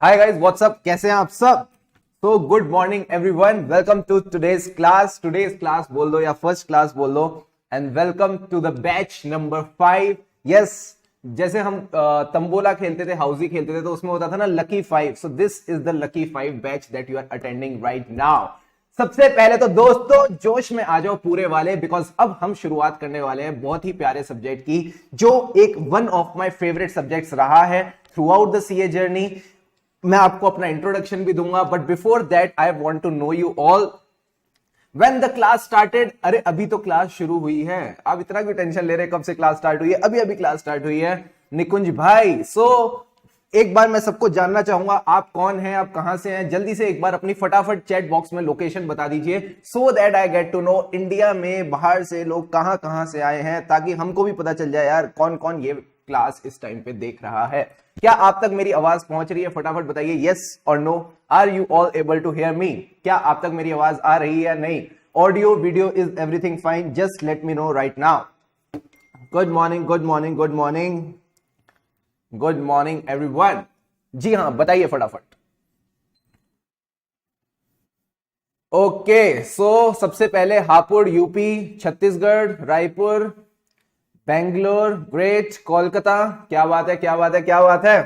Hi guys, WhatsApp, कैसे हैं आप सब? तो good morning everyone, welcome to today's class बोल दो या फर्स्ट क्लास बोल दो। And welcome to the batch number 5। Yes, जैसे हम तंबोला खेलते थे, हाउजी खेलते थे, तो उसमें होता था ना lucky 5। So this is the lucky 5 batch that you are attending right now. सबसे पहले तो दोस्तों जोश में आ जाओ पूरे वाले, बिकॉज अब हम शुरुआत करने वाले हैं बहुत ही प्यारे सब्जेक्ट की, जो एक one of my favourite subjects रहा है throughout the CA journey. मैं आपको अपना इंट्रोडक्शन भी दूंगा, but before that I want to know you all when the class started. अरे अभी तो क्लास शुरू हुई है, आप इतना क्यों टेंशन ले रहे हैं? कब से क्लास स्टार्ट हुई है? अभी अभी क्लास स्टार्ट हुई है निकुंज भाई। एक बार मैं सबको जानना चाहूंगा, आप कौन हैं, आप कहां से हैं? जल्दी से एक बार अपनी फटाफट चैट बॉक्स में लोकेशन बता दीजिए, so that I get to know India में बाहर से लोग कहां कहां से आए हैं, ताकि हमको भी पता चल जाए यार कौन कौन ये क्लास इस टाइम पे देख रहा है। क्या आप तक मेरी आवाज पहुंच रही है? फटाफट बताइए यस और no. Are you all able to hear me? क्या आप तक मेरी आवाज आ रही है या नहीं? Audio video is everything fine? Just let me know right now. Good morning, good morning, good morning, good morning everyone. जी हाँ, बताइए फटाफट। ओके, सबसे पहले हापुड़ यूपी, छत्तीसगढ़, रायपुर, बेंगलोर, ग्रेट, कोलकाता, क्या बात है, क्या बात है, क्या बात है,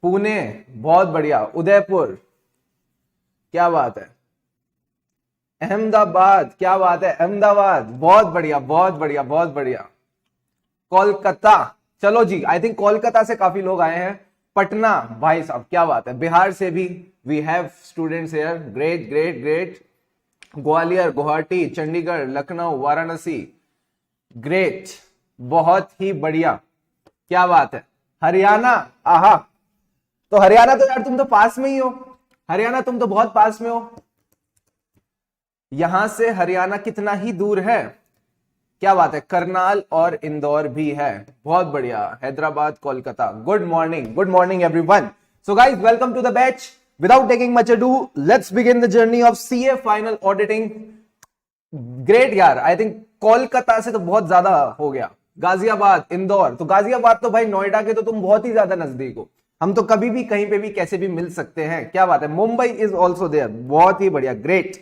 पुणे, बहुत बढ़िया, उदयपुर, क्या बात है, अहमदाबाद, क्या बात है, अहमदाबाद, बहुत बढ़िया, बहुत बढ़िया, बहुत बढ़िया, कोलकाता, चलो जी, आई थिंक कोलकाता से काफी लोग आए हैं। पटना, भाई साहब क्या बात है, बिहार से भी we have students here, great great great, Gwalior, Guwahati, Chandigarh, Lucknow, Varanasi, great, बहुत ही बढ़िया, क्या बात है, हरियाणा, आहा, तो हरियाणा तो यार तुम तो पास में ही हो, हरियाणा तुम तो बहुत पास में हो। यहां से हरियाणा कितना ही दूर है, क्या बात है, करनाल और इंदौर भी है, बहुत बढ़िया, Hyderabad, Kolkata, good morning everyone. So guys, welcome to the batch. Without taking much ado, let's begin the journey of CA final auditing. Great यार, आई थिंक कोलकाता से तो बहुत ज्यादा हो गया, गाजियाबाद, इंदौर, तो गाजियाबाद तो भाई नोएडा के तो तुम बहुत ही ज्यादा नजदीक हो, हम तो कभी भी कहीं पे भी कैसे भी मिल सकते हैं, क्या बात है, मुंबई इज ऑल्सो देयर, बहुत ही बढ़िया, ग्रेट।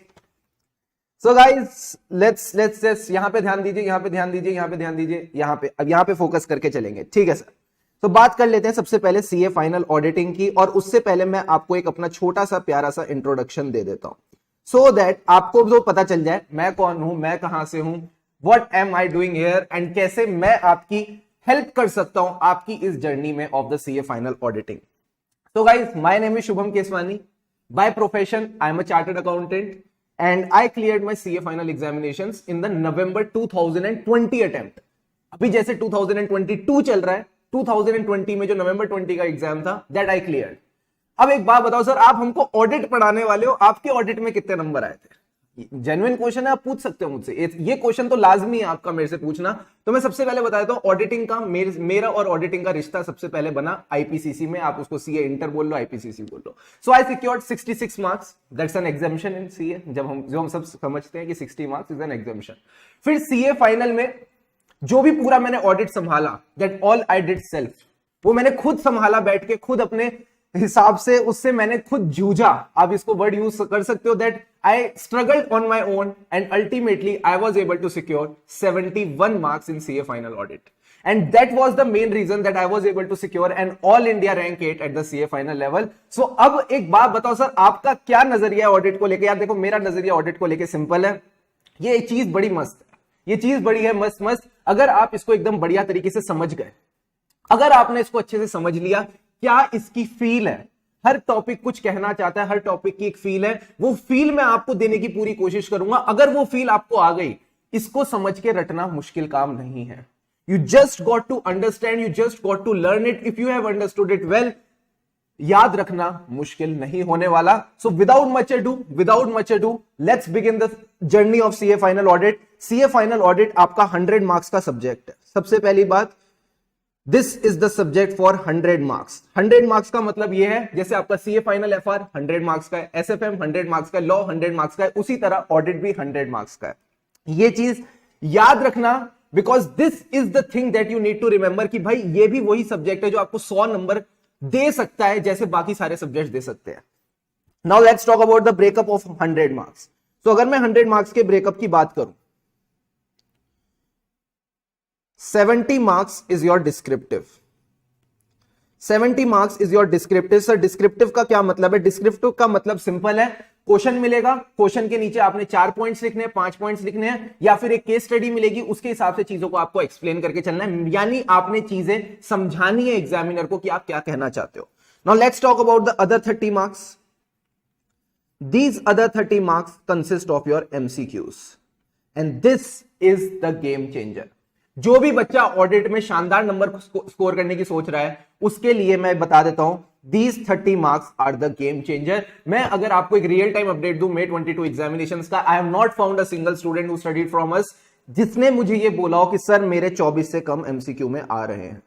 सो गाइस, लेट्स यहां पे ध्यान दीजिए, यहां पे ध्यान दीजिए, यहां पे ध्यान दीजिए, यहां पे, अब यहां पे फोकस करके चलेंगे, ठीक है सर। तो बात कर लेते हैं सबसे पहले सीए फाइनल ऑडिटिंग की, और उससे पहले मैं आपको एक अपना छोटा सा प्यारा सा इंट्रोडक्शन दे देता हूं, सो दैट आपको जो पता चल जाए मैं कौन हूं, मैं कहां से हूं, what am I doing here, and कैसे मैं आपकी हेल्प कर सकता हूं आपकी इस जर्नी में of the CA final auditing. So guys, my name is Shubham Keswani. By profession, I am a chartered accountant and I cleared my CA final examinations in the November 2020 attempt. अभी जैसे 2022 चल रहा है, 2020 में जो नवंबर 20 का exam था, that I cleared. अब एक बात बताओ सर, आप हमको ऑडिट पढ़ाने वाले हो, आपके ऑडिट में कितने नंबर आए थे? जेन्युइन क्वेश्चन है, आप पूछ सकते हो मुझसे, ये क्वेश्चन तो लाजमी है आपका मेरे से पूछना। तो मैं सबसे पहले बता देता हूं, ऑडिटिंग का मेरा और ऑडिटिंग का रिश्ता सबसे पहले बना आईपीसीसी में, आप उसको सीए इंटर बोल लो, आईपीसीसी बोल लो। So I secured 66 marks, that's an examination in CA, जो हम सब समझते हैं कि 60 मार्क्स इज एन एग्जामिशन। फिर सीए फाइनल में जो भी पूरा मैंने ऑडिट संभाला, that all I did self, वो मैंने खुद संभाला, बैठ के खुद अपने हिसाब से, उससे मैंने खुद जूझा, आप इसको वर्ड यूज कर सकते हो, that I struggled on my own and ultimately I was able to secure 71 marks in CA final audit, and that was the main reason that I was able to secure an all India rank 8 at the CA final level. So अब एक बात बताओ sir, आपका क्या नजरिया है audit को लेके? यार देखो, मेरा नजरिया ऑडिट को लेके सिंपल है, ये चीज बड़ी मस्त है, ये चीज बड़ी है मस्त मस्त, अगर आप इसको एकदम बढ़िया तरीके से समझ गए, अगर आपने इसको अच्छे से समझ लिया, क्या इसकी फील है, हर टॉपिक कुछ कहना चाहता है, हर टॉपिक की एक फील है, वो फील मैं आपको देने की पूरी कोशिश करूंगा। अगर वो फील आपको आ गई, इसको समझ के रटना मुश्किल काम नहीं है, you just got to understand, you just got to learn it, if you have understood it well, याद रखना मुश्किल नहीं होने वाला। So without much ado, let's begin the journey of CA final audit. CA final audit आपका 100 marks का subject है। सबसे पहली बात, this is the subject for 100 marks. 100 marks का मतलब यह है, जैसे आपका सीए फाइनल एफआर 100 मार्क्स का है, एसएफएम 100 मार्क्स का है, लॉ 100 मार्क्स का है, उसी तरह ऑडिट भी 100 मार्क्स का है। ये चीज याद रखना, because this is the thing that you need to remember, कि भाई ये भी वही सब्जेक्ट है जो आपको 100 नंबर दे सकता है जैसे बाकी सारे सब्जेक्ट दे सकते हैं। Now let's talk about the breakup of 100 marks. तो अगर मैं 100 मार्क्स के ब्रेकअप की बात करूं, 70 marks is your descriptive. 70 marks is your descriptive. Sir descriptive का क्या मतलब है? डिस्क्रिप्टिव का मतलब सिंपल है, क्वेश्चन मिलेगा, क्वेश्चन के नीचे आपने 4 पॉइंट्स लिखने हैं, 5 पॉइंट्स लिखने हैं, या फिर एक केस स्टडी मिलेगी, उसके हिसाब से चीजों को आपको एक्सप्लेन करके चलना है, यानी आपने चीजें समझानी है एग्जामिनर को कि आप क्या कहना चाहते हो। Now let's talk about the other 30 marks. These other 30 marks consist of your MCQs and this is the game changer। जो भी बच्चा ऑडिट में शानदार नंबर स्कोर करने की सोच रहा है उसके लिए मैं बता देता हूं, these 30 marks are the game changer। मैं अगर आपको एक रियल टाइम अपडेट दूं May 22 एग्जामिनेशंस का, I have not found a single student who studied from us जिसने मुझे ये बोला हो कि सर मेरे 24 से कम MCQ में आ रहे हैं।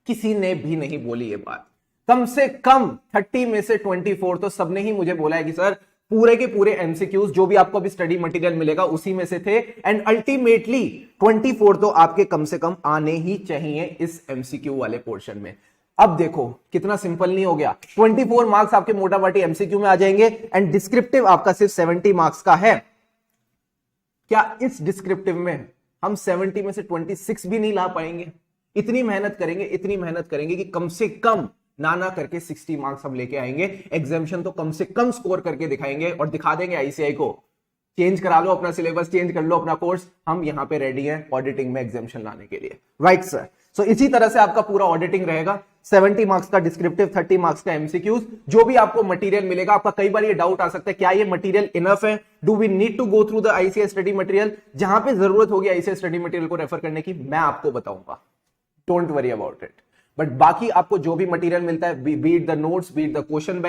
किसी ने भी नहीं बोली ये बात। कम से कम 30 में से 24 तो सबने ही मुझे बोला है कि सर पूरे के पूरे एमसीक्यूज जो भी आपको अभी स्टडी मटेरियल मिलेगा उसी में से थे, एंड अल्टीमेटली 24 तो आपके कम से कम आने ही चाहिए इस एमसीक्यू वाले पोर्शन में। अब देखो कितना सिंपल नहीं हो गया, 24 मार्क्स आपके मोटा मोटी एमसीक्यू में आ जाएंगे एंड डिस्क्रिप्टिव आपका सिर्फ 70 मार्क्स का है। क्या इस डिस्क्रिप्टिव में हम 70 में से 26 भी नहीं ला पाएंगे? इतनी मेहनत करेंगे कि कम से कम ना करके 60 मार्क्स हम लेके आएंगे। एग्जामिनेशन तो कम से कम स्कोर करके दिखाएंगे और दिखा देंगे आईसीआई को, चेंज करा लो अपना सिलेबस, चेंज कर लो अपना कोर्स, हम यहां पे रेडी हैं ऑडिटिंग में एग्जामिनेशन लाने के लिए। Right sir. सो इसी तरह से आपका पूरा ऑडिटिंग रहेगा, 70 मार्क्स का डिस्क्रिप्टिव, 30 मार्क्स का एमसीक्यूज। जो भी आपको मटेरियल मिलेगा, आपका कई बार ये डाउट आ सकता है क्या ये मटेरियल इनफ है, do we need to go through the ICAI study material? जहां पे जरूरत होगी आईसीआई स्टडी मटेरियल को रेफर करने की, मैं आपको बताऊंगा, don't worry about it. But बाकी आपको जो भी मटेरियल मिलता है, beat the notes, beat the question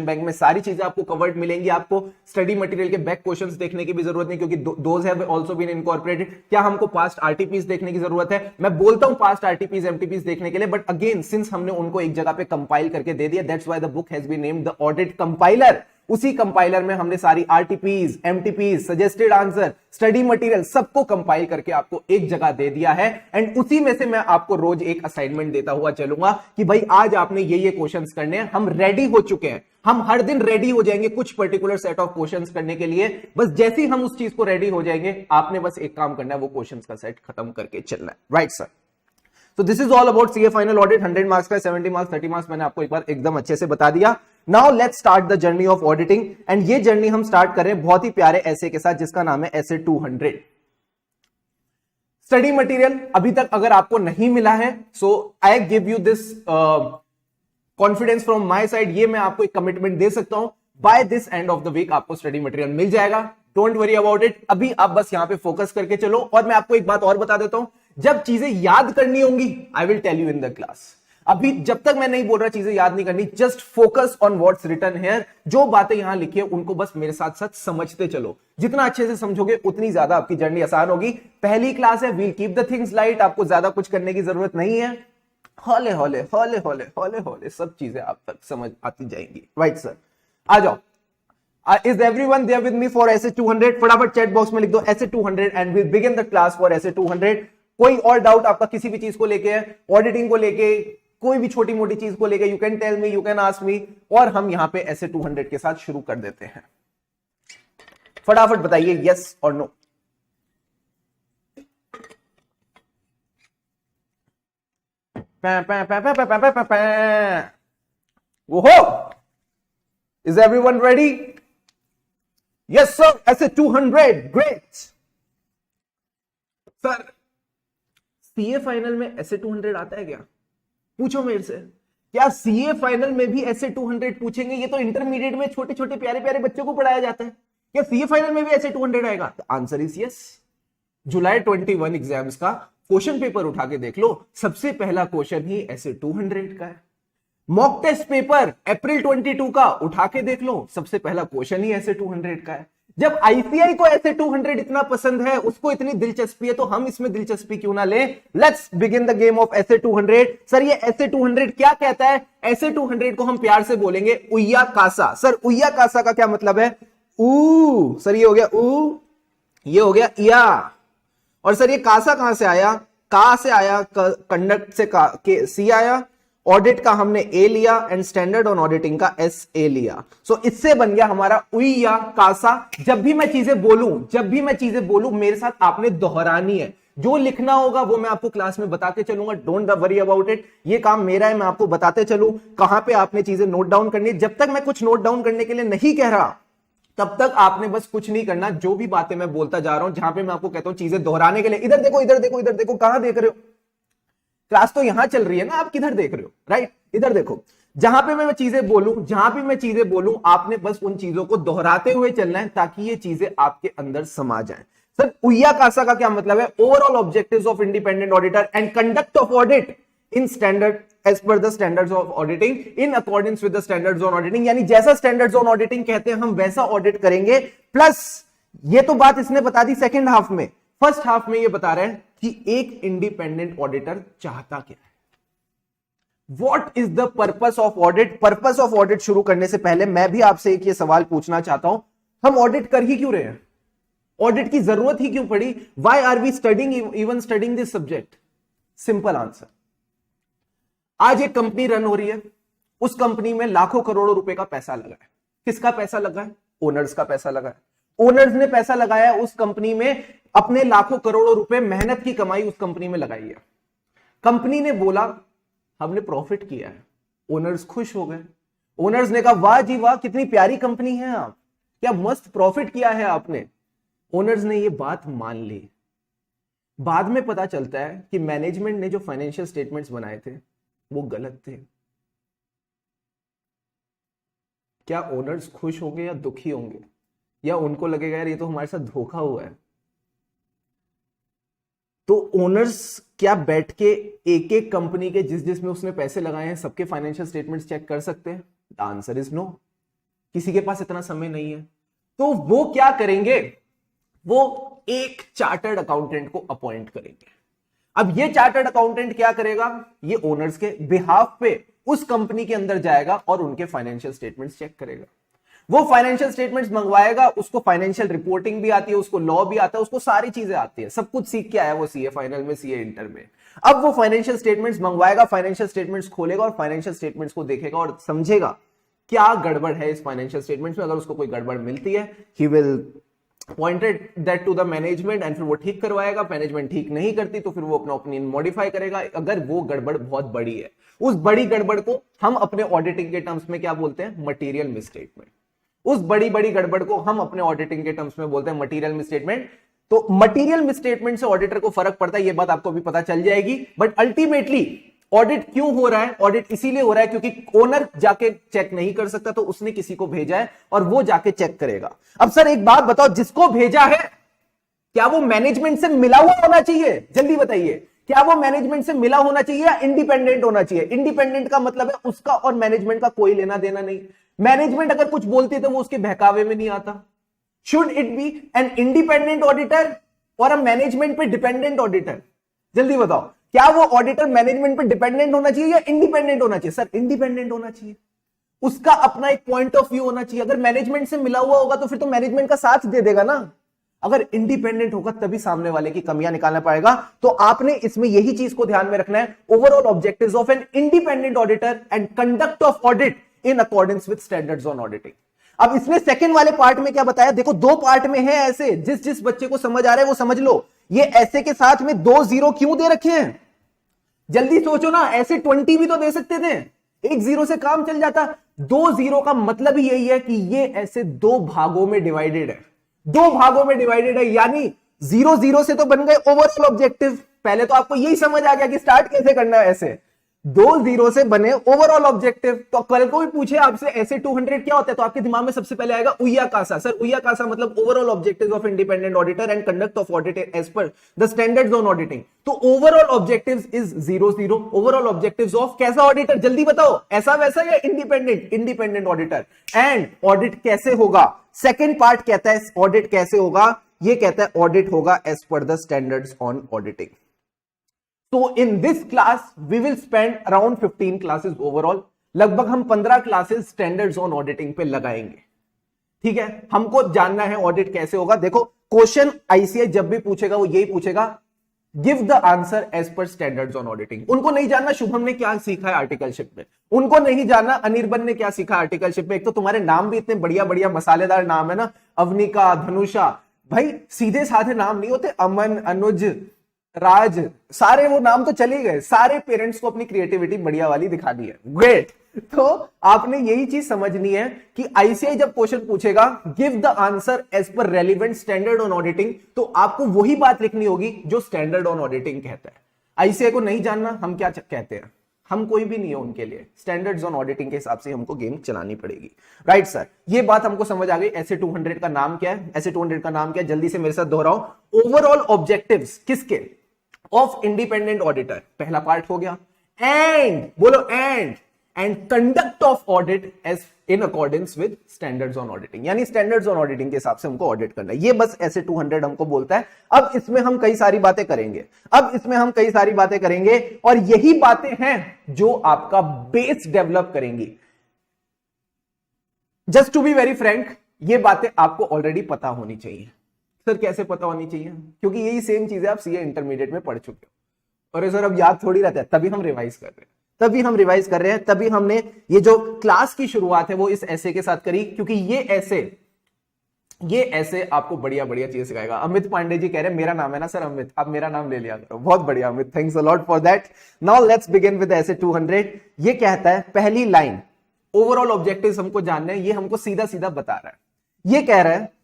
bank में सारी चीजें आपको कवर्ड मिलेंगी। आपको स्टडी मटेरियल के बैक क्वेश्चंस देखने की भी जरूरत नहीं, क्योंकि those have also been incorporated. क्या हमको पास्ट आरटीपीस देखने की जरूरत है? मैं बोलता हूं पास्ट आरटीपीस एमटीपीस देखने के लिए, बट अगेन सिंस हमने उनको एक जगह पे कंपाइल करके दे दिया, that's why the book has been named the audit compiler. उसी कंपाइलर में हमने सारी RTPs, MTPs, suggested answer, study material सबको कंपाइल करके आपको एक जगह दे दिया है, एंड उसी में से मैं आपको रोज एक असाइनमेंट देता हुआ चलूंगा कि भाई आज आपने ये क्वेश्चंस करने हैं। हम रेडी हो चुके हैं, हम हर दिन रेडी हो जाएंगे कुछ पर्टिकुलर सेट ऑफ क्वेश्चंस करने के लिए। बस जैसे ही हम उस चीज को रेडी हो जाएंगे, आपने बस एक काम करना है, वो क्वेश्चंस का सेट खत्म करके चलना है। Right sir. So this is all about CA final audit। 100 marks का, 70 मार्क्स, 30 मार्क्स मैंने आपको एक बार एकदम अच्छे से बता दिया। Now let's start the journey of auditing, and ये जर्नी हम स्टार्ट कर रहे हैं बहुत ही प्यारे ऐसे के साथ जिसका नाम है ऐसे 200। स्टडी मटेरियल अभी तक अगर आपको नहीं मिला है, so I give you this confidence from my side, ये मैं आपको एक कमिटमेंट दे सकता हूं, by this end of the week आपको स्टडी मटेरियल मिल जाएगा। Don't worry about it. अभी आप बस यहां पे फोकस करके चलो, और मैं आपको एक बात और बता देता हूं, जब चीजें याद करनी होंगी I will tell you in the class. अभी जब तक मैं नहीं बोल रहा चीजें याद नहीं करनी, just focus on what's written here. जो बातें यहां लिखी है उनको बस मेरे साथ साथ समझते चलो, जितना अच्छे से समझोगे उतनी ज्यादा आपकी जर्नी आसान होगी। पहली क्लास है, we'll keep the things light, आपको ज्यादा कुछ करने की जरूरत नहीं है, हौले हौले हौले हौले हौले हौले सब चीजें आप तक समझ आती जाएंगी। राइट सर, आ जाओ। Is everyone there with me for essay 200? फटाफट चैट बॉक्स में लिख दो essay 200 and we'll begin the class for essay 200। कोई और डाउट आपका किसी भी चीज को लेके है, ऑडिटिंग को लेके, कोई भी छोटी मोटी चीज को लेके, you can tell me, you can ask me, और हम यहां पे essay 200 के साथ शुरू कर देते हैं। फटाफट बताइए यस और नो। ओहो, is everyone ready? Yes sir, essay 200, great sir। CA final में essay 200 आता है क्या? पूछो मेरे से, क्या सीए फाइनल में भी essay 200 पूछेंगे? ये तो इंटरमीडिएट में छोटे छोटे प्यारे प्यारे बच्चों को पढ़ाया जाता है, क्या सीए फाइनल में भी essay 200 आएगा? Answer is yes. July 21 exams का क्वेश्चन पेपर उठा के देख लो, सबसे पहला क्वेश्चन ही essay 200 का है। मॉक टेस्ट पेपर अप्रैल 22 का उठा के देख लो, सबसे पहला क्वेश्चन ही essay 200 का है। जब आईसीआई को essay 200 इतना पसंद है, उसको इतनी दिलचस्पी है, तो हम इसमें दिलचस्पी क्यों ना ले? Let's begin the game of essay 200। Sir ये essay 200 क्या कहता है? essay 200 को हम प्यार से बोलेंगे उయ్యా कासा। सर उయ్యా कासा का क्या मतलब है? ऊ। सर ये हो गया ऊ, ये हो गया इया, और सर ये कासा कहां से आया? का से आया, कंडक्ट से का के सी आया, ऑडिट का हमने ए लिया एंड स्टैंडर्ड ऑन ऑडिटिंग का एस ए लिया। सो इससे बन गया हमारा उई या कासा। जब भी मैं चीजें बोलूं मेरे साथ आपने दोहरानी है। जो लिखना होगा वो मैं आपको क्लास में बता के चलूंगा, डोंट वरी अबाउट इट। ये काम मेरा है, मैं आपको बताते चलूं कहां पे आपने चीजें नोट डाउन करनी है। जब तक मैं कुछ नोट डाउन करने के लिए नहीं कह रहा तब तक आपने बस कुछ नहीं करना। जो भी बातें मैं बोलता जा रहा हूं, जहां पे मैं आपको कहता हूं चीजें दोहराने के लिए, इधर देखो इधर देखो इधर देखो, कहां देख रहे हो? क्लास तो यहां चल रही है ना, आप किधर देख रहे हो? राइट, इधर देखो। जहां पे मैं चीजें बोलूं आपने बस उन चीजों को दोहराते हुए चलना है ताकि ये चीजें आपके अंदर समा जाएं। सर उया कासा का क्या मतलब है? Overall objectives of independent auditor and conduct of audit in standard as per the standards of auditing in according with the standards on auditing. यानी जैसा स्टैंडर्ड्स ऑन ऑडिटिंग कहते हैं हम वैसा ऑडिट करेंगे। प्लस ये तो बात इसने बता दी सेकंड हाफ में, फर्स्ट हाफ में ये बता रहे हैं कि एक इंडिपेंडेंट ऑडिटर चाहता क्या है। What is the purpose of audit? Purpose of audit शुरू करने से पहले मैं भी आपसे एक ये सवाल पूछना चाहता हूं, हम ऑडिट कर ही क्यों रहे हैं? ऑडिट की जरूरत ही क्यों पड़ी? Why are we studying this subject? Simple answer, आज एक कंपनी रन हो रही है, उस कंपनी में लाखों करोड़ों रुपए का पैसा लगा है। किसका पैसा लगा है? ओनर्स का पैसा लगा है। ओनर्स ने पैसा लगाया उस कंपनी में, अपने लाखों करोड़ों रुपए मेहनत की कमाई उस कंपनी में लगाई है। कंपनी ने बोला हमने प्रॉफिट किया है, ओनर्स खुश हो गए। ओनर्स ने कहा वाह जी वाह, कितनी प्यारी कंपनी है आप, क्या मस्त प्रॉफिट किया है आपने। ओनर्स ने ये बात मान ली। बाद में पता चलता है कि मैनेजमेंट ने जो फाइनेंशियल स्टेटमेंट्स बनाए थे वो गलत थे। क्या ओनर्स खुश होंगे या दुखी होंगे, या उनको लगेगा यार ये तो हमारे साथ धोखा हुआ है? तो ओनर्स क्या बैठ के एक एक कंपनी के जिसमें उसने पैसे लगाए हैं सबके फाइनेंशियल स्टेटमेंट्स चेक कर सकते हैं? The answer is no. किसी के पास इतना समय नहीं है। तो वो क्या करेंगे? वो एक चार्टर्ड अकाउंटेंट को अपॉइंट करेंगे। अब ये चार्टर्ड अकाउंटेंट क्या करेगा? ये ओनर्स के बिहाफ पे उस कंपनी के अंदर जाएगा और उनके फाइनेंशियल स्टेटमेंट्स चेक करेगा। वो फाइनेंशियल स्टेटमेंट्स मंगवाएगा, उसको फाइनेंशियल रिपोर्टिंग भी आती है, उसको लॉ भी आता है, उसको सारी चीजें आती है, सब कुछ सीख के आया वो सीए फाइनल में, सीए इंटर में। अब वो फाइनेंशियल स्टेटमेंट्स मंगवाएगा, फाइनेंशियल स्टेटमेंट्स खोलेगा और फाइनेंशियल स्टेटमेंट्स को देखेगा और समझेगा क्या गड़बड़ है इस फाइनेंशियल स्टेटमेंट्स में। अगर उसको कोई गड़बड़ मिलती है, he will pointed that to the management and फिर वो ठीक करवाएगा। मैनेजमेंट ठीक नहीं करती तो फिर वो अपना ओपिनियन मॉडिफाई करेगा। अगर वो गड़बड़ बहुत बड़ी है, उस बड़ी गड़बड़ को हम अपने ऑडिटिंग के टर्म्स में क्या बोलते हैं? Material misstatement. उस बड़ी बड़ी गड़बड़ को हम अपने ऑडिटिंग के टर्म्स में बोलते हैं मटीरियल मिसस्टेटमेंट। तो मटीरियल मिसस्टेटमेंट से ऑडिटर को फर्क पड़ता है, ये बात आपको भी पता चल जाएगी। बट अल्टीमेटली ऑडिट क्यों हो रहा है? ऑडिट इसीलिए हो रहा है क्योंकि ओनर जाके चेक नहीं कर सकता, तो उसने किसी को भेजा है और वो जाके चेक करेगा। अब सर एक बात बताओ, जिसको भेजा है क्या वो मैनेजमेंट से मिला हुआ होना चाहिए? जल्दी बताइए, क्या वो मैनेजमेंट से मिला होना चाहिए या इंडिपेंडेंट होना चाहिए? इंडिपेंडेंट का मतलब है उसका और मैनेजमेंट का कोई लेना देना नहीं। मैनेजमेंट अगर कुछ बोलती है तो वो उसके बहकावे में नहीं आता। Should it be an independent auditor और अ मैनेजमेंट पे डिपेंडेंट ऑडिटर? जल्दी बताओ, क्या वो ऑडिटर मैनेजमेंट पे डिपेंडेंट होना चाहिए या इंडिपेंडेंट होना चाहिए? सर इंडिपेंडेंट होना चाहिए, उसका अपना एक पॉइंट ऑफ व्यू होना चाहिए। अगर मैनेजमेंट से मिला हुआ होगा तो फिर तो मैनेजमेंट का साथ दे देगा ना। अगर इंडिपेंडेंट होगा तभी सामने वाले की कमियां निकालना पाएगा। तो आपने इसमें यही चीज को ध्यान में रखना है, overall objectives of an independent auditor and conduct of audit in accordance with standards on auditing. अब इसने सेकंड वाले पार्ट में क्या बताया? देखो दो पार्ट में है ऐसे, जिस बच्चे को समझ आ रहा है वो समझ लो। ये ऐसे के साथ में 2 0 क्यों दे रखे हैं? जल्दी सोचो ना, ऐसे 20 भी तो दे सकते थे, 1 0 से काम चल जाता। 2 0 का मतलब ही यही है कि ये ऐसे 2 भागों में डिवाइडेड है, 2 भागों में डिवाइडेड है। यानी 0 0 से तो बन गए ओवरऑल ऑब्जेक्टिव। पहले तो आपको यही समझ आ गया कि स्टार्ट कैसे करना है। ऐसे 2 0 से बने ओवरऑल ऑब्जेक्टिव। तो कल को भी पूछे आपसे ऐसे 200 क्या होता है, तो आपके दिमाग में सबसे पहले आएगा उया कासा। सर उया कासा मतलब overall objectives of independent auditor and conduct of audit as per the standards on auditing. तो overall objectives is 0 0। Overall objectives of कैसा ऑडिटर? जल्दी बताओ, ऐसा वैसा या independent? Independent auditor. And audit कैसे होगा? सेकेंड पार्ट कहता है ऑडिट कैसे होगा, ये कहता है ऑडिट होगा as per the standards on auditing. So in this class we will spend around 15 classes overall। लगभग हम 15 क्लासेस स्टैंडर्ड्स ऑन ऑडिटिंग पे लगाएंगे। ठीक है, हमको जानना है ऑडिट कैसे होगा। देखो क्वेश्चन आईसीएस जब भी पूछेगा वो यही पूछेगा, give the answer as per standards on auditing. उनको नहीं जानना शुभम ने क्या सीखा है आर्टिकलशिप में, उनको नहीं जानना अनिर्बन ने क्या सीखा आर्टिकलशिप में। एक तो तुम्हारे नाम भी इतने बढ़िया बढ़िया मसालेदार नाम है ना, अवनिका, धनुषा, भाई सीधे साधे नाम नहीं होते, अमन, अनुज, राज, सारे वो नाम तो चले गए। सारे पेरेंट्स को अपनी क्रिएटिविटी बढ़िया वाली दिखानी है। ग्रेट। तो आपने यही चीज समझनी है कि आईसीआई जब क्वेश्चन पूछेगा give the answer as per relevant standard on auditing, तो आपको वही बात लिखनी होगी जो स्टैंडर्ड ऑन ऑडिटिंग कहता है। आईसीआई को नहीं जानना हम क्या कहते हैं, हम कोई भी नहीं है उनके लिए। स्टैंडर्ड्स ऑन ऑडिटिंग के हिसाब से हमको गेम चलानी पड़ेगी। राइट सर, ये बात हमको समझ आ गई। ऐसे 200 का नाम क्या है, ऐसे 200 का नाम क्या है, जल्दी से मेरे साथ दोहराओ। ओवरऑल ऑब्जेक्टिव्स किसके, ऑफ इंडिपेंडेंट ऑडिटर, पहला पार्ट हो गया। एंड बोलो and conduct of audit as in accordance with standards on auditing, यानी स्टैंडर्ड्स ऑन ऑडिटिंग के हिसाब से हमको ऑडिट करना है। ये बस ऐसे 200 हमको बोलता है। अब इसमें हम कई सारी बातें करेंगे, और यही बातें हैं जो आपका बेस डेवलप करेंगी। Just to be very frank, ये बातें आपको ऑलरेडी पता होनी चाहिए। सर कैसे पता होनी चाहिए, क्योंकि यही सेम चीजें आप सीए इंटरमीडिएट में पढ़ चुके हो। और सर अब याद थोड़ी रहता है, तभी हम रिवाइज कर रहे हैं, तभी हमने ये जो क्लास की शुरुआत है वो इस ऐसे के साथ करी, क्योंकि ये ऐसे आपको बढ़िया बढ़िया चीजें सिखाएगा। अमित पांडे जी कह रहे हैं मेरा नाम है ना सर अमित, आप मेरा नाम ले लिया करो। बहुत बढ़िया Amit, thanks a lot for that. Now let's begin with ऐसे 200। ये कहता है पहली लाइन, ओवरऑल ऑब्जेक्टिव्स हमको जानने हैं, ये हमको सीधा सीधा बता रहा है। ये कह रहा है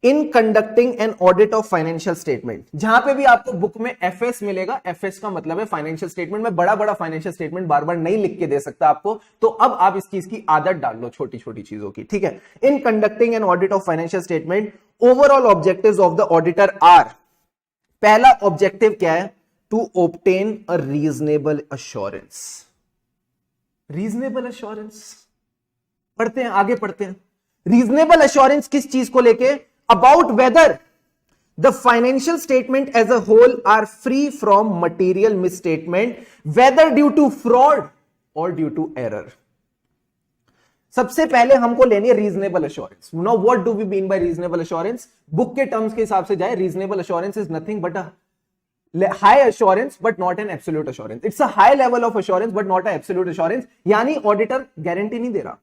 in conducting an audit of financial statement. जहां पे भी आपको बुक में एफएस मिलेगा, एफएस का मतलब है फाइनेंशियल स्टेटमेंट। में बड़ा बड़ा फाइनेंशियल स्टेटमेंट बार बार नहीं लिख के दे सकता आपको, तो अब आप इस चीज की आदत डाल लो, छोटी छोटी चीजों की, ठीक है। In conducting an audit of financial statement, overall objectives of the auditor are, पहला ऑब्जेक्टिव क्या है, to obtain a reasonable assurance. Reasonable assurance पढ़ते हैं, आगे पढ़ते हैं। रीजनेबल अश्योरेंस किस चीज को लेके, about whether the financial statement as a whole are free from material misstatement, whether due to fraud or due to error। सबसे पहले हमको लेनी है reasonable assurance. Now what do we mean by reasonable assurance, book के terms के हिसाब से जाए, reasonable assurance is nothing but a high assurance but not an absolute assurance. It's a high level of assurance but not an absolute assurance। यानी auditor guarantee नहीं दे रहा,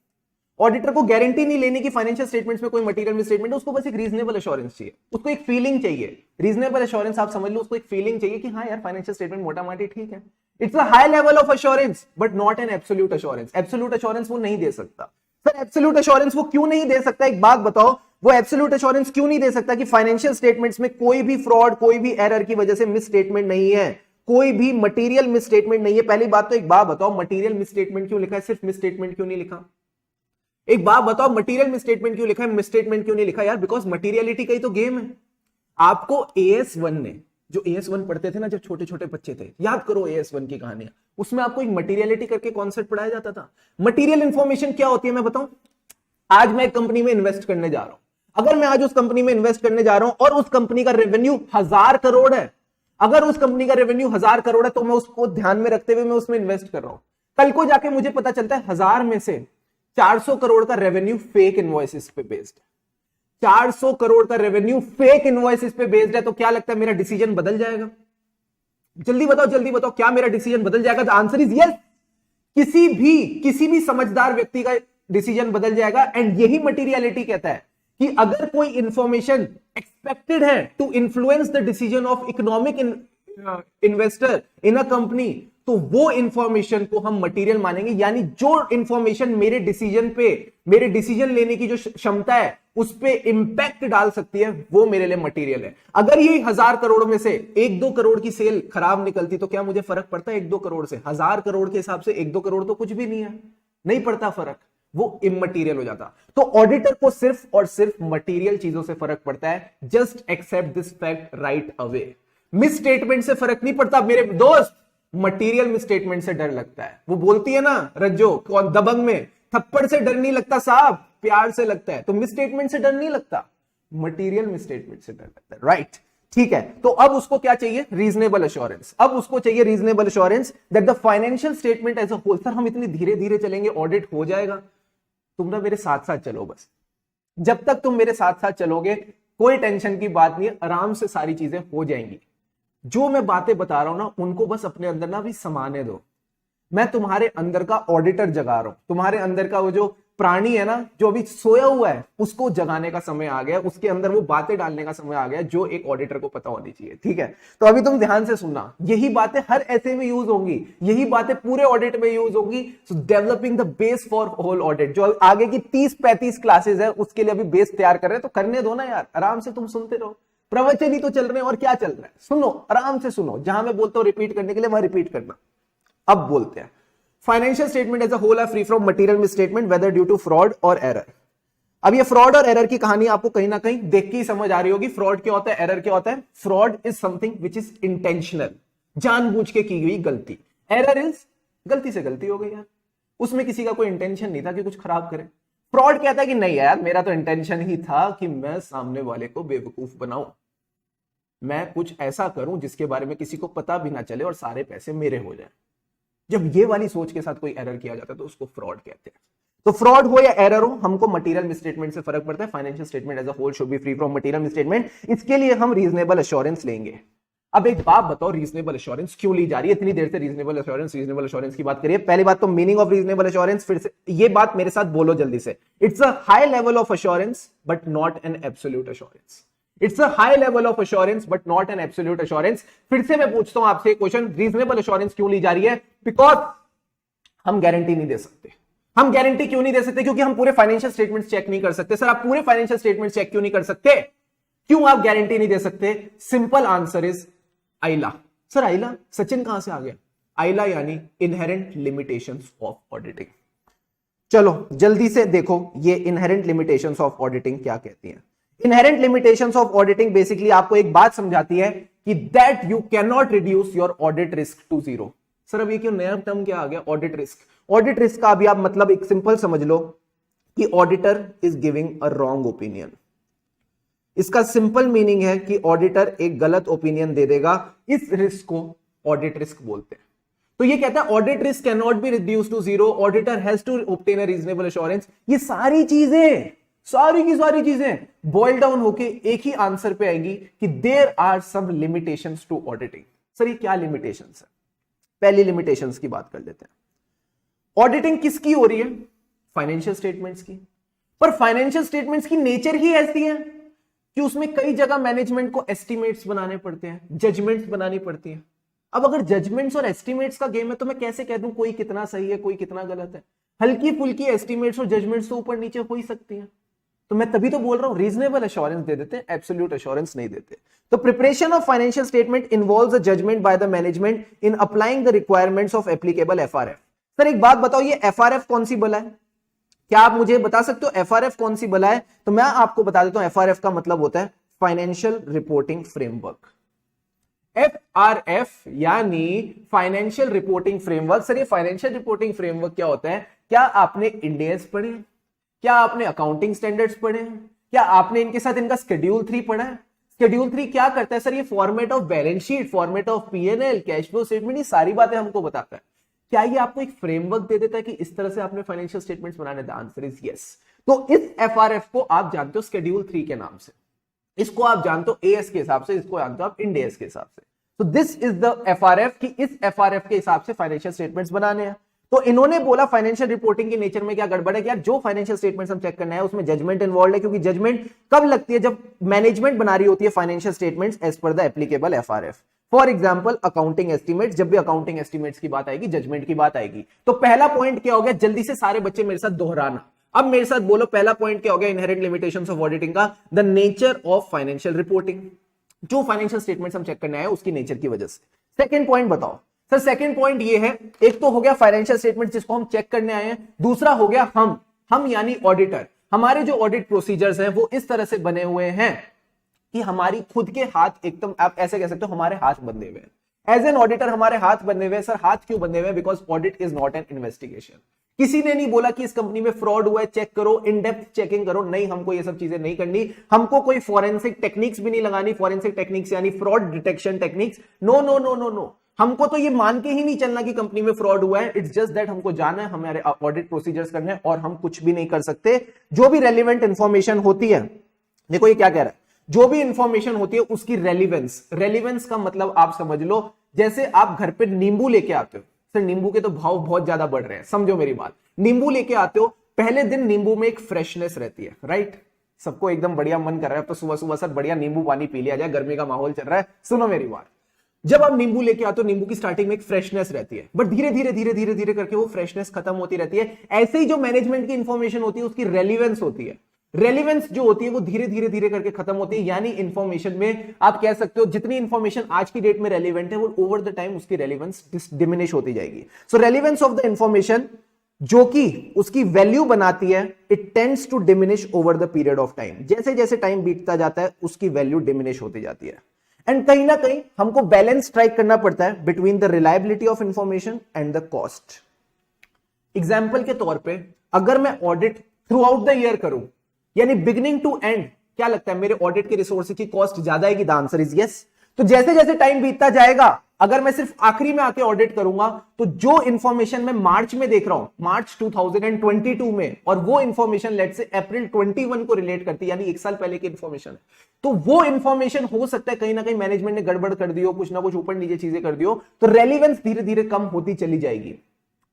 auditor को guarantee नहीं लेने की फाइनेंशियल स्टेटमेंट्स में कोई मटेरियल मिसस्टेटमेंट है, उसको बस एक रीजनेबल एश्योरेंस चाहिए, उसको एक फीलिंग चाहिए। रीजनेबल एश्योरेंस आप समझ लो, उसको एक फीलिंग चाहिए कि हाँ यार फाइनेंशियल स्टेटमेंट मोटा माटी ठीक है। It's a high level of assurance but not an absolute assurance. Absolute assurance वो नहीं दे सकता। सर एब्सोल्यूट एश्योरेंस वो क्यों नहीं दे सकता, एक बात बताओ, वो एब्सोल्यूट एश्योरेंस क्यों नहीं दे सकता कि फाइनेंशियल स्टेटमेंट्स में कोई भी फ्रॉड, कोई भी एरर की वजह से मिस स्टेटमेंट नहीं है, कोई भी मटेरियल मिस स्टेटमेंट नहीं है। पहली बात तो एक बात बताओ, मटेरियल मिस स्टेटमेंट क्यों लिखा है, सिर्फ मिस स्टेटमेंट क्यों नहीं लिखा? एक बात बताओ, मटेरियल मिसस्टेटमेंट क्यों लिखा है, मिसस्टेटमेंट क्यों नहीं लिखा? यार बिकॉज मटेरियलिटी का ही तो गेम है। आपको AS1 ने, जो AS1 पढ़ते थे ना जब छोटे छोटे बच्चे थे, याद करो AS1 की कहानियां, उसमें आपको एक मटेरियलिटी करके कॉन्सेप्ट पढ़ाया जाता था। मटेरियल इंफॉर्मेशन क्या होती है मैं बताऊं, आज मैं एक कंपनी में इन्वेस्ट करने जा रहा हूं। अगर मैं आज उस कंपनी में इन्वेस्ट करने जा रहा हूं और उस कंपनी का रेवेन्यू 1000 करोड़ है, अगर उस कंपनी का रेवेन्यू 1000 करोड़ है तो मैं उसको ध्यान में रखते हुए मैं उसमें इन्वेस्ट कर रहा हूं। कल को जाके मुझे पता चलता है 1000 में से 400 करोड़ का रेवेन्यू फेक इनवॉइसेस पे बेस्ड है, 400 करोड़ का रेवेन्यू फेक इनवॉइसेस पे बेस्ड है, तो क्या लगता है मेरा डिसीजन बदल जाएगा? जल्दी बताओ क्या मेरा डिसीजन बदल जाएगा? The answer is yes. किसी भी समझदार व्यक्ति का डिसीजन बदल जाएगा। एंड यही मटेरियलिटी कहता है कि अगर कोई इंफॉर्मेशन एक्सपेक्टेड है to influence the decision of economic investor in a company, तो वो इंफॉर्मेशन को हम मटेरियल मानेंगे। यानी जो इंफॉर्मेशन मेरे डिसीजन लेने की जो क्षमता है उस पे इंपैक्ट डाल सकती है, वो मेरे लिए मटेरियल है। अगर ये 1000 करोड़ में से 1-2 करोड़ की सेल खराब निकलती तो क्या मुझे फर्क पड़ता है? 1-2 करोड़ से 1000 करोड़ के हिसाब से 1-2 करोड़ तो कुछ भी नहीं है, नहीं पड़ता फर्क, वो इमटेरियल हो जाता। तो ऑडिटर को सिर्फ और सिर्फ मटेरियल चीजों से फर्क पड़ता है। Just accept this fact right away. Misstatement से फर्क नहीं पड़ता मेरे दोस्त, मटेरियल मिसस्टेटमेंट से डर लगता है। वो बोलती है ना रज्जो कौन दबंग में, थप्पड़ से डर नहीं लगता साहब, प्यार से लगता है। तो मिसस्टेटमेंट से डर नहीं लगता, मटेरियल मिसस्टेटमेंट से डर लगता है। राइट, ठीक है। तो अब उसको क्या चाहिए? Reasonable assurance. अब उसको चाहिए reasonable assurance that the financial statement as a whole. Sir हम इतनी धीरे धीरे चलेंगे, ऑडिट हो जाएगा। तुम ना मेरे साथ साथ चलो बस। जब तक तुम मेरे साथ साथ चलोगे कोई टेंशन की बात नहीं है, आराम से सारी चीजें हो जाएंगी। जो मैं बातें बता रहा हूं ना उनको बस अपने अंदर ना भी समाने दो। मैं तुम्हारे अंदर का ऑडिटर जगा रहा हूं, तुम्हारे अंदर का वो जो प्राणी है ना जो अभी सोया हुआ है उसको जगाने का समय आ गया, उसके अंदर वो बातें डालने का समय आ गया जो एक ऑडिटर को पता होनी चाहिए। ठीक है, तो अभी तुम ध्यान से सुनना, यही बातें हर ऐसे में यूज होंगी, यही बातें पूरे ऑडिट में यूज होगी। So developing the base for whole audit, जो आगे की 30-35 क्लासेस है उसके लिए अभी बेस तैयार कर रहे हैं, तो करने दो ना यार, आराम से तुम सुनते रहो। प्रवचन ही तो चल रहे हैं और क्या चल रहा है, सुनो आराम से सुनो, जहां मैं बोलता हूं रिपीट करने के लिए वहां रिपीट करना। अब बोलते हैं financial statement as a whole are free from material misstatement whether due to fraud और एरर। अब ये फ्रॉड और एरर की कहानी आपको कहीं ना कहीं देख के ही समझ आ रही होगी। फ्रॉड क्या होता है, एरर क्या होता है। Fraud is something which is intentional, जानबूझ के की गई गलती। एरर इज गलती से गलती हो गई यार, उसमें किसी का कोई इंटेंशन नहीं था कि कुछ खराब करे। फ्रॉड कहता है कि नहीं यार मेरा तो इंटेंशन ही था कि मैं सामने वाले को बेवकूफ बनाऊं, मैं कुछ ऐसा करूं जिसके बारे में किसी को पता भी ना चले और सारे पैसे मेरे हो जाए। जब ये वाली सोच के साथ कोई एरर किया जाता है तो उसको फ्रॉड कहते हैं। तो फ्रॉड हो या एरर हो, हमको मटेरियल मिसस्टेटमेंट से फर्क पड़ता है। Financial statement as a whole should be free from material misstatement. इसके लिए हम रीजनेबल एश्योरेंस लेंगे। अब एक बात बताओ, रीजनेबल एश्योरेंस क्यों ली जा रही है इतनी देर से? रीजनेबल एश्योरेंस की बात करिए। पहली बात तो मीनिंग ऑफ रीजनेबल एश्योरेंस, फिर से ये बात मेरे साथ बोलो जल्दी से। It's a high level of assurance but not an absolute assurance. It's a high level of assurance but not an absolute assurance. फिर से मैं पूछता हूं आपसे क्वेश्चन, रीजनेबल एश्योरेंस क्यों ली जा रही है? बिकॉज हम गारंटी नहीं दे सकते। हम गारंटी क्यों नहीं दे सकते? क्योंकि हम पूरे फाइनेंशियल स्टेटमेंट्स चेक नहीं कर सकते। सर आप पूरे फाइनेंशियल स्टेटमेंट चेक क्यों नहीं कर सकते? क्यों आप गारंटी नहीं दे सकते? सिंपल आंसर इज आइला। सर आइला, सचिन कहां से आ गया? आइला यानी इनहेरेंट लिमिटेशंस ऑफ ऑडिटिंग। चलो जल्दी से देखो ये इनहेरेंट लिमिटेशंस ऑफ ऑडिटिंग क्या कहती हैं। Inherent limitations of auditing basically आपको एक बात समझाती है कि that you can not reduce your audit risk to zero. Sir अब ये क्यों नया टर्म क्या आ गया, ऑडिट रिस्क? ऑडिट रिस्क का अभी आप मतलब एक सिंपल समझ लो कि auditor is giving a wrong opinion. इसका सिंपल मीनिंग है कि ऑडिटर एक गलत ओपिनियन दे देगा। इस रिस्क को ऑडिट रिस्क बोलते हैं। तो ये कहता है audit risk can not be reduce to zero, auditor has to obtain a reasonable assurance. ये सारी चीजें, सारी की सारी चीजें बॉइल डाउन होके एक ही आंसर पे आएंगी कि there are some limitations to auditing. Sir ये क्या लिमिटेशंस है? पहली लिमिटेशंस की बात कर लेते हैं। ऑडिटिंग किसकी हो रही है? फाइनेंशियल स्टेटमेंट्स की। पर फाइनेंशियल स्टेटमेंट्स की नेचर ही ऐसी है कि उसमें कई जगह मैनेजमेंट को एस्टिमेट्स बनाने पड़ते हैं, जजमेंट्स बनानी पड़ती हैं। अब अगर जजमेंट्स और एस्टिमेट्स का गेम है तो मैं कैसे कह दूं कोई कितना सही है कोई कितना गलत है? हल्की फुल्की एस्टिमेट्स और जजमेंट्स तो ऊपर नीचे हो ही सकती हैं। तो मैं तभी तो बोल रहा हूं रीजनेबल एश्योरेंस दे देते हैं, एब्सोल्यूट एश्योरेंस नहीं देते। तो preparation of financial statement involves a judgement by the management in applying the requirements of applicable FRF. Sir एक बात बताओ, ये एफआरएफ कौन सी बला है? क्या आप मुझे बता सकते हो एफआरएफ कौन सी बला है? तो मैं आपको बता देता हूं एफआरएफ का मतलब होता है फाइनेंशियल रिपोर्टिंग फ्रेमवर्क। एफआरएफ यानी फाइनेंशियल रिपोर्टिंग फ्रेमवर्क। सर ये फाइनेंशियल रिपोर्टिंग फ्रेमवर्क क्या होता है? क्या आपने इंडेस पढ़े? क्या आपने अकाउंटिंग स्टैंडर्ड्स पढ़े हैं? क्या आपने इनके साथ इनका शेड्यूल 3 पढ़ा है? शेड्यूल 3 क्या करता है? सर ये format of balance sheet, format of PNL, cash flow statement, ये सारी बातें हमको बताता है। क्या ये आपको एक फ्रेमवर्क दे देता है कि इस तरह से आपने फाइनेंशियल स्टेटमेंट्स बनाने? The answer is yes. तो इस एफआरएफ को आप जानते हो शेड्यूल 3 के नाम से, इसको आप जानते हो एएस के हिसाब से, इसको जानते हो आप इंड एएस के हिसाब से। तो दिस इज द एफआरएफ कि इस एफआरएफ के हिसाब से फाइनेंशियल स्टेटमेंट्स बनाने हैं। तो इन्होंने बोला फाइनेंशियल रिपोर्टिंग के नेचर में क्या गड़बड़ है कि यार जो फाइनेंशियल स्टेटमेंट्स हम चेक करना है उसमें जजमेंट इन्वॉल्व है, क्योंकि जजमेंट कब लगती है? जब मैनेजमेंट बना रही होती है financial statements as per the applicable FRF. For example accounting estimates, जब भी अकाउंटिंग एस्टिमेट्स की बात आएगी जजमेंट की बात आएगी। तो पहला पॉइंट क्या हो गया? जल्दी से सारे बच्चे मेरे साथ दोहराना। अब मेरे साथ बोलो पहला पॉइंट क्या हो गया इनहेरेंट लिमिटेशंस ऑफ ऑडिटिंग का? The nature of financial reporting. जो फाइनेंशियल स्टेटमेंट्स हम चेक करने आए उसकी नेचर की वजह से। सेकंड पॉइंट बताओ सर। सेकंड पॉइंट ये है, एक तो हो गया फाइनेंशियल स्टेटमेंट जिसको हम चेक करने आए हैं, दूसरा हो गया हम यानी ऑडिटर। हमारे जो ऑडिट प्रोसीजर्स हैं वो इस तरह से बने हुए हैं कि हमारी खुद के हाथ एकदम, आप ऐसे कह सकते हो हमारे हाथ बंधे हुए हैं। एज एन ऑडिटर हमारे हाथ बंधे हुए हैं। सर हाथ क्यों बंधे हुए हैं? Because audit is not an investigation. किसी ने नहीं बोला कि इस कंपनी में फ्रॉड हुआ है, चेक करो, इन डेप्थ चेकिंग करो। नहीं, हमको ये सब चीजें नहीं करनी। हमको कोई फॉरेंसिक टेक्निक्स भी नहीं लगानी। फॉरेंसिक टेक्निक्स यानी fraud detection techniques. No no no no no, हमको तो ये मान के ही नहीं चलना कि कंपनी में फ्रॉड हुआ है। इट्स जस्ट दैट हमको जाना है, हमारे ऑडिट प्रोसीजर्स करने हैं और हम कुछ भी नहीं कर सकते। जो भी रेलिवेंट इंफॉर्मेशन होती है, देखो ये क्या कह रहा है, जो भी इंफॉर्मेशन होती है उसकी रेलिवेंस का मतलब आप समझ लो, जैसे आप घर पे नींबू लेके आते हो, सर नींबू के तो भाव बहुत ज्यादा बढ़ रहे हैं, समझो मेरी बात। नींबू लेके आते हो, पहले दिन नींबू में एक फ्रेशनेस रहती है, राइट? सबको एकदम बढ़िया मन कर रहा है तो सुबह सुबह सर बढ़िया नींबू पानी पी लिया जाए, गर्मी का माहौल चल रहा है। सुनो मेरी बात, जब आप नींबू लेके आते हो, नींबू की स्टार्टिंग में एक फ्रेशनेस रहती है, बट धीरे धीरे धीरे धीरे धीरे करके वो फ्रेशनेस खत्म होती रहती है। ऐसे ही जो मैनेजमेंट की इंफॉर्मेशन होती है उसकी रेलिवेंस होती है, रेलिवेंस जो होती है वो धीरे धीरे धीरे करके खत्म होती है। यानी इंफॉर्मेशन में आप कह सकते हो जितनी इंफॉर्मेशन आज की डेट में रेलिवेंट है वो ओवर द टाइम उसकी रेलिवेंस डिमिनिश होती जाएगी। So relevance of the information जो कि उसकी वैल्यू बनाती है, it tends to diminish over the period of time. जैसे जैसे टाइम बीतता जाता है उसकी वैल्यू डिमिनिश होती जाती है। एंड कहीं ना कहीं हमको बैलेंस स्ट्राइक करना पड़ता है between the reliability of information and the cost. Example के तौर पे अगर मैं audit through out the year करूं, यानी बिगिनिंग टू एंड, क्या लगता है मेरे ऑडिट के रिसोर्सेज की कॉस्ट ज्यादा आएगी? The answer is yes. तो जैसे जैसे टाइम बीतता जाएगा, अगर मैं सिर्फ आखिरी में आके ऑडिट करूंगा तो जो इंफॉर्मेशन मैं मार्च में देख रहा हूं, मार्च 2022 में, और वो इंफॉर्मेशन लेट से अप्रैल 21 को रिलेट करती है, यानी एक साल पहले की इंफॉर्मेशन है, तो वो इंफॉर्मेशन हो सकता है कहीं ना कहीं मैनेजमेंट ने गड़बड़ कर दी हो, कुछ ना कुछ ऊपर नीचे चीजें कर दी हो, तो रेलिवेंस धीरे धीरे कम होती चली जाएगी।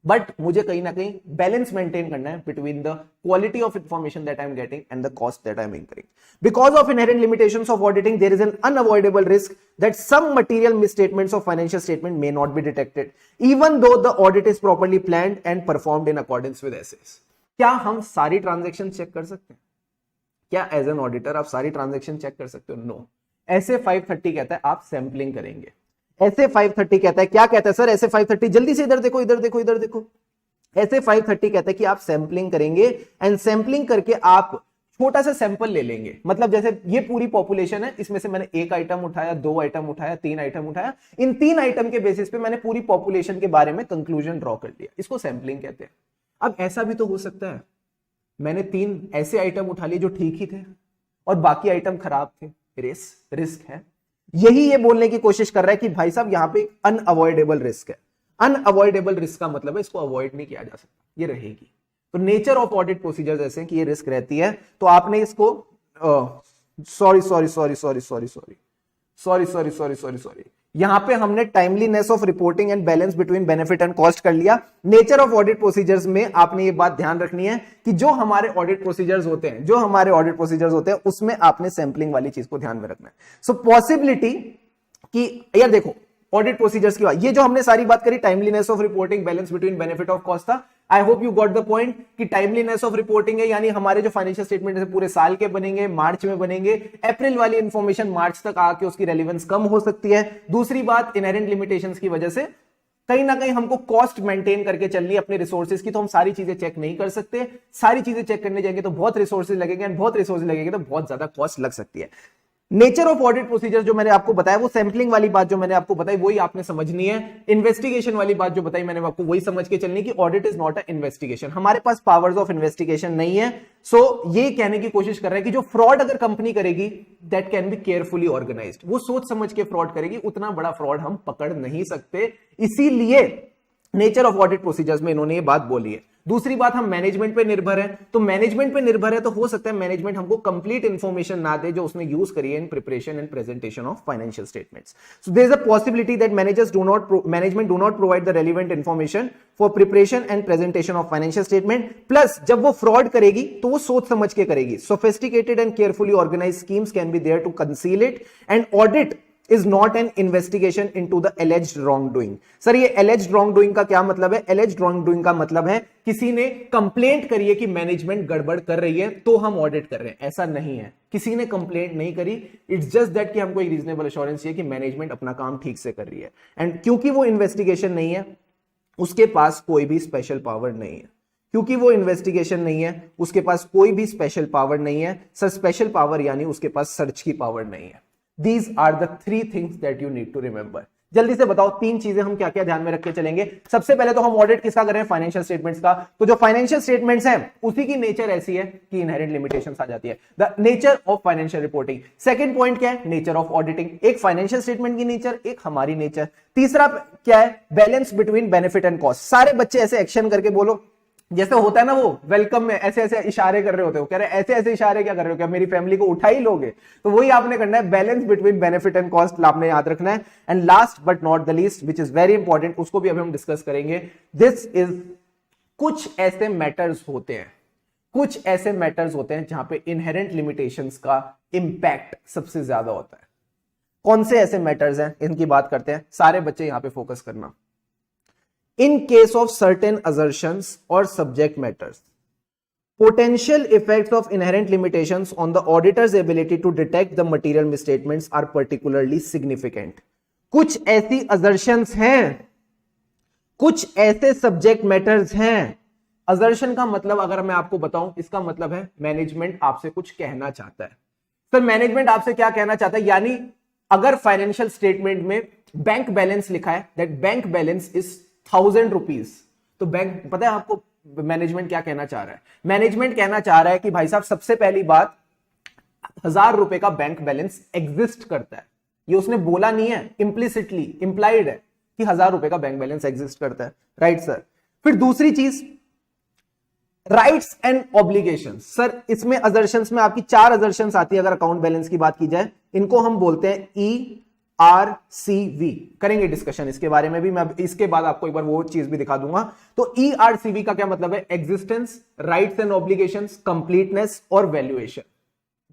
बट मुझे कहीं ना कहीं बैलेंस मेंटेन करना है between the quality of information that I am getting and the cost that I am incurring. Because of inherent limitations of auditing, there is an unavoidable risk that some material misstatements of financial statement may not be detected even though the audit is properly planned and performed in accordance with SAs. क्या हम सारी transaction check कर सकते हैं? क्या as an auditor आप सारी transaction check कर सकते हो? नो। ऐसे 530 कहता है आप सैंपलिंग करेंगे। ऐसे 530 कहता है, क्या कहता है सर? ऐसे 530, जल्दी से इधर देखो, इधर देखो, इधर देखो। ऐसे 530 कहता है कि आप सैंपलिंग करेंगे, एंड सैंपलिंग करके आप छोटा सा सैंपल ले लेंगे। मतलब जैसे ये पूरी पॉपुलेशन है, इसमें से मैंने एक आइटम उठाया, दो आइटम उठाया, तीन आइटम उठाया, इन तीन आइटम के बेसिस पे मैंने पूरी पॉपुलेशन के बारे में कंक्लूजन ड्रॉ कर लिया, इसको सैंपलिंग कहते हैं। अब ऐसा भी तो हो सकता है मैंने तीन ऐसे आइटम उठा लिए जो ठीक ही थे और बाकी आइटम खराब थे, रिस्क है। यही ये बोलने की कोशिश कर रहा है कि भाई साहब यहां पे अनअवॉइडेबल रिस्क है। अनअवॉइडेबल रिस्क का मतलब है इसको अवॉइड नहीं किया जा सकता, ये रहेगी। तो नेचर ऑफ ऑडिट प्रोसीजर्स ऐसे हैं कि ये रिस्क रहती है, तो आपने इसको सॉरी यहां पे हमने timeliness of reporting and balance between benefit and cost कर लिया। नेचर ऑफ ऑडिट प्रोसीजर्स में आपने ये बात ध्यान रखनी है कि जो हमारे ऑडिट प्रोसीजर्स होते हैं उसमें आपने सैंपलिंग वाली चीज को ध्यान में रखना है। सो पॉसिबिलिटी कि यार देखो ऑडिट प्रोसीजर्स की बात, ये जो हमने सारी बात करी timeliness of reporting, balance between benefit of cost था। I hope you got the point कि टाइमलीनेस ऑफ रिपोर्टिंग है, यानी हमारे जो फाइनेंशियल स्टेटमेंट है पूरे साल के बनेंगे, मार्च में बनेंगे। अप्रैल वाली इंफॉर्मेशन मार्च तक आके उसकी रेलिवेंस कम हो सकती है। दूसरी बात, इनहेरेंट लिमिटेशंस की वजह से कहीं ना कहीं हमको कॉस्ट मेंटेन करके चलनी है अपने रिसोर्सेज की, तो हम सारी चीजें चेक नहीं कर सकते। सारी चीजें चेक करने जाएंगे तो बहुत रिसोर्सेज लगेंगे, एंड बहुत रिसोर्सेज लगेंगे तो बहुत ज्यादा कॉस्ट लग सकती है। नेचर ऑफ ऑडिट प्रोसीजर जो मैंने आपको बताया, वो सैंपलिंग वाली बात जो मैंने आपको बताई वही आपने समझनी है। इन्वेस्टिगेशन वाली बात जो बताई मैंने आपको वही समझ के चलनी कि audit is not a investigation, हमारे पास पावर्स ऑफ इन्वेस्टिगेशन नहीं है। सो ये कहने की कोशिश कर रहा है कि जो फ्रॉड अगर कंपनी करेगी that can be carefully organised, वो सोच समझ के फ्रॉड करेगी, उतना बड़ा फ्रॉड हम पकड़ नहीं सकते। इसीलिए नेचर ऑफ ऑडिट प्रोसीजर्स में इन्होंने ये बात बोली है। दूसरी बात, हम मैनेजमेंट पे निर्भर है, तो मैनेजमेंट पे निर्भर है तो हो सकता है मैनेजमेंट हमको कंप्लीट इंफॉर्मेशन ना दे जो उसने यूज करी है in preparation and presentation of financial statements. So there is a possibility that management do not provide the relevant information for preparation and presentation of financial statement. Plus जब वो fraud करेगी तो वो सोच समझ के करेगी। Sophisticated and carefully organised schemes can be there to conceal it, and audit is not an investigation into the alleged wrongdoing। Sir ये alleged wrongdoing का क्या मतलब है? alleged wrongdoing का मतलब है किसी ने कंप्लेंट करी है कि मैनेजमेंट गड़बड़ कर रही है तो हम ऑडिट कर रहे हैं, ऐसा नहीं है। किसी ने कंप्लेंट नहीं करी, इट्स जस्ट दैट कि हमको एक रीजनेबल एश्योरेंस चाहिए कि मैनेजमेंट अपना काम ठीक से कर रही है। एंड क्योंकि वो इन्वेस्टिगेशन नहीं है, उसके पास कोई भी स्पेशल पावर नहीं है। क्योंकि वो इन्वेस्टिगेशन नहीं है, उसके पास कोई भी स्पेशल पावर नहीं है। सर स्पेशल पावर यानी उसके पास सर्च की पावर नहीं है। These are the three things that you need to remember। जल्दी से बताओ तीन चीजें हम क्या क्या ध्यान में रख के चलेंगे। सबसे पहले तो हम ऑडिट किसका कर रहे हैं? फाइनेंशियल स्टेटमेंट्स का। तो जो फाइनेंशियल स्टेटमेंट्स हैं उसी की नेचर ऐसी है कि इनहेरेंट लिमिटेशंस आ जाती है। The nature of financial reporting. Second point क्या है? Nature of auditing. एक फाइनेंशियल स्टेटमेंट की नेचर, एक हमारी नेचर। तीसरा क्या है? Balance between benefit and cost. सारे बच्चे ऐसे एक्शन करके बोलो, जैसे होता है ना वो वेलकम में ऐसे ऐसे इशारे कर रहे होते हो, कह रहे ऐसे ऐसे इशारे क्या कर रहे हो, क्या मेरी फैमिली को उठा ही लोगे? तो वही आपने करना है, balance between benefit and cost आपने याद रखना है। And last but not the least which is very important, उसको भी अभी हम डिस्कस करेंगे, दिस इज कुछ ऐसे मैटर्स होते हैं, कुछ ऐसे मैटर्स होते हैं जहां पे इनहेरेंट लिमिटेशंस का इंपैक्ट सबसे ज्यादा होता है। कौन से ऐसे मैटर्स हैं, इनकी बात करते हैं। सारे बच्चे यहां पे फोकस करना। In case of certain assertions or subject matters, potential effects of inherent limitations on the auditor's ability to detect the material misstatements are particularly significant. कुछ ऐसी assertions हैं, कुछ ऐसे subject matters हैं। assertion का मतलब अगर मैं आपको बताऊं, इसका मतलब है मैनेजमेंट आपसे कुछ कहना चाहता है। सर मैनेजमेंट आपसे क्या कहना चाहता है, यानी अगर फाइनेंशियल स्टेटमेंट में बैंक बैलेंस लिखा है, that bank balance is 1000 rupees, तो बैंक, पता है आपको मैनेजमेंट क्या कहना चाह रहा है? मैनेजमेंट कहना चाह रहा है कि भाई साहब सबसे पहली बात, 1000 रुपए का बैंक बैलेंस एग्जिस्ट करता है। ये उसने बोला नहीं है, इंप्लिसिटली इंप्लाइड है कि 1000 रुपए का बैंक बैलेंस एग्जिस्ट करता है, राइट सर। फिर दूसरी चीज, राइट्स एंड ऑब्लिगेशंस। सर इसमें अजर्शंस में आपकी 4 अजर्शंस आती है अगर अकाउंट बैलेंस की बात की जाए, इनको हम बोलते हैं ERCV। करेंगे डिस्कशन इसके बारे में भी, मैं इसके बाद आपको एक बार वो चीज भी दिखा दूंगा। तो ERCV का क्या मतलब है? Existence, rights and obligations, completeness और वैल्यूएशन।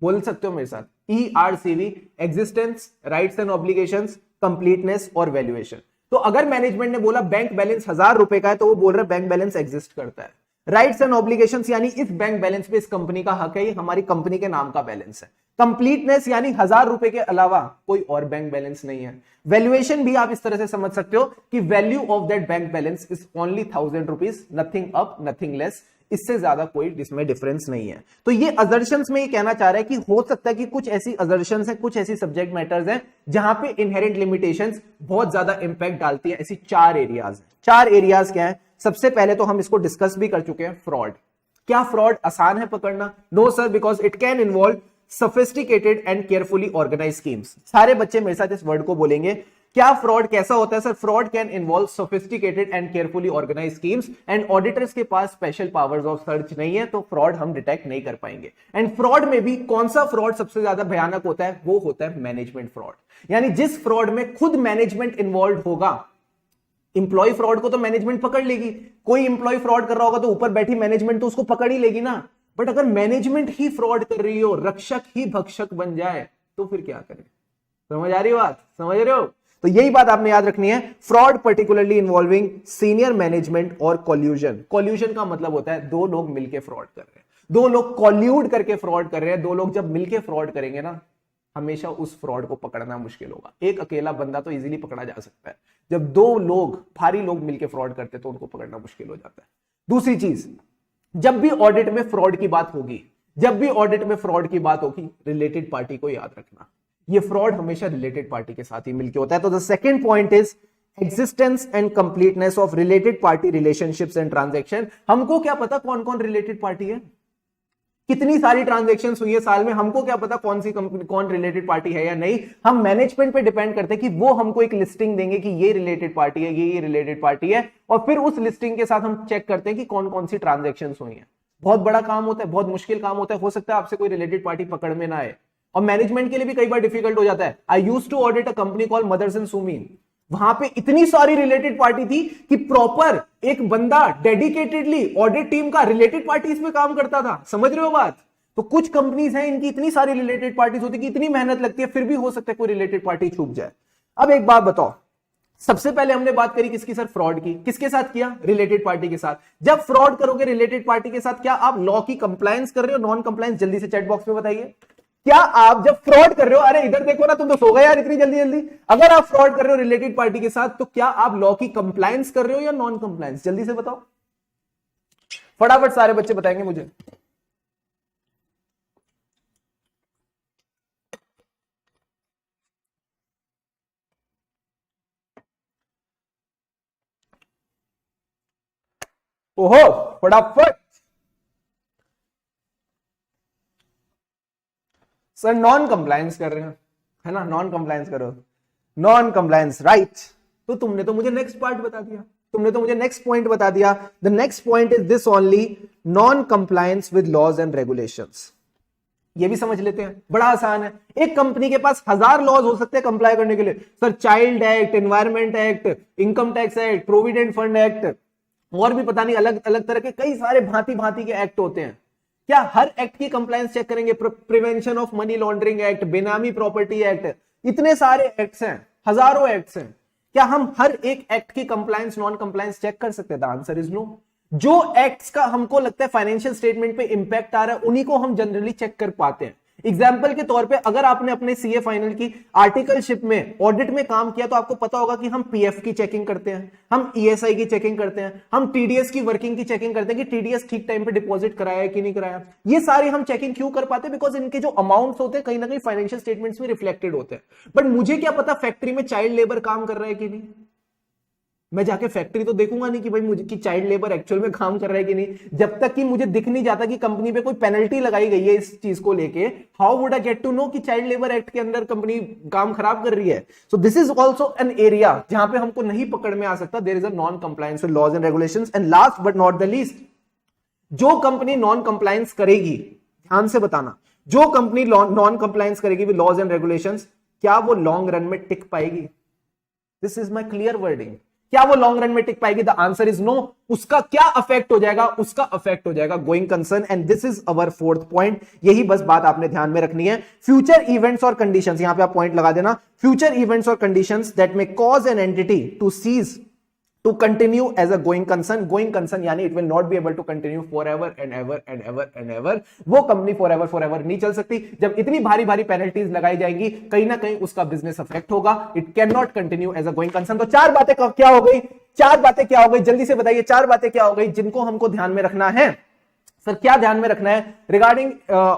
बोल सकते हो मेरे साथ, ERCV, existence, rights and obligations, completeness और वैल्यूएशन। तो अगर मैनेजमेंट ने बोला बैंक बैलेंस 1000 रुपए का है, तो वो बोल रहे बैंक बैलेंस एग्जिस्ट करता है। राइट्स एंड ऑब्लिगेशंस यानी इस बैंक बैलेंस पे इस कंपनी का हक है, ये हमारी कंपनी के नाम का बैलेंस है। कंप्लीटनेस यानी 1000 रुपए के अलावा कोई और बैंक बैलेंस नहीं है। वैल्यूएशन भी आप इस तरह से समझ सकते हो कि value of that bank balance is only 1000 rupees, nothing up nothing less, इससे ज्यादा कोई इसमें डिफरेंस नहीं है। तो ये अजर्शंस में ये कहना चाह रहा है कि हो सकता है कि कुछ ऐसी अजर्शंस हैं, कुछ ऐसी सब्जेक्ट मैटर्स हैं जहां पे इनहेरेंट लिमिटेशंस बहुत ज्यादा इंपैक्ट डालती है। ऐसी 4 एरियाज हैं। 4 एरियाज क्या है? सबसे पहले तो हम इसको डिस्कस भी कर चुके हैं, फ्रॉड। क्या फ्रॉड आसान है पकड़ना? No sir, because it can involve sophisticated and carefully organise schemes. सारे बच्चे मेरे साथ इस वर्ड को बोलेंगे। क्या फ्रॉड कैसा होता है? Sir fraud can involve sophisticated and carefully organise schemes and auditors के पास स्पेशल पावर्स ऑफ सर्च नहीं है, तो फ्रॉड हम डिटेक्ट नहीं कर पाएंगे। एंड फ्रॉड में भी कौन सा फ्रॉड सबसे ज्यादा भयानक होता है? वो होता है मैनेजमेंट फ्रॉड। यानी जिस फ्रॉड में खुद मैनेजमेंट इन्वॉल्व होगा। इंप्लॉय फ्रॉड को तो मैनेजमेंट पकड़ लेगी, कोई इंप्लॉय फ्रॉड कर रहा होगा तो ऊपर बैठी मैनेजमेंट तो उसको पकड़ ही लेगी ना। बट अगर मैनेजमेंट ही फ्रॉड कर रही हो, रक्षक ही भक्षक बन जाए, तो फिर क्या करें? समझ आ रही बात? समझ रहे हो? तो यही बात आपने याद रखनी है। Fraud particularly involving senior management और कॉल्यूजन। कॉल्यूजन का मतलब होता है 2 लोग मिलकर फ्रॉड कर रहे हैं, 2 लोग कॉल्यूड करके फ्रॉड कर रहे हैं। 2 लोग जब मिलकर फ्रॉड करेंगे ना, हमेशा उस फ्रॉड को पकड़ना मुश्किल होगा। एक अकेला बंदा तो इजीली पकड़ा जा सकता है, जब 2 लोग, भारी लोग मिलकर फ्रॉड करते हैं तो उनको पकड़ना मुश्किल हो जाता है। दूसरी चीज, जब भी ऑडिट में फ्रॉड की बात होगी, जब भी ऑडिट में फ्रॉड की बात होगी, रिलेटेड पार्टी को याद रखना। ये फ्रॉड हमेशा रिलेटेड पार्टी के साथ ही मिलकर होता है। तो the second point is existence and completeness of related party relationships and transaction. हमको क्या पता कौन कौन रिलेटेड पार्टी है? कितनी सारी ट्रांजैक्शन हुई है साल में, हमको क्या पता कौन सी कंपनी, कौन रिलेटेड पार्टी है या नहीं? हम मैनेजमेंट पे डिपेंड करते हैं कि वो हमको एक लिस्टिंग देंगे कि ये रिलेटेड पार्टी है, ये रिलेटेड पार्टी है, और फिर उस लिस्टिंग के साथ हम चेक करते हैं कि कौन कौन सी ट्रांजैक्शन हुई है। बहुत बड़ा काम होता है, बहुत मुश्किल काम होता है। हो सकता है आपसे कोई रिलेटेड पार्टी पकड़ में ना आए, और मैनेजमेंट के लिए भी कई बार डिफिकल्ट हो जाता है। I used to audit a company called Mothers and सुमीन। वहां पे इतनी सारी रिलेटेड पार्टी थी कि प्रॉपर एक बंदा डेडिकेटेडली ऑडिट टीम का रिलेटेड पार्टीज में काम करता था। समझ रहे हो बात? तो कुछ कंपनीज हैं इनकी इतनी सारी रिलेटेड पार्टीज होती है कि इतनी मेहनत लगती है, फिर भी हो सकता है कोई रिलेटेड पार्टी छूट जाए। अब एक बात बताओ, सबसे पहले हमने बात करी किसकी सर? फ्रॉड की। किसके साथ किया? रिलेटेड पार्टी के साथ। जब फ्रॉड करोगे रिलेटेड पार्टी के साथ, क्या आप लॉ की कंप्लायंस कर रहे हो, नॉन कंप्लायंस? जल्दी से चैट बॉक्स में बताइए। क्या आप जब फ्रॉड कर रहे हो, अरे इधर देखो ना, तुम तो सो गए यार इतनी जल्दी जल्दी। अगर आप फ्रॉड कर रहे हो रिलेटेड पार्टी के साथ, तो क्या आप लॉ की कंप्लायंस कर रहे हो या नॉन कंप्लायंस? जल्दी से बताओ, फटाफट सारे बच्चे बताएंगे मुझे। ओहो, फटाफट। सर नॉन कंप्लायंस कर रहे हैं, है ना? नॉन कंप्लायंस करो, नॉन कंप्लायंस, राइट। तो तुमने तो मुझे नेक्स्ट पार्ट बता दिया। तुमने तो मुझे नेक्स्ट पॉइंट बता दिया। The next point is this only, non compliance with laws and regulations. ये भी समझ लेते हैं, बड़ा आसान है। एक कंपनी के पास 1000 लॉज हो सकते हैं कंप्लाई करने के लिए। Sir child act, environment act, income tax act, provident fund act, और भी पता नहीं अलग अलग तरह के कई सारे भांति भांति के एक्ट होते हैं। क्या हर एक्ट की कंप्लायंस चेक करेंगे? Prevention of money laundering act, बेनामी प्रॉपर्टी एक्ट, इतने सारे एक्ट्स हैं, हजारों एक्ट्स हैं। क्या हम हर एक एक्ट की कंप्लायंस, नॉन कंप्लायंस चेक कर सकते हैं? The answer is no. जो एक्ट्स का हमको लगता है फाइनेंशियल स्टेटमेंट पे इंपैक्ट आ रहा है, उन्हीं को हम जनरली चेक कर पाते हैं। एग्जाम्पल के तौर पे अगर आपने अपने सीए फाइनल की आर्टिकलशिप में ऑडिट में काम किया तो आपको पता होगा कि हम पीएफ की चेकिंग करते हैं, हम ईएसआई की चेकिंग करते हैं, हम टीडीएस की वर्किंग की चेकिंग करते हैं कि टीडीएस ठीक टाइम पे डिपॉजिट कराया है कि नहीं कराया। ये सारी हम चेकिंग क्यों कर पाते हैं? बिकॉज इनके जो अमाउंट्स होते हैं कहीं ना कहीं फाइनेंशियल स्टेटमेंट्स में रिफ्लेक्टेड होते हैं। बट मुझे क्या पता फैक्ट्री में चाइल्ड लेबर काम कर रहा है कि नहीं? मैं जाके फैक्ट्री तो देखूंगा नहीं कि भाई मुझे कि चाइल्ड लेबर एक्चुअल में काम कर रहा है कि नहीं। जब तक कि मुझे दिख नहीं जाता कि कंपनी पे कोई पेनल्टी लगाई गई है इस चीज को लेके, how would I get to know कि चाइल्ड लेबर एक्ट के अंदर कंपनी काम खराब कर रही है? So this is also an area जहां पे हमको नहीं पकड़ में आ सकता। There is a non compliance with laws and regulations. And last but not the least, जो कंपनी नॉन कंप्लायंस करेगी, ध्यान से बताना, जो कंपनी नॉन कंप्लायंस करेगी विद लॉज एंड रेगुलेशंस, क्या वो लॉन्ग रन में टिक पाएगी? This is my clear wording. क्या वो लॉन्ग रन में टिक पाएगी? The answer is no. उसका क्या अफेक्ट हो जाएगा? उसका अफेक्ट हो जाएगा going concern. And this is our fourth point. यही बस बात आपने ध्यान में रखनी है। फ्यूचर इवेंट्स और कंडीशंस, यहां पे आप पॉइंट लगा देना, फ्यूचर इवेंट्स और conditions that may cause an entity to cease to continue as a going concern यानी it will not be able to continue forever and ever। वो कंपनी forever नहीं चल सकती। जब इतनी भारी भारी पेनल्टीज लगाई जाएंगी, कहीं ना कहीं उसका बिजनेस अफेक्ट होगा। It can not continue as a going concern. तो चार बातें क्या हो गई? चार बातें क्या हो गई? जल्दी से बताइए, चार बातें क्या हो गई जिनको हमको ध्यान में रखना है? सर क्या ध्यान में रखना है? रिगार्डिंग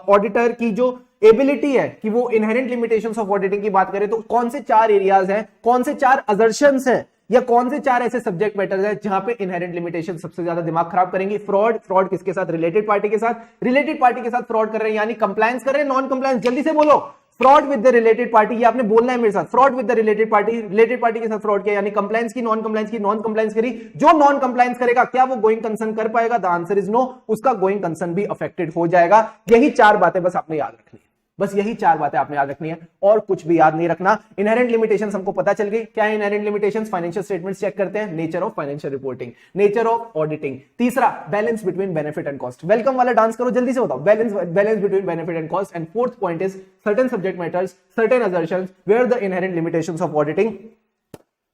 ऑडिटर की जो एबिलिटी है कि वो इनहेरेंट लिमिटेशंस ऑफ ऑडिटिंग की बात करें तो कौन से चार एरियाज हैं, कौन से चार असर्शंस हैं, या कौन से चार ऐसे सब्जेक्ट मैटर्स हैं जहां पे इनहेरेंट लिमिटेशन सबसे ज्यादा दिमाग खराब करेंगी? फ्रॉड किसके साथ? रिलेटेड पार्टी के साथ। रिलेटेड पार्टी के साथ फ्रॉड कर रहे हैं यानी कंप्लायंस कर रहे हैं, नॉन कंप्लायंस। जल्दी से बोलो, fraud with the related party. ये आपने बोलना है मेरे साथ, fraud with the related party. Related party के साथ फ्रॉड किया यानी कंप्लायंस की, नॉन कंप्लायंस की, नॉन कंप्लायंस करी। जो नॉन कंप्लायंस करेगा क्या वो गोइंग कंसर्न कर पाएगा? The answer is no. उसका गोइंग कंसर्न भी अफेक्टेड हो जाएगा। यही चार बातें बस आपने याद रखनी है। बस यही चार बातें आपने याद रखनी है और कुछ भी याद नहीं रखना। इनहेरेंट लिमिटेशंस हमको पता चल गई। क्या है inherent limitations? Financial statements check करते हैं, nature of financial reporting, nature of auditing. तीसरा, balance between benefit and cost. Welcome वाला डांस करो, जल्दी से बताओ, balance between benefit and cost. And fourth point is certain subject matters, certain assertions where the inherent limitations of auditing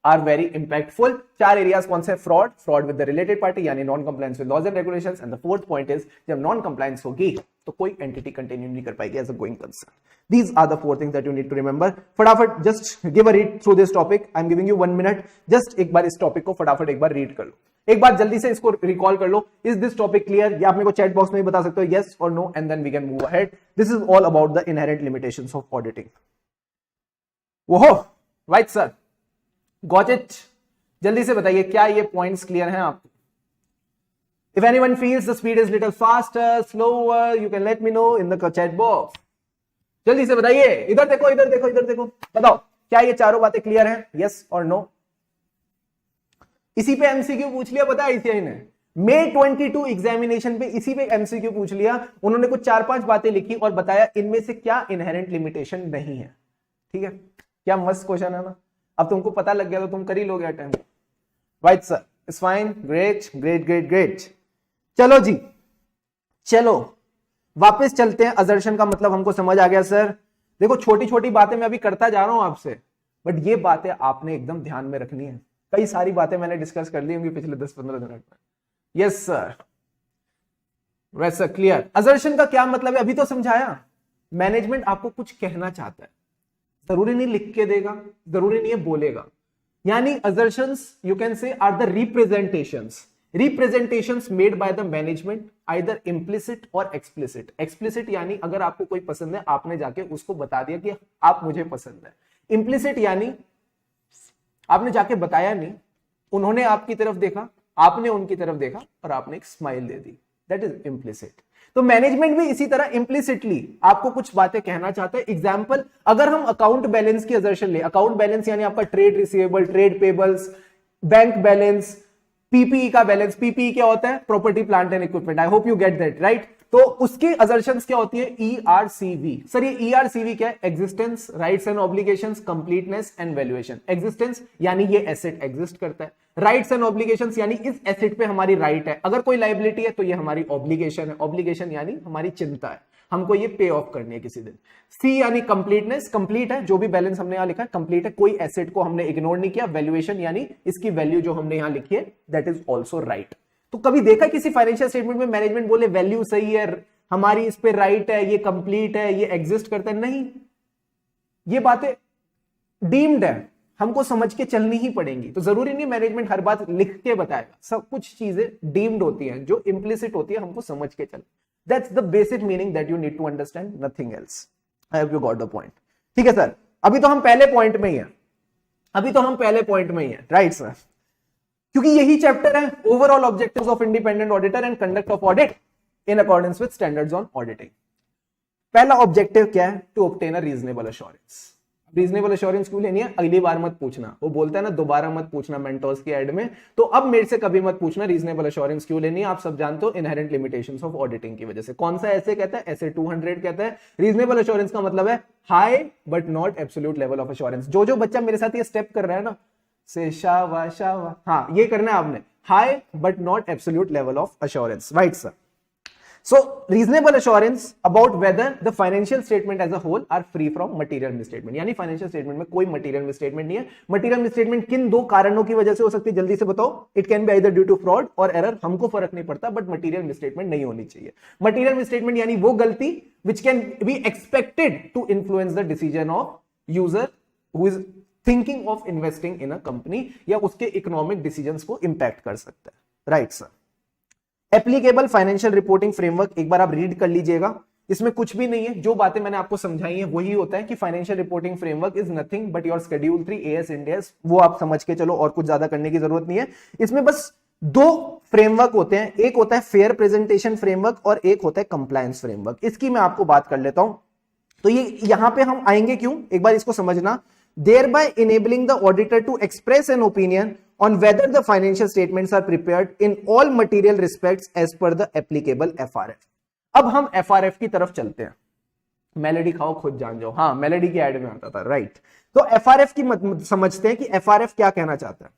are very impactful. चार areas कौन से? Fraud with the related party यानी non compliance with laws and regulations. And the fourth point is जब non compliance होगी तो कोई entity continue नहीं कर पाएगी as a going concern. These are the four things that you need to remember. फटाफट just give a read through this topic. I'm giving you 1 minute. Just एक बार इस टॉपिक को फटाफट एक बार रीड कर लो, एक बार जल्दी से इसको रिकॉल कर लो। Is this topic clear? या आप मेरे को चैट बॉक्स में भी बता सकते हो yes or no and then we can move ahead. This is all about the inherent limitations of auditing. ओहो right sir, got it? जल्दी से बताइए क्या ये पॉइंट्स क्लियर हैं आपको? If anyone feels the speed is little faster, slower, you can let me know in the chat box. जल्दी से बताइए, इधर देखो, इधर देखो, इधर देखो, बताओ क्या ये चारों बातें क्लियर हैं? यस और नो? इसी पे एमसीक्यू पूछ लिया, पता है आईसीआई ने May 22 एग्जामिनेशन पे इसी पे एमसीक्यू पूछ लिया। उन्होंने कुछ 4-5 बातें लिखी और बताया इनमें से क्या इनहेरेंट लिमिटेशन नहीं है। ठीक है, क्या मस्त क्वेश्चन है ना? अब तुमको पता लग गया तो तुम कर ही लोगे attempt. Right sir, it's fine, great great great great. चलो जी, चलो वापस चलते हैं। असर्शन का मतलब हमको समझ आ गया सर। देखो छोटी छोटी बातें मैं अभी करता जा रहा हूं आपसे, बट ये बातें आपने एकदम ध्यान में रखनी है। कई सारी बातें मैंने डिस्कस कर ली होंगी पिछले 10-15 मिनट में। यस सर, वैसा क्लियर। असर्शन का क्या मतलब है अभी तो समझाया। मैनेजमेंट आपको कुछ कहना चाहता है, जरूरी नहीं लिख के देगा, जरूरी नहीं है बोलेगा। यानी assertions you can say are the representations made by the management either implicit or explicit। explicit यानी अगर आपको कोई पसंद है आपने जाके उसको बता दिया कि आप मुझे पसंद है। implicit यानी आपने जाके बताया नहीं, उन्होंने आपकी तरफ देखा, आपने उनकी तरफ देखा और आपने एक smile they the, that is implicit। तो मैनेजमेंट भी इसी तरह इंप्लिसिटली आपको कुछ बातें कहना चाहता है। एग्जांपल, अगर हम अकाउंट बैलेंस की असर्शन ले, अकाउंट बैलेंस यानी आपका trade receivable, trade payables, bank balance, PPE का बैलेंस, पीपीई क्या होता है? Property plant and equipment. I hope you get that, right? तो उसके असर्शंस क्या होती है? ईआरसीवी। सर ये ईआरसीवी क्या है? Existence, rights and obligations, completeness and valuation. Existence यानी ये एसेट एग्जिस्ट करता है, राइट्स एंड ऑब्लिगेशंस यानी इस एसेट पे हमारी राइट है, अगर कोई लायबिलिटी है तो ये हमारी ऑब्लिगेशन है, ऑब्लिगेशन यानी हमारी चिंता है, हमको ये पे ऑफ करनी है किसी दिन। सी यानी कंप्लीटनेस, कंप्लीट है, जो भी बैलेंस हमने यहां लिखा है कंप्लीट है, कोई एसेट को हमने इग्नोर नहीं किया। वैल्यूएशन यानी इसकी वैल्यू जो हमने यहां लिखी है दैट इज ऑल्सो राइट। तो कभी देखा किसी फाइनेंशियल स्टेटमेंट में मैनेजमेंट बोले वैल्यू सही है, हमारी इस पे राइट है, ये कंप्लीट है, ये एग्जिस्ट करता है? नहीं, ये बातें डीम्ड है, हमको समझ के चलनी ही पड़ेंगी। तो जरूरी नहीं मैनेजमेंट हर बात लिख के बताएगा, सब कुछ चीजें डीम्ड होती हैं, जो इंप्लिसिट होती है हमको समझ के चल। That's the basic meaning that you need to understand, nothing else. I hope you got the point. ठीक है सर, अभी तो हम पहले पॉइंट में ही हैं, अभी तो हम पहले पॉइंट में ही हैं, राइट सर? क्योंकि यही चैप्टर है overall objectives of independent auditor and conduct of audit in accordance with standards on auditing. पहला ऑब्जेक्टिव क्या है? To obtain a reasonable assurance. Reasonable assurance क्यों लेनी है? अगली बार मत पूछना, वो बोलता है ना दोबारा मत पूछना मेंटोर्स की एड में, तो अब मेरे से कभी मत पूछना रीजनेबल अश्योरेंस क्यों लेनी है। आप सब जानते हो इनहेरेंट लिमिटेशंस ऑफ ऑडिटिंग की वजह से। कौन सा ऐसे कहता है? ऐसे 200 कहता है। रीजनेबल अश्योरेंस का मतलब है high but not absolute level of assurance. जो बच्चा मेरे साथ ये स्टेप कर रहा है ना, से शावा शावा, हाँ ये करना है आपने, high but not absolute level of assurance, right sir? So reasonable assurance about whether the financial statement as a whole are free from material misstatement, यानी फाइनेंशियल स्टेटमेंट में कोई मटेरियल मिसस्टेटमेंट नहीं है। मटेरियल मिसस्टेटमेंट किन दो कारणों की वजह से हो सकती है जल्दी से बताओ? It can be either due to fraud और एरर, हमको फर्क नहीं पड़ता, बट मटेरियल मिसस्टेटमेंट नहीं होनी चाहिए। मटेरियल मिसस्टेटमेंट यानी वो गलती which can be expected to influence the decision of user who is thinking of investing in a company, या उसके इकोनॉमिक डिसीजंस को इंपैक्ट कर सकता है, right sir? Applicable financial reporting framework एक बार आप रीड कर लीजिएगा, इसमें कुछ भी नहीं है, जो बातें मैंने आपको समझाई हैं वही होता है कि financial reporting framework is nothing but your schedule 3 as end S, वो आप समझ के चलो, और कुछ ज्यादा करने की जरूरत नहीं है। इसमें बस दो फ्रेमवर्क होते हैं, एक होता है फेयर प्रेजेंटेशन फ्रेमवर्क और एक होता है कंप्लायंस फ्रेमवर्क। इसकी मैं आपको बात कर लेता हूं। तो ये यहां पे हम आएंगे क्यों, एक बार इसको समझना। thereby enabling the auditor to express an opinion on whether the financial statements are prepared in all material respects as per the applicable FRF। अब हम FRF की तरफ चलते हैं। मेलेडी खाओ खुद जान जाओ, हाँ मेलेडी की एड में आता था, राइट? तो FRF की समझते हैं कि FRF क्या कहना चाहता है।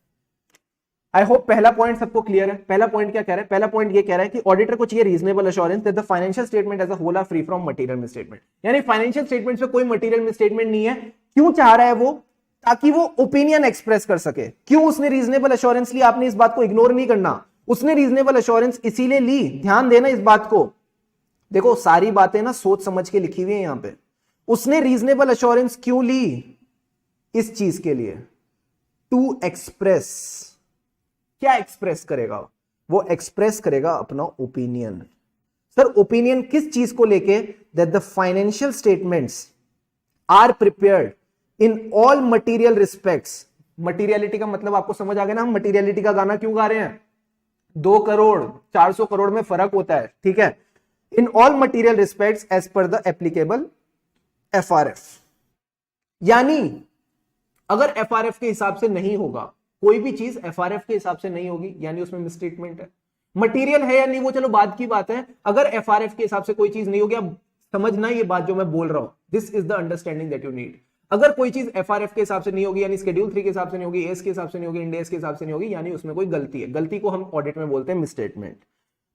आई होप पहला पॉइंट सबको क्लियर है। पहला पॉइंट क्या कह रहा है? पहला पॉइंट ये कह रहा है कि ऑडिटर को चाहिए reasonable assurance that the financial statement as a whole are free from material misstatement, यानी फाइनेंशियल स्टेटमेंट्स में कोई मटेरियल मिसस्टेटमेंट नहीं है। क्यों चाह रहा है वो? ताकि वो ओपिनियन एक्सप्रेस कर सके। क्यों उसने रीजनेबल अश्योरेंस ली? आपने इस बात को इग्नोर नहीं करना, उसने रीजनेबल अश्योरेंस इसीलिए ली, ध्यान देना इस बात को। देखो सारी बातें ना सोच समझ के लिखी हुई है यहां पे। उसने रीजनेबल अश्योरेंस क्यों ली? इस चीज के लिए, टू एक्सप्रेस। क्या एक्सप्रेस करेगा वो? एक्सप्रेस करेगा अपना ओपिनियन। सर ओपिनियन किस चीज को लेके? That the financial statements are prepared in all material respects. Materiality का मतलब आपको समझ आ गया ना, हम मटीरियलिटी का गाना क्यों गा रहे हैं? 2 करोड़ 400 करोड़ में फर्क होता है, ठीक है? In all material respects as per the applicable FRF। यानी अगर FRF के हिसाब से नहीं होगा, कोई भी चीज FRF के हिसाब से नहीं होगी, यानी उसमें मिसस्टेटमेंट है। मटीरियल है या नहीं वो चलो बाद की बात है, अगर FRF के हिसाब से कोई चीज नहीं होगी, अब समझना ये बात जो मैं बोल रहा हूं, this is the understanding that you need. अगर कोई चीज FRF के हिसाब से नहीं होगी, यानी शेड्यूल 3 के हिसाब से नहीं होगी, एस के हिसाब से नहीं होगी, इंड एस के हिसाब से नहीं होगी, यानी उसमें कोई गलती है। गलती को हम ऑडिट में बोलते हैं मिसस्टेटमेंट।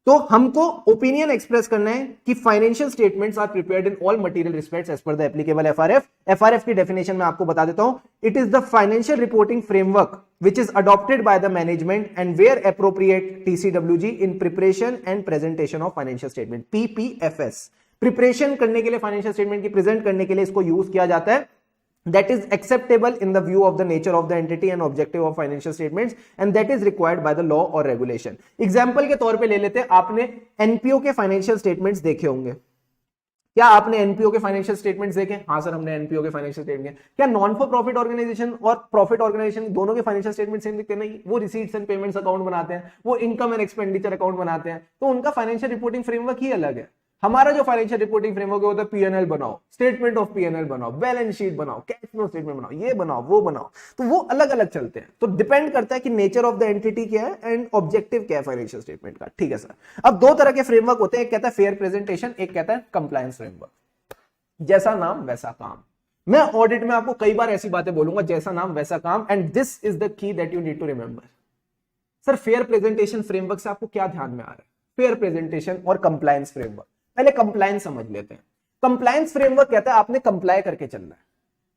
तो हमको ओपिनियन एक्सप्रेस करना है कि financial statements are prepared in all material respects as per the applicable FRF। FRF की डेफिनेशन मैं आपको बता देता हूं। It is the financial reporting framework which is adopted by the management and where appropriate TCWG in preparation and presentation of financial statement, PPFS। Preparation करने के लिए, financial statement की प्रेजेंट करने के लिए इसको यूज किया जाता है। that is acceptable in the view of the nature of the entity and objective of financial statements and that is required by the law or regulation। Example के तौर पे ले लेते हैं, आपने एनपीओ के फाइनेंशियल स्टेटमेंट्स देखे होंगे। क्या आपने एनपीओ के फाइनेंशियल स्टेटमेंट्स देखे? हाँ सर हमने एनपीओ के फाइनेंशियल स्टेटमेंट। क्या नॉन फॉर प्रॉफिट ऑर्गेनाइजेशन और प्रॉफिट ऑर्गेनाइजेशन दोनों के फाइनेंशियल स्टेटमेंट सेम दिखते? नहीं, वो रिसीट्स एंड पेमेंट्स अकाउंट बनाते हैं, वो इनकम एंड एक्सपेंडिचर अकाउंट बनाते हैं, तो उनका फाइनेंशियल रिपोर्टिंग फ्रेमवर्क ही अलग है। हमारा जो फाइनेंशियल रिपोर्टिंग फ्रेमवर्क है वो होता है पीएनएल बनाओ, स्टेटमेंट ऑफ पीएनएल बनाओ, बैलेंस शीट बनाओ, कैश फ्लो स्टेटमेंट बनाओ, ये बनाओ वो बनाओ, तो वो अलग अलग चलते हैं। तो डिपेंड करता है कि नेचर ऑफ द एंटिटी क्या है एंड ऑब्जेक्टिव क्या है फाइनेंशियल स्टेटमेंट का। ठीक है सर। अब दो तरह के फ्रेमवर्क होते हैं, एक कहता है फेयर प्रेजेंटेशन, एक कहता है कंप्लायंस फ्रेमवर्क। जैसा नाम वैसा काम। मैं ऑडिट में आपको कई बार ऐसी बातें बोलूंगा, जैसा नाम वैसा काम, and this is the key that you need to remember. Sir fair presentation framework से आपको क्या ध्यान में आ रहा है? फेयर प्रेजेंटेशन और कंप्लायंस फ्रेमवर्क। पहले कंप्लायंस समझ लेते हैं। कंप्लायंस फ्रेमवर्क कहता है आपने कंप्लाई करके चलना है।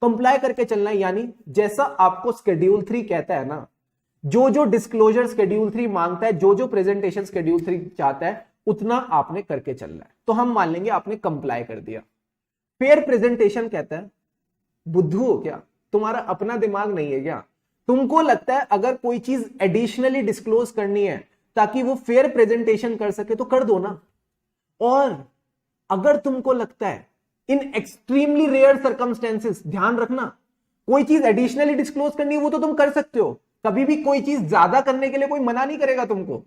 कंप्लाई करके चलना है यानी जैसा आपको शेड्यूल 3 कहता है ना, जो जो डिस्क्लोजर शेड्यूल 3 मांगता है, जो जो प्रेजेंटेशन शेड्यूल 3 चाहता है, उतना आपने करके चलना है। तो हम मान लेंगे आपने कंप्लाई कर दिया। फेयर प्रेजेंटेशन कहता है बुद्धू हो क्या, तुम्हारा अपना दिमाग नहीं है क्या? तुमको लगता है अगर कोई चीज एडिशनली डिस्क्लोज करनी है ताकि वो फेयर प्रेजेंटेशन कर सके तो कर दो ना। और अगर तुमको लगता है इन एक्सट्रीमली रेयर सर्कमस्टेंसेस, ध्यान रखना, कोई चीज एडिशनली डिस्क्लोज करनी है वो तो तुम कर सकते हो, कभी भी कोई चीज ज्यादा करने के लिए कोई मना नहीं करेगा तुमको।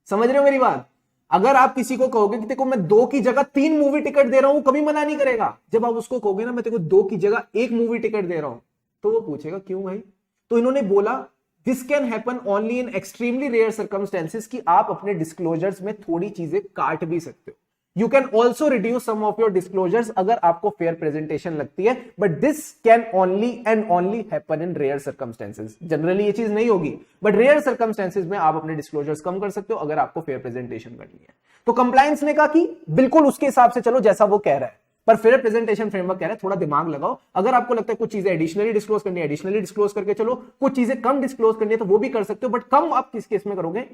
समझ रहे हो मेरी बात? अगर आप किसी को कहोगे कि देखो मैं 2 की जगह 3 मूवी टिकट दे रहा हूं, कभी मना नहीं करेगा। जब आप उसको कहोगे ना मैं तेरे को 2 की जगह 1 मूवी टिकट दे रहा हूं, तो वो पूछेगा क्यों भाई? तो इन्होंने बोला this can happen only in extremely rare circumstances, कि आप अपने डिस्क्लोजर्स में थोड़ी चीजें काट भी सकते हो। You can also reduce some of your disclosures अगर आपको फेयर प्रेजेंटेशन लगती है, but this can only and only happen in rare circumstances. Generally ये चीज नहीं होगी, बट रेयर सर्कमस्टेंसेस में आप अपने डिस्क्लोजर्स कम कर सकते हो अगर आपको फेयर प्रेजेंटेशन करनी है। तो कंप्लायंस ने कहा कि बिल्कुल उसके हिसाब से चलो जैसा वो कह रहा है, पर फेयर प्रेजेंटेशन फ्रेमवर्क कह रहा है थोड़ा दिमाग लगाओ। अगर आपको लगता है कुछ चीजें एडिशनली डिस्क्लोज करनी है, एडिशनली डिस्क्लोज करके चलो, कुछ चीजें कम डिस्क्लोज करनी है तो वो भी कर सकते हो, बट कम आप किस केस में करोगे?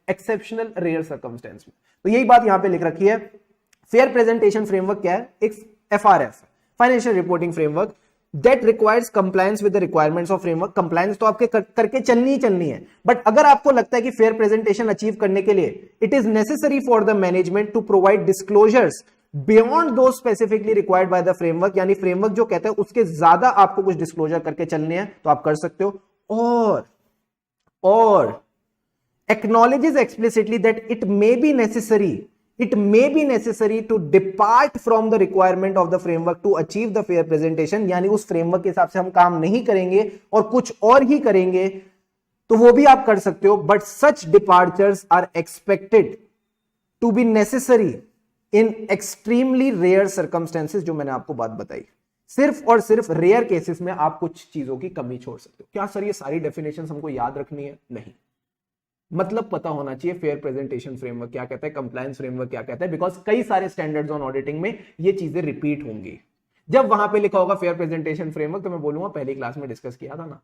एक्सेप्शनल रेयर सर्कमस्टेंस में। तो यही बात यहां पे लिख रखी है। फेयर प्रेजेंटेशन फ्रेमवर्क क्या है? एक FRF, financial reporting framework, that requires compliance with the requirements of framework. Compliance तो आपके करके चलनी ही चलनी है, बट अगर आपको लगता है कि फेयर प्रेजेंटेशन अचीव करने के लिए it is necessary for the management to provide disclosures beyond those specifically required by the framework, यानी फ्रेमवर्क जो कहता है उसके ज्यादा आपको कुछ डिस्क्लोजर करके चलने हैं, तो आप कर सकते हो। और acknowledges explicitly that it may be necessary to depart from the requirement of the framework to achieve the fair presentation, यानी उस फ्रेमवर्क के हिसाब से हम काम नहीं करेंगे और कुछ और ही करेंगे, तो वो भी आप कर सकते हो। But such departures are expected to be necessary in extremely rare circumstances, जो मैंने आपको बात बताई। सिर्फ और सिर्फ रेयर केसेस में आप कुछ चीजों की कमी छोड़ सकते हो। क्या सर ये सारी डेफिनेशंस हमको याद रखनी है? नहीं, मतलब पता होना चाहिए फेयर प्रेजेंटेशन फ्रेमवर्क क्या कहता है, कंप्लायंस फ्रेमवर्क क्या कहता है, बिकॉज कई सारे स्टैंडर्ड्स ऑन ऑडिटिंग में ये चीजें रिपीट होंगी। जब वहां पे लिखा होगा फेयर प्रेजेंटेशन फ्रेमवर्क तो मैं बोलूंगा पहली क्लास में डिस्कस किया था ना।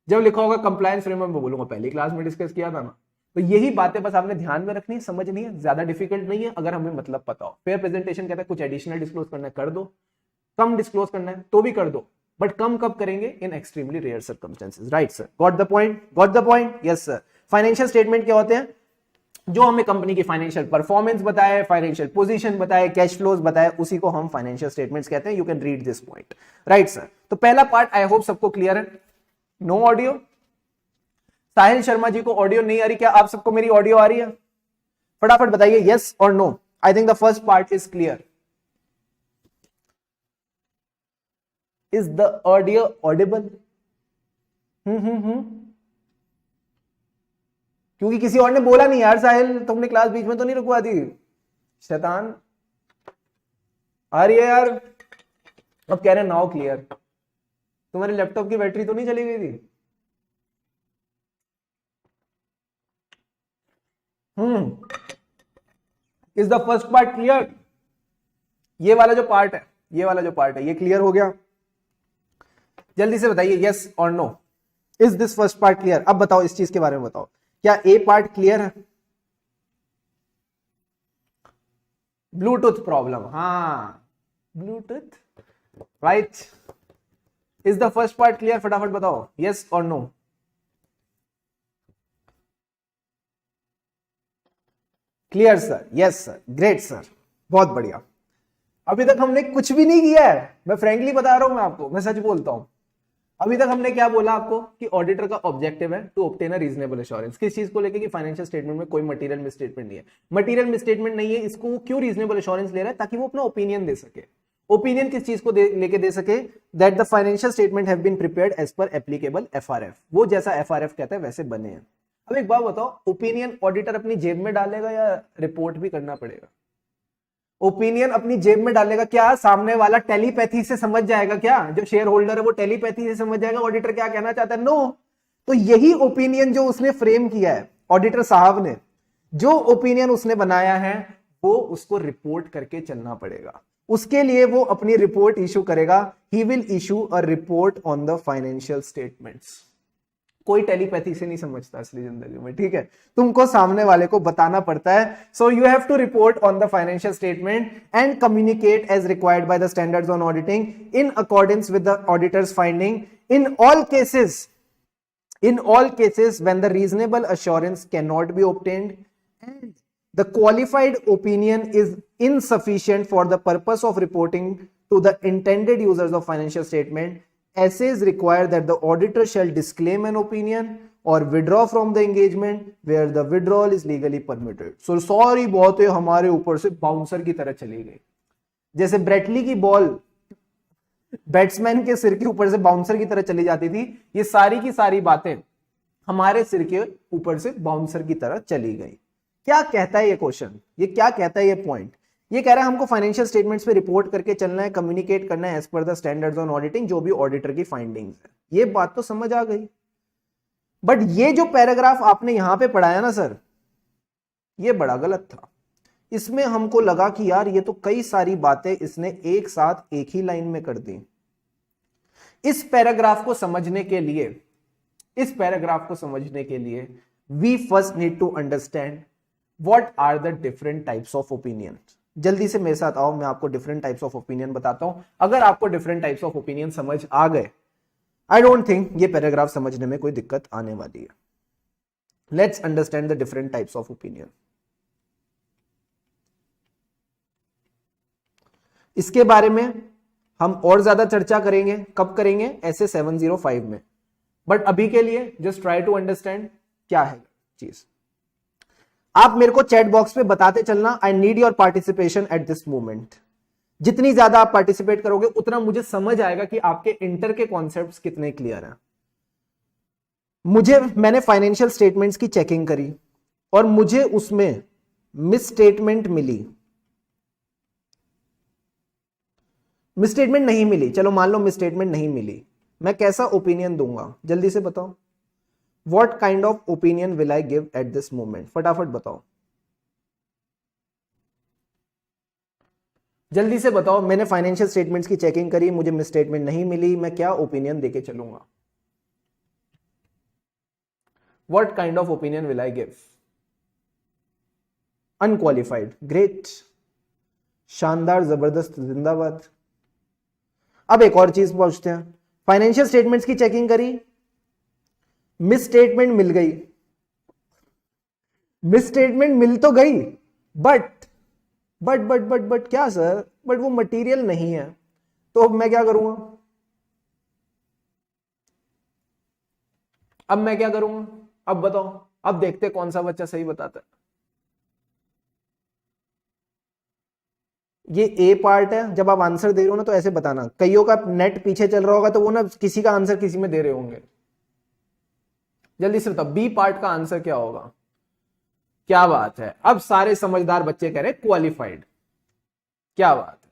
जब लिखा होगा कंप्लायंस फ्रेमवर्क मैं बोलूंगा पहली क्लास में डिस्कस किया था ना। तो यही बातें बस आपने ध्यान में रखनी है, समझनी है, ज्यादा डिफिकल्ट नहीं है अगर हमें मतलब पता हो। फेयर प्रेजेंटेशन कहता है कुछ एडिशनल डिस्क्लोज करना है कर दो, कम डिस्क्लोज करना है तो भी कर दो, बट कम कब करेंगे? In extremely rare circumstances. Right sir, got the point? Got the point? Yes sir. Financial statement क्या होते हैं? जो हमें कंपनी की फाइनेंशियल परफॉर्मेंस बताए, फाइनेंशियल पोजीशन बताए, कैश फ्लोज बताए, उसी को हम फाइनेंशियल स्टेटमेंट्स कहते हैं। You can read this point. Right sir. तो पहला पार्ट आई होप सबको क्लियर है। No audio? साहिल शर्मा जी को ऑडियो नहीं आ रही, क्या आप सबको मेरी ऑडियो आ रही है? फटाफट बताइए यस और no. I think the first part is clear. Is the audio audible? क्योंकि किसी और ने बोला नहीं यार साहिल, तुमने क्लास बीच में तो नहीं रुकवा दी? शैतान। आ रही है यार? अब कह रहे हैं नाउ क्लियर। तुम्हारे लैपटॉप की बैटरी तो नहीं चली गई थी? Is the first part clear? ये वाला जो पार्ट है, ये क्लियर हो गया? जल्दी से बताइए यस और no. Is this first part clear? अब बताओ इस चीज के बारे में बताओ, क्या ए पार्ट क्लियर है? ब्लूटूथ प्रॉब्लम, हाँ bluetooth, right. Is the first part clear? फटाफट बताओ यस और no. Clear sir? Yes sir, great sir, बहुत बढ़िया। अभी तक हमने कुछ भी नहीं किया है, मैं फ्रेंकली बता रहा हूं, मैं आपको, मैं सच बोलता हूं। अभी तक हमने क्या बोला आपको कि ऑडिटर का ऑब्जेक्टिव है to obtain a reasonable assurance, किस चीज को लेके कि फाइनेंशियल स्टेटमेंट में कोई मटेरियल मिसस्टेटमेंट नहीं है। मटेरियल मिसस्टेटमेंट नहीं है, इसको वो क्यों रीजनेबल एश्योरेंस ले रहा है? ताकि वो अपना ओपिनियन दे सके। ओपिनियन किस चीज को लेके दे सके? That the financial statement have been prepared as per applicable FRF, वो जैसा एफआरएफ कहता है वैसे बने हैं। अब एक बात बताओ, ओपिनियन ऑडिटर अपनी जेब में डालेगा या रिपोर्ट भी करना पड़ेगा? ओपिनियन अपनी जेब में डालेगा, क्या सामने वाला टेलीपैथी से समझ जाएगा? क्या जो शेयर होल्डर है वो टेलीपैथी से समझ जाएगा ऑडिटर क्या कहना चाहता है? नो। तो यही ओपिनियन जो उसने फ्रेम किया है ऑडिटर साहब ने, जो ओपिनियन उसने बनाया है वो उसको रिपोर्ट करके चलना पड़ेगा। उसके लिए वो अपनी रिपोर्ट इशू करेगा। He will issue a report on the financial statements. कोई टेलीपैथी से नहीं समझता असली जिंदगी में, ठीक है? तुमको सामने वाले को बताना पड़ता है। So you have to report on the financial statement and communicate as required by the standards on auditing in accordance with the auditor's finding in all cases when the reasonable assurance cannot be obtained and the qualified opinion is insufficient for the purpose of reporting to the intended users of financial statement, essays require that the auditor shall disclaim an opinion or withdraw from the engagement where the withdrawal is legally permitted. So sorry बातें हमारे ऊपर से bouncer की तरह चली गई, जैसे Brett Lee की बॉल बैट्समैन के सिर के ऊपर से बाउंसर की तरह चली जाती थी, ये सारी की सारी बातें हमारे सिर के ऊपर से बाउंसर की तरह चली गई। क्या कहता है ये क्वेश्चन? ये क्या कहता है ये पॉइंट? ये कह रहा है हमको फाइनेंशियल स्टेटमेंट्स पे रिपोर्ट करके चलना है, कम्युनिकेट करना है as per the standards on auditing, जो भी ऑडिटर की फाइंडिंग्स है। ये बात तो समझ आ गई, बट ये जो पैराग्राफ आपने यहां पे पढ़ाया ना सर, ये बड़ा गलत था। इसमें हमको लगा कि यार ये तो कई सारी बातें इसने एक साथ एक ही लाइन में कर दी। इस पैराग्राफ को समझने के लिए we first need to understand what are the different types of opinion. जल्दी से मेरे साथ आओ, मैं आपको डिफरेंट टाइप्स ऑफ ओपिनियन बताता हूं। अगर आपको डिफरेंट टाइप्स ऑफ ओपिनियन समझ आ गए, आई डोंट थिंक ये पैराग्राफ समझने में कोई दिक्कत आने वाली है। Let's understand the different types of opinion. इसके बारे में हम और ज्यादा चर्चा करेंगे। कब करेंगे? ऐसे 705 में। बट अभी के लिए जस्ट ट्राई टू अंडरस्टैंड क्या है चीज। आप मेरे को चैट बॉक्स में बताते चलना, I need your participation at this moment. जितनी ज्यादा आप पार्टिसिपेट करोगे उतना मुझे समझ आएगा कि आपके इंटर के कॉन्सेप्ट्स कितने क्लियर हैं। मैंने फाइनेंशियल स्टेटमेंट्स की चेकिंग करी और मुझे उसमें मिसस्टेटमेंट मिली, मिसस्टेटमेंट नहीं मिली। चलो मान लो मिसस्टेटमेंट नहीं मिली, मैं कैसा ओपिनियन दूंगा? जल्दी से बताओ। What kind of opinion will I give at this moment? फटाफट बताओ, जल्दी से बताओ। मैंने फाइनेंशियल स्टेटमेंट्स की चेकिंग करी, मुझे मिसस्टेटमेंट नहीं मिली, मैं क्या ओपिनियन देके चलूंगा? What kind of opinion will I give? Unqualified. Great, शानदार, जबरदस्त, जिंदाबाद। अब एक और चीज पूछते हैं। फाइनेंशियल स्टेटमेंट्स की चेकिंग करी, मिसस्टेटमेंट मिल गई। मिसस्टेटमेंट मिल तो गई, बट क्या सर? बट वो मटेरियल नहीं है, तो अब मैं क्या करूंगा? अब बताओ, अब देखते कौन सा बच्चा सही बताता है। ये ए पार्ट है। जब आप आंसर दे रहे हो ना तो ऐसे बताना। कईयों का नेट पीछे चल रहा होगा तो वो ना किसी का आंसर किसी में दे रहे होंगे। जल्दी से बताओ, बी पार्ट का आंसर क्या होगा? क्या बात है, अब सारे समझदार बच्चे कह रहे क्वालिफाइड। क्या बात है,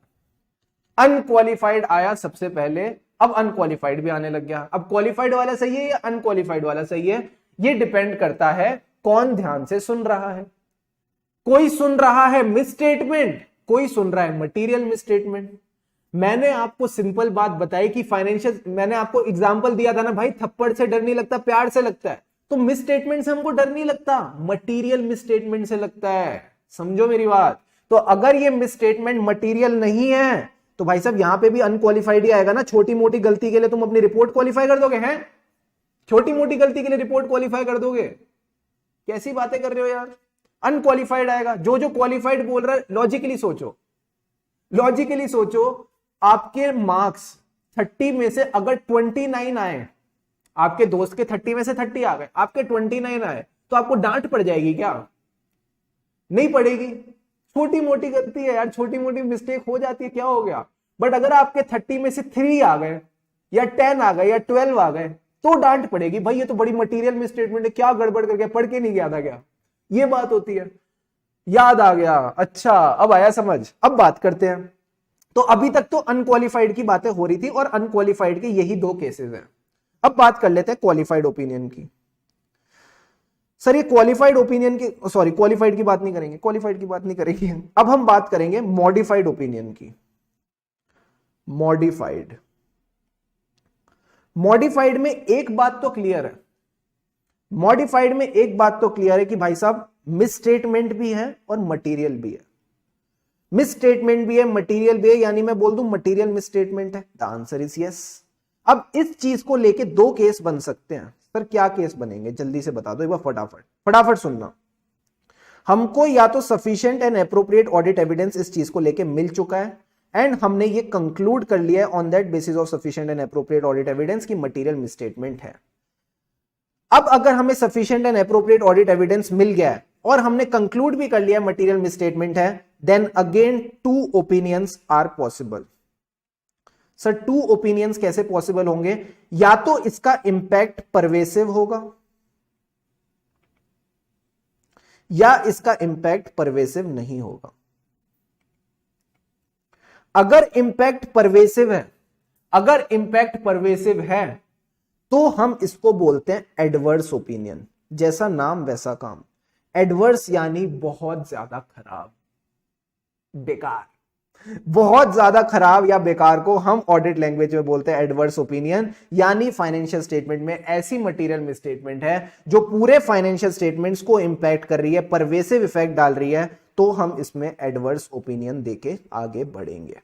अनक्वालिफाइड आया सबसे पहले, अब अनक्वालिफाइड भी आने लग गया। अब क्वालिफाइड वाला सही है या अनक्वालिफाइड वाला सही है? ये डिपेंड करता है कौन ध्यान से सुन रहा है। कोई सुन रहा है मिसस्टेटमेंट, कोई सुन रहा है मटेरियल मिसस्टेटमेंट। मैंने आपको सिंपल बात बताई कि फाइनेंशियल, मैंने आपको एग्जांपल दिया था ना भाई, थप्पड़ से डर नहीं लगता, प्यार से लगता है। तो मिसस्टेटमेंट से हमको डर नहीं लगता, मटेरियल मिसस्टेटमेंट से लगता है। समझो मेरी बात। तो अगर ये मिसस्टेटमेंट मटेरियल नहीं है तो भाई साहब यहां पे भी अनक्वालिफाइड ही आएगा ना। छोटी मोटी गलती के लिए तुम अपनी रिपोर्ट क्वालिफाई कर दोगे? हैं, छोटी मोटी गलती के लिए रिपोर्ट क्वालिफाई कर दोगे? कैसी बातें कर रहे हो यार। अनक्वालिफाइड आएगा। जो जो क्वालिफाइड बोल रहा है, लॉजिकली सोचो, आपके मार्क्स 30 में से अगर 29 आए, आपके दोस्त के 30 में से 30 आ गए, आपके 29 आए, तो आपको डांट पड़ जाएगी क्या? नहीं पड़ेगी। छोटी मोटी गलती है यार, छोटी मोटी मिस्टेक हो जाती है, क्या हो गया। बट अगर आपके 30 में से 3 आ गए या 10 आ गए या 12 आ गए तो डांट पड़ेगी। भाई ये तो बड़ी मटीरियल मिसस्टेटमेंट है, क्या गड़बड़ करके, पढ़ के नहीं गया था क्या? ये बात होती है। याद आ गया, अच्छा अब आया समझ। अब बात करते हैं। तो अभी तक तो अनक्वालिफाइड की बातें हो रही थी और अनक्वालिफाइड के यही 2 केसेस हैं। अब बात कर लेते हैं क्वालिफाइड ओपिनियन की। सर ये क्वालिफाइड ओपिनियन की, सॉरी क्वालिफाइड की बात नहीं करेंगे, क्वालिफाइड की बात नहीं करेंगे। अब हम बात करेंगे मॉडिफाइड ओपिनियन की। मॉडिफाइड, मॉडिफाइड में एक बात तो क्लियर है, मॉडिफाइड में एक बात तो क्लियर है कि भाई साहब मिसस्टेटमेंट भी है और मटेरियल भी है। मिसस्टेटमेंट भी है, मटेरियल भी है, यानी मैं बोल दूं मटेरियल मिसस्टेटमेंट है। The answer is yes. अब इस चीज को लेके 2 केस बन सकते हैं। सर क्या केस बनेंगे, जल्दी से बता दो एक बार, फटाफट फटाफट सुनना। हमको या तो sufficient and appropriate audit evidence इस चीज को लेके मिल चुका है एंड हमने ये कंक्लूड कर लिया है on that basis of sufficient and appropriate audit evidence की मटेरियल मिसस्टेटमेंट है। अब अगर हमें sufficient and appropriate audit evidence मिल गया है और हमने कंक्लूड भी कर लिया है मटेरियल मिसस्टेटमेंट है, then again 2 opinions are possible. Sir 2 opinions कैसे पॉसिबल होंगे? या तो इसका इंपैक्ट परवेसिव होगा या इसका इंपैक्ट परवेसिव नहीं होगा। अगर इंपैक्ट परवेसिव है, अगर इंपैक्ट परवेसिव है तो हम इसको बोलते हैं एडवर्स ओपिनियन। जैसा नाम वैसा काम। एडवर्स यानी बहुत ज्यादा खराब, बेकार। बहुत ज्यादा खराब या बेकार को हम ऑडिट लैंग्वेज में बोलते हैं एडवर्स ओपिनियन। यानी फाइनेंशियल स्टेटमेंट में ऐसी मटेरियल मिसस्टेटमेंट है जो पूरे फाइनेंशियल स्टेटमेंट्स को इंपैक्ट कर रही है, परवेसिव इफेक्ट डाल रही है, तो हम इसमें एडवर्स ओपिनियन देके आगे बढ़ेंगे।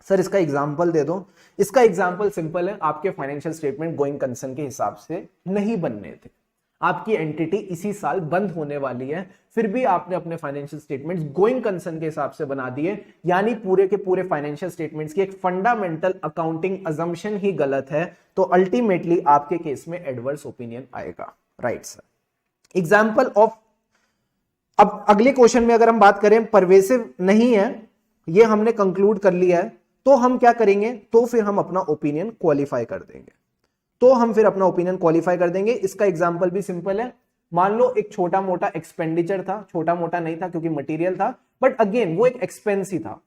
सर इसका एग्जांपल दे दो। इसका एग्जांपल सिंपल है, आपके फाइनेंशियल स्टेटमेंट गोइंग कंसर्न के हिसाब से नहीं बनने थे, आपकी एंटिटी इसी साल बंद होने वाली है, फिर भी आपने अपने फाइनेंशियल स्टेटमेंट्स गोइंग कंसर्न के हिसाब से बना दिए, यानी पूरे के पूरे फाइनेंशियल स्टेटमेंट्स की एक फंडामेंटल अकाउंटिंग अजम्पशन ही गलत है, तो अल्टीमेटली आपके केस में एडवर्स ओपिनियन आएगा। Right sir. एग्जांपल ऑफ, अब अगले क्वेश्चन में अगर हम बात करें परवेसिव नहीं है, ये हमने कंक्लूड कर लिया है, तो हम क्या करेंगे, तो फिर हम अपना ओपिनियन क्वालिफाई कर देंगे। इसका एग्जांपल भी सिंपल है। मान लो एक छोटा मोटा एक्सपेंडिचर था, छोटा मोटा नहीं था क्योंकि मटेरियल था, बट अगेन वो एक एक्सपेंस ही था,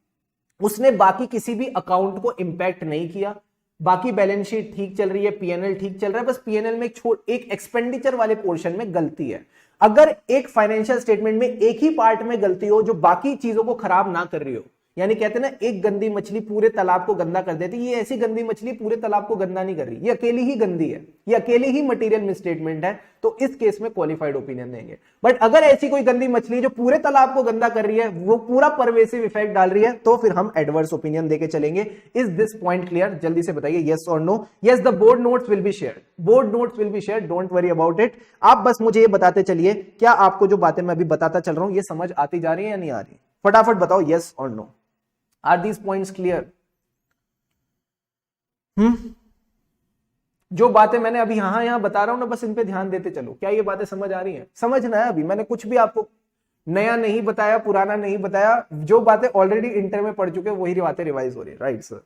उसने बाकी किसी भी अकाउंट को इंपैक्ट नहीं किया, बाकी बैलेंस शीट ठीक चल रही है, पीएनएल ठीक चल रहा है, बस पीएनएल में एक एक्सपेंडिचर वाले पोर्शन में गलती है। अगर एक फाइनेंशियल स्टेटमेंट में एक ही पार्ट में गलती हो जो बाकी चीजों को खराब ना कर रही हो, यानी कहते हैं ना एक गंदी मछली पूरे तालाब को गंदा कर देती, ये ऐसी गंदी मछली पूरे तालाब को गंदा नहीं कर रही, ये अकेली ही गंदी है, ये अकेली ही मटेरियल मिसस्टेटमेंट है, तो इस केस में क्वालिफाइड ओपिनियन देंगे। बट अगर ऐसी कोई गंदी मछली जो पूरे तालाब को गंदा कर रही है, वो पूरा परवेसिव इफेक्ट डाल रही है, तो फिर हम एडवर्स ओपिनियन देके चलेंगे। Is this point clear? जल्दी से बताइए यस और no. Yes, the board notes will be shared, board notes will be shared, don't worry about it. आप बस मुझे ये बताते चलिए, क्या आपको जो बातें मैं अभी बताता चल रहा हूं ये समझ आती जा रही है या नहीं आ रही? फटाफट बताओ यस और no. Are these points clear? जो बातें मैंने अभी यहां बता रहा हूं ना, बस इन पे ध्यान देते चलो। क्या ये बातें समझ आ रही हैं? समझना है, अभी मैंने कुछ भी आपको नया नहीं बताया, पुराना नहीं बताया, जो बातें ऑलरेडी इंटर में पढ़ चुके वही बातें रिवाइज हो रही है। Right sir.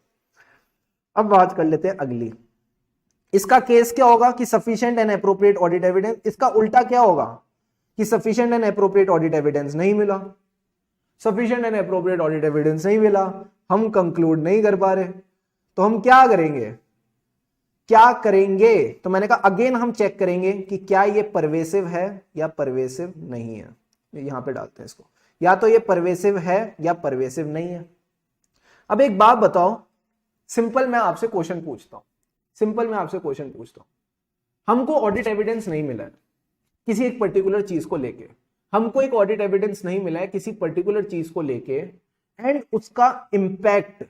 अब बात कर लेते हैं अगली। इसका केस क्या होगा कि sufficient and appropriate audit evidence. इसका उल्टा क्या होगा कि sufficient and appropriate audit evidence नहीं मिला, sufficient and appropriate audit evidence नहीं मिला, हम कंक्लूड नहीं कर पा रहे, तो हम क्या करेंगे? क्या करेंगे? तो मैंने कहा अगेन हम चेक करेंगे कि क्या ये परवेसिव है या परवेसिव नहीं है। यहां पे डालते हैं इसको, या तो ये परवेसिव है या परवेसिव नहीं है। अब एक बात बताओ, सिंपल मैं आपसे क्वेश्चन पूछता हूं, हमको ऑडिट एविडेंस नहीं मिला है किसी एक पर्टिकुलर चीज को लेके, हमको एक ऑडिट एविडेंस नहीं मिला है किसी पर्टिकुलर चीज को लेके, एंड उसका इंपैक्ट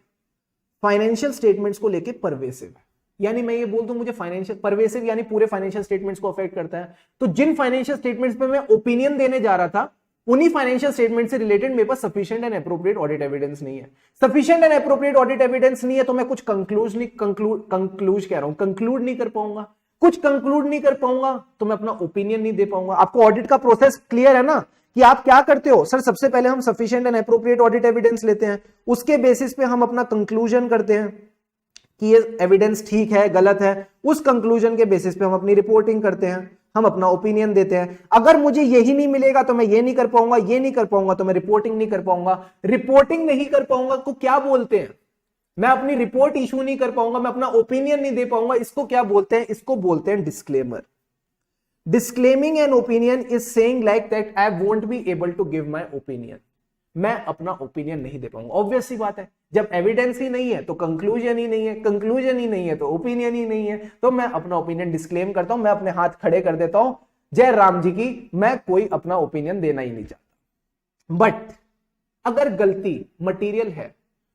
फाइनेंशियल स्टेटमेंट्स को लेके परवेसिव है। यानी मैं ये बोल दूं मुझे फाइनेंशियल परवेसिव यानी पूरे फाइनेंशियल स्टेटमेंट्स को अफेक्ट करता है, तो जिन फाइनेंशियल स्टेटमेंट्स पे मैं ओपिनियन देने जा रहा था उन्हीं फाइनेंशियल स्टेटमेंट से रिलेटेड मेरे पास sufficient and appropriate audit evidence नहीं है। Sufficient and appropriate audit evidence नहीं है तो मैं कुछ कंक्लूड नहीं कर पाऊंगा। कुछ कंक्लूड नहीं कर पाऊंगा तो मैं अपना ओपिनियन नहीं दे पाऊंगा। आपको ऑडिट का प्रोसेस क्लियर है ना कि आप क्या करते हो? सर सबसे पहले हम sufficient and appropriate audit evidence लेते हैं, उसके बेसिस पे हम अपना कंक्लूजन करते हैं कि ये एविडेंस ठीक है गलत है, उस कंक्लूजन के बेसिस पे हम अपनी रिपोर्टिंग करते हैं, हम अपना ओपिनियन देते हैं। अगर मुझे यही नहीं मिलेगा तो मैं ये नहीं कर पाऊंगा, ये नहीं कर पाऊंगा तो मैं रिपोर्टिंग नहीं कर पाऊंगा। रिपोर्टिंग नहीं कर पाऊंगा को क्या बोलते हैं? मैं अपनी रिपोर्ट इशू नहीं कर पाऊंगा, मैं अपना ओपिनियन नहीं दे पाऊंगा, इसको क्या बोलते हैं? इसको बोलते हैं disclaimer. Disclaiming an opinion is saying like that I won't be able to give my opinion. मैं अपना ओपिनियन नहीं दे पाऊंगा। ऑब्वियस सी बात है, जब एविडेंस ही नहीं है तो कंक्लूजन ही नहीं है, कंक्लूजन ही नहीं है तो ओपिनियन ही नहीं है, तो मैं अपना ओपिनियन डिस्क्लेम करता हूं, मैं अपने हाथ खड़े कर देता हूं जय राम जी की, मैं कोई अपना ओपिनियन देना ही नहीं चाहता। बट अगर गलती मटीरियल है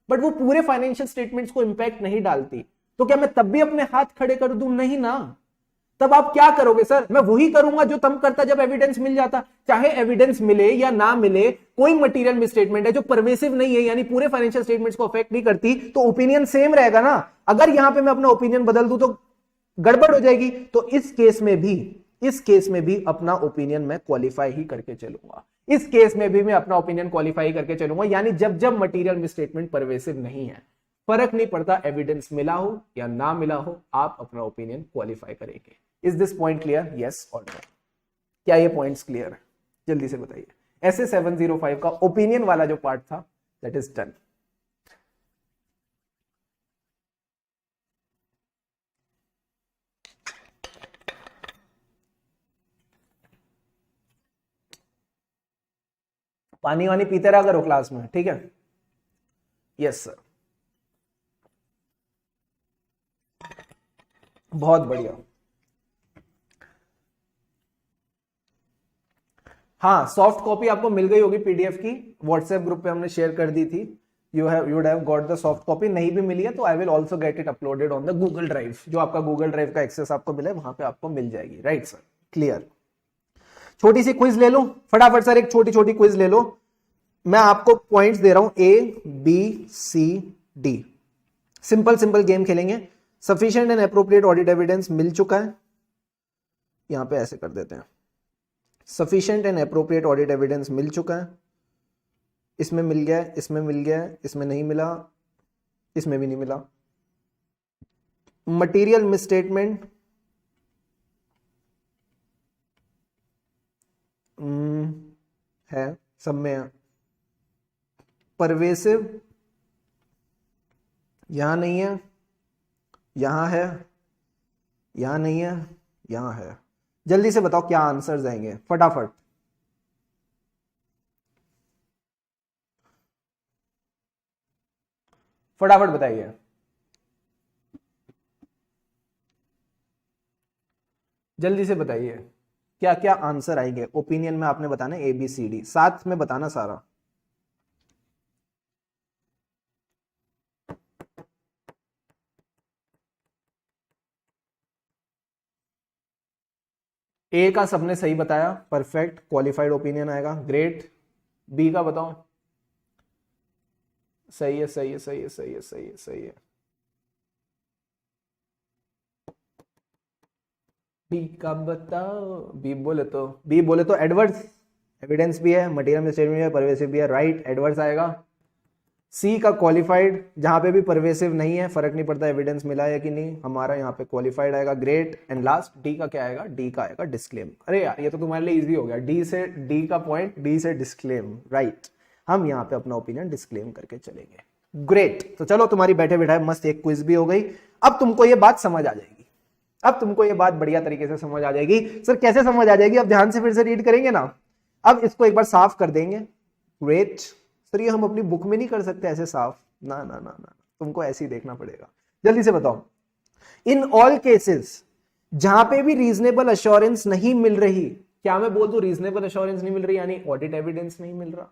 बट वो पूरे फाइनेंशियल स्टेटमेंट्स को इंपैक्ट नहीं डालती, तो क्या मैं तब भी अपने हाथ खड़े कर दूं? नहीं ना। तब आप क्या करोगे? सर मैं वही करूंगा जो तब करता जब एविडेंस मिल जाता। चाहे एविडेंस मिले या ना मिले, कोई मटेरियल मिसस्टेटमेंट है जो परवेसिव नहीं है, यानी पूरे फाइनेंशियल स्टेटमेंट्स को अफेक्ट नहीं करती, तो ओपिनियन सेम रहेगा ना। अगर यहां पे मैं अपना ओपिनियन बदल दूं तो गड़बड़ हो जाएगी। तो इस केस में भी अपना ओपिनियन मैं क्वालिफाई ही करके चलूंगा। इस केस में भी मैं अपना ओपिनियन क्वालिफाई करके चलूंगा, यानी जब जब मटेरियल मिसस्टेटमेंट परवेसिव नहीं है, फर्क नहीं पड़ता एविडेंस मिला हो या ना मिला हो, आप अपना ओपिनियन क्वालिफाई करेंगे। Is this point clear? Yes और नो? क्या ये पॉइंट्स क्लियर है? जल्दी से बताइए। ऐसे 705 का ओपिनियन वाला जो पार्ट था दैट इज डन। पानी वानी पीते रहा करो क्लास में, ठीक है? यस सर, बहुत बढ़िया। हाँ, सॉफ्ट कॉपी आपको मिल गई होगी पीडीएफ की, व्हाट्सएप ग्रुप पे हमने शेयर कर दी थी। You would have got the soft copy. नहीं भी मिली है तो I will also get it uploaded on the Google drive. जो आपका गूगल ड्राइव का एक्सेस आपको मिले वहां पे आपको मिल जाएगी। Right sir, clear. छोटी सी क्विज ले लो फटाफट सर, एक छोटी छोटी क्विज ले लो। मैं आपको पॉइंट्स दे रहा हूं ABCD। सिंपल सिंपल गेम खेलेंगे। Sufficient and appropriate audit evidence मिल चुका है, यहां पे ऐसे कर देते हैं। Sufficient and appropriate audit evidence मिल चुका है, इसमें मिल गया, इसमें मिल गया, इसमें नहीं मिला, इसमें भी नहीं मिला। मटेरियल मिसस्टेटमेंट है, सब में है। परवेसिव यहां नहीं है, यहां है, यहां नहीं है, यहां है। जल्दी से बताओ क्या आंसर्स आएंगे फटाफट। फटाफट बताइए। जल्दी से बताइए क्या क्या आंसर आएंगे। ओपिनियन में आपने बताना ABCD, साथ में बताना सारा। A का सबने सही बताया, परफेक्ट, क्वालिफाइड ओपिनियन आएगा, ग्रेट। B का बताओ। सही है, सही है, सही है, सही है, सही है, सही है। बी का बताओ। बी बोले तो एडवर्ड्स, एविडेंस भी है, मटेरियल मिसस्टेटमेंट भी है, परवेसिव भी है। राइट, एडवर्ड्स आएगा। सी का क्वालिफाइड, जहां पे भी परवेसिव नहीं है, फर्क नहीं पड़ता एविडेंस मिला है कि नहीं, हमारा यहाँ पे क्वालिफाइड आएगा, ग्रेट। एंड लास्ट डी का क्या आएगा? डी का आएगा डिस्क्लेम। अरे यार ये तो तुम्हारे लिए इजी हो गया, डी का पॉइंट, डी से डिस्क्लेम। राइट, हम यहाँ पे अपना ओपिनियन डिस्क्लेम करके चलेंगे। ग्रेट। तो चलो तुम्हारी बैठे बैठाए मस्त एक क्विज भी हो गई। अब तुमको ये बात समझ आ जाएगी, अब तुमको ये बात बढ़िया तरीके से समझ आ जाएगी। सर कैसे समझ आ जाएगी? अब ध्यान से फिर से रीड करेंगे ना, अब इसको एक बार साफ कर देंगे। ग्रेट सर, ये हम अपनी बुक में नहीं कर सकते ऐसे साफ? ना ना ना ना, तुमको ऐसे ही देखना पड़ेगा। जल्दी से बताओ। इन ऑल केसेस जहां पे भी रीजनेबल अश्योरेंस नहीं मिल रही, क्या मैं बोल दूं रीजनेबल अश्योरेंस नहीं मिल रही यानी ऑडिट एविडेंस नहीं मिल रहा,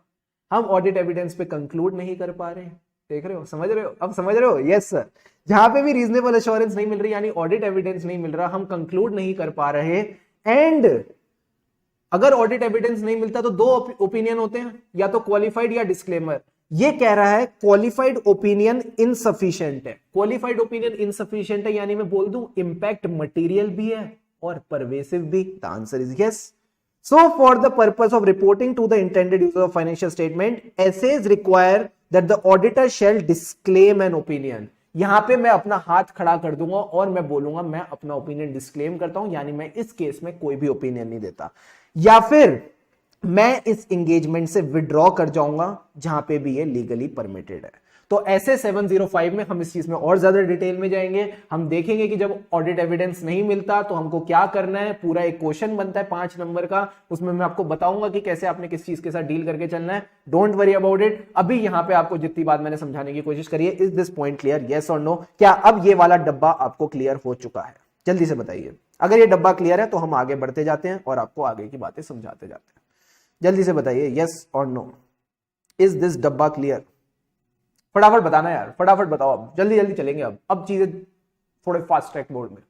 हम ऑडिट एविडेंस पे कंक्लूड नहीं कर पा रहे। देख रहे हो, समझ रहे हो? अब समझ रहे हो? यस सर, जहां पे भी रीजनेबल एश्योरेंस नहीं मिल रही यानी ऑडिट एविडेंस नहीं मिल रहा, हम कंक्लूड नहीं कर पा रहे, एंड अगर ऑडिट एविडेंस नहीं मिलता तो दो ओपिनियन होते हैं, या तो क्वालिफाइड या डिस्क्लेमर। ये कह रहा है क्वालिफाइड ओपिनियन इनसफिशिएंट है। क्वालिफाइड ओपिनियन इनसफिशिएंट है यानी मैं बोल दूं इंपैक्ट मटेरियल भी है और परवेसिव भी। The answer is yes. So for the purpose of reporting to the intended user of financial statement, SAs require that the auditor shall disclaim an opinion. यहां पे मैं अपना हाथ खड़ा कर दूंगा और मैं बोलूंगा मैं अपना ओपिनियन डिस्क्लेम करता हूं, यानी मैं इस केस में कोई भी ओपिनियन नहीं देता, या फिर मैं इस एंगेजमेंट से विड्रॉ कर जाऊंगा जहां पे भी ये लीगली परमिटेड है। तो ऐसे 705 में हम इस चीज में और ज्यादा डिटेल में जाएंगे। हम देखेंगे कि जब ऑडिट एविडेंस नहीं मिलता तो हमको क्या करना है। पूरा एक क्वेश्चन बनता है 5 नंबर का, उसमें मैं आपको बताऊंगा कि कैसे आपने किस चीज के साथ डील करके चलना है। Don't worry about it. अभी यहां पे आपको जितनी बात मैंने समझाने की कोशिश करी है, is this point clear, yes और नो? क्या अब ये वाला डब्बा आपको क्लियर हो चुका है? जल्दी से बताइए। अगर ये डब्बा क्लियर है तो हम आगे बढ़ते जाते हैं और आपको आगे की बातें समझाते जाते हैं। जल्दी से बताइए यस और नो, इज दिस डब्बा क्लियर? फटाफट बताना यार, फटाफट बताओ। अब जल्दी जल्दी चलेंगे। अब चीजें थोड़े फास्ट ट्रैक मोड में।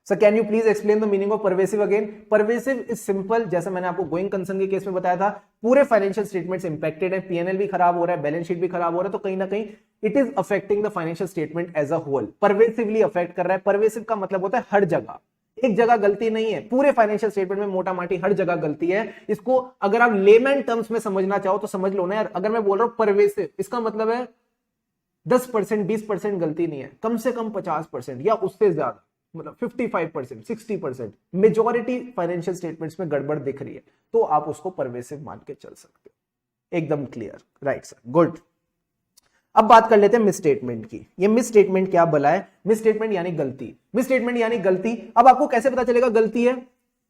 Sir can you please explain the meaning of pervasive again? Pervasive is simple, जैसे मैंने आपको गोइंग कंसर्न के केस में बताया था, पूरे फाइनेंशियल स्टेटमेंट्स इंपैक्टेड है, पीएनएल भी खराब हो रहा है, बैलेंस शीट भी खराब हो रहा है, तो कहीं ना कहीं it is affecting the financial statement as a whole. Pervasively affect कर रहा है। परवेसिव का मतलब होता है हर जगह, एक जगह गलती नहीं है, पूरे फाइनेंशियल स्टेटमेंट में मोटा माटी हर जगह गलती है। इसको अगर आप लेमैन टर्म्स में समझना चाहो तो समझ लो ना यार। अगर मैं बोल रहा हूं परवेसिव, इसका मतलब है 10% 20% गलती नहीं है, कम से कम 50% या उससे ज्यादा, मतलब 55% 60% मेजॉरिटी फाइनेंशियल स्टेटमेंट्स में गड़बड़ दिख रही है, तो आप उसको परवेसिव मान के चल सकते हो। एकदम क्लियर, राइट सर, गुड। अब बात कर लेते हैं मिस स्टेटमेंट की। ये मिस स्टेटमेंट क्या भला है? मिस स्टेटमेंट यानी गलती। मिस स्टेटमेंट यानी गलती। अब आपको कैसे पता चलेगा गलती है?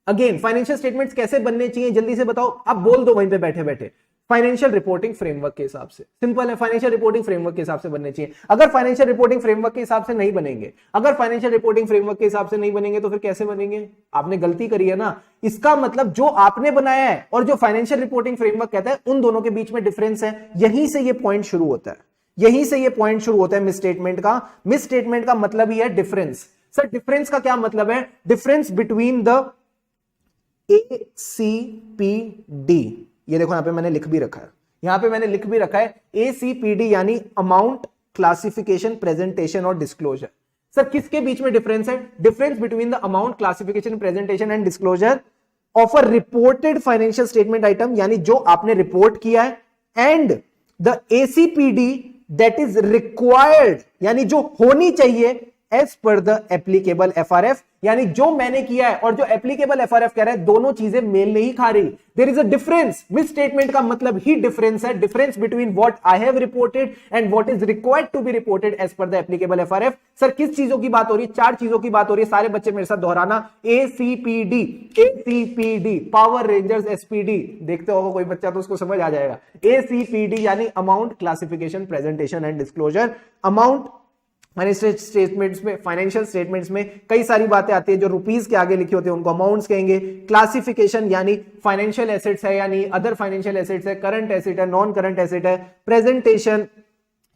अगेन फाइनेंशियल स्टेटमेंट्स कैसे बनने चाहिए जल्दी से बताओ। आप बोल दो वहीं पे बैठे बैठे। फाइनेंशियल रिपोर्टिंग फ्रेमवर्क के हिसाब से। सिंपल है, फाइनेंशियल रिपोर्टिंग फ्रेमवर्क के हिसाब से बनने चाहिए। अगर फाइनेंशियल रिपोर्टिंग फ्रेमवर्क के हिसाब से नहीं बनेंगे, अगर फाइनेंशियल रिपोर्टिंग फ्रेमवर्क के हिसाब से नहीं बनेंगे तो फिर कैसे बनेंगे? आपने गलती करी है ना। इसका मतलब जो आपने बनाया है और जो फाइनेंशियल रिपोर्टिंग फ्रेमवर्क कहता है, उन दोनों के बीच में डिफरेंस है। यहीं से ये पॉइंट शुरू होता है, यहीं से ये पॉइंट शुरू होता है मिस स्टेटमेंट का। मिस स्टेटमेंट का मतलब ही है डिफरेंस। सर डिफरेंस का क्या मतलब है? Difference between the ACPD। ये देखो यहां पे मैंने लिख भी रखा है, यहां पे मैंने लिख भी रखा है ACPD यानी अमाउंट, क्लासिफिकेशन, प्रेजेंटेशन और डिस्क्लोजर। सर किसके बीच में डिफरेंस है? Difference between the amount, classification, presentation and disclosure of a reported financial statement item, यानी जो आपने रिपोर्ट किया है, and the ACPD that is required, यानी जो होनी चाहिए as per the applicable FRF, यानी जो मैंने किया है और जो एप्लीकेबल FRF कह रहा है, दोनों चीजें मेल नहीं खा रही। There is a difference. Misstatement का मतलब ही डिफरेंस है, difference between what I have reported and what is required to be reported as per the applicable FRF। Sir किस चीजों की बात हो रही है? 4 चीजों की बात हो रही है। सारे बच्चे मेरे साथ दोहराना। ACPD पावर रेंजर्स SPD, देखते हो कोई बच्चा तो उसको समझ आ जाएगा। ACPD यानी amount, classification, presentation and disclosure. Amount financial statements में कई सारी बातें आती है, जो रुपीस के आगे लिखे होते हैं उनको अमाउंट्स कहेंगे। क्लासिफिकेशन यानी फाइनेंशियल एसेट्स है यानी अदर फाइनेंशियल एसेट्स है, करंट एसेट है, नॉन करंट एसेट है। प्रेजेंटेशन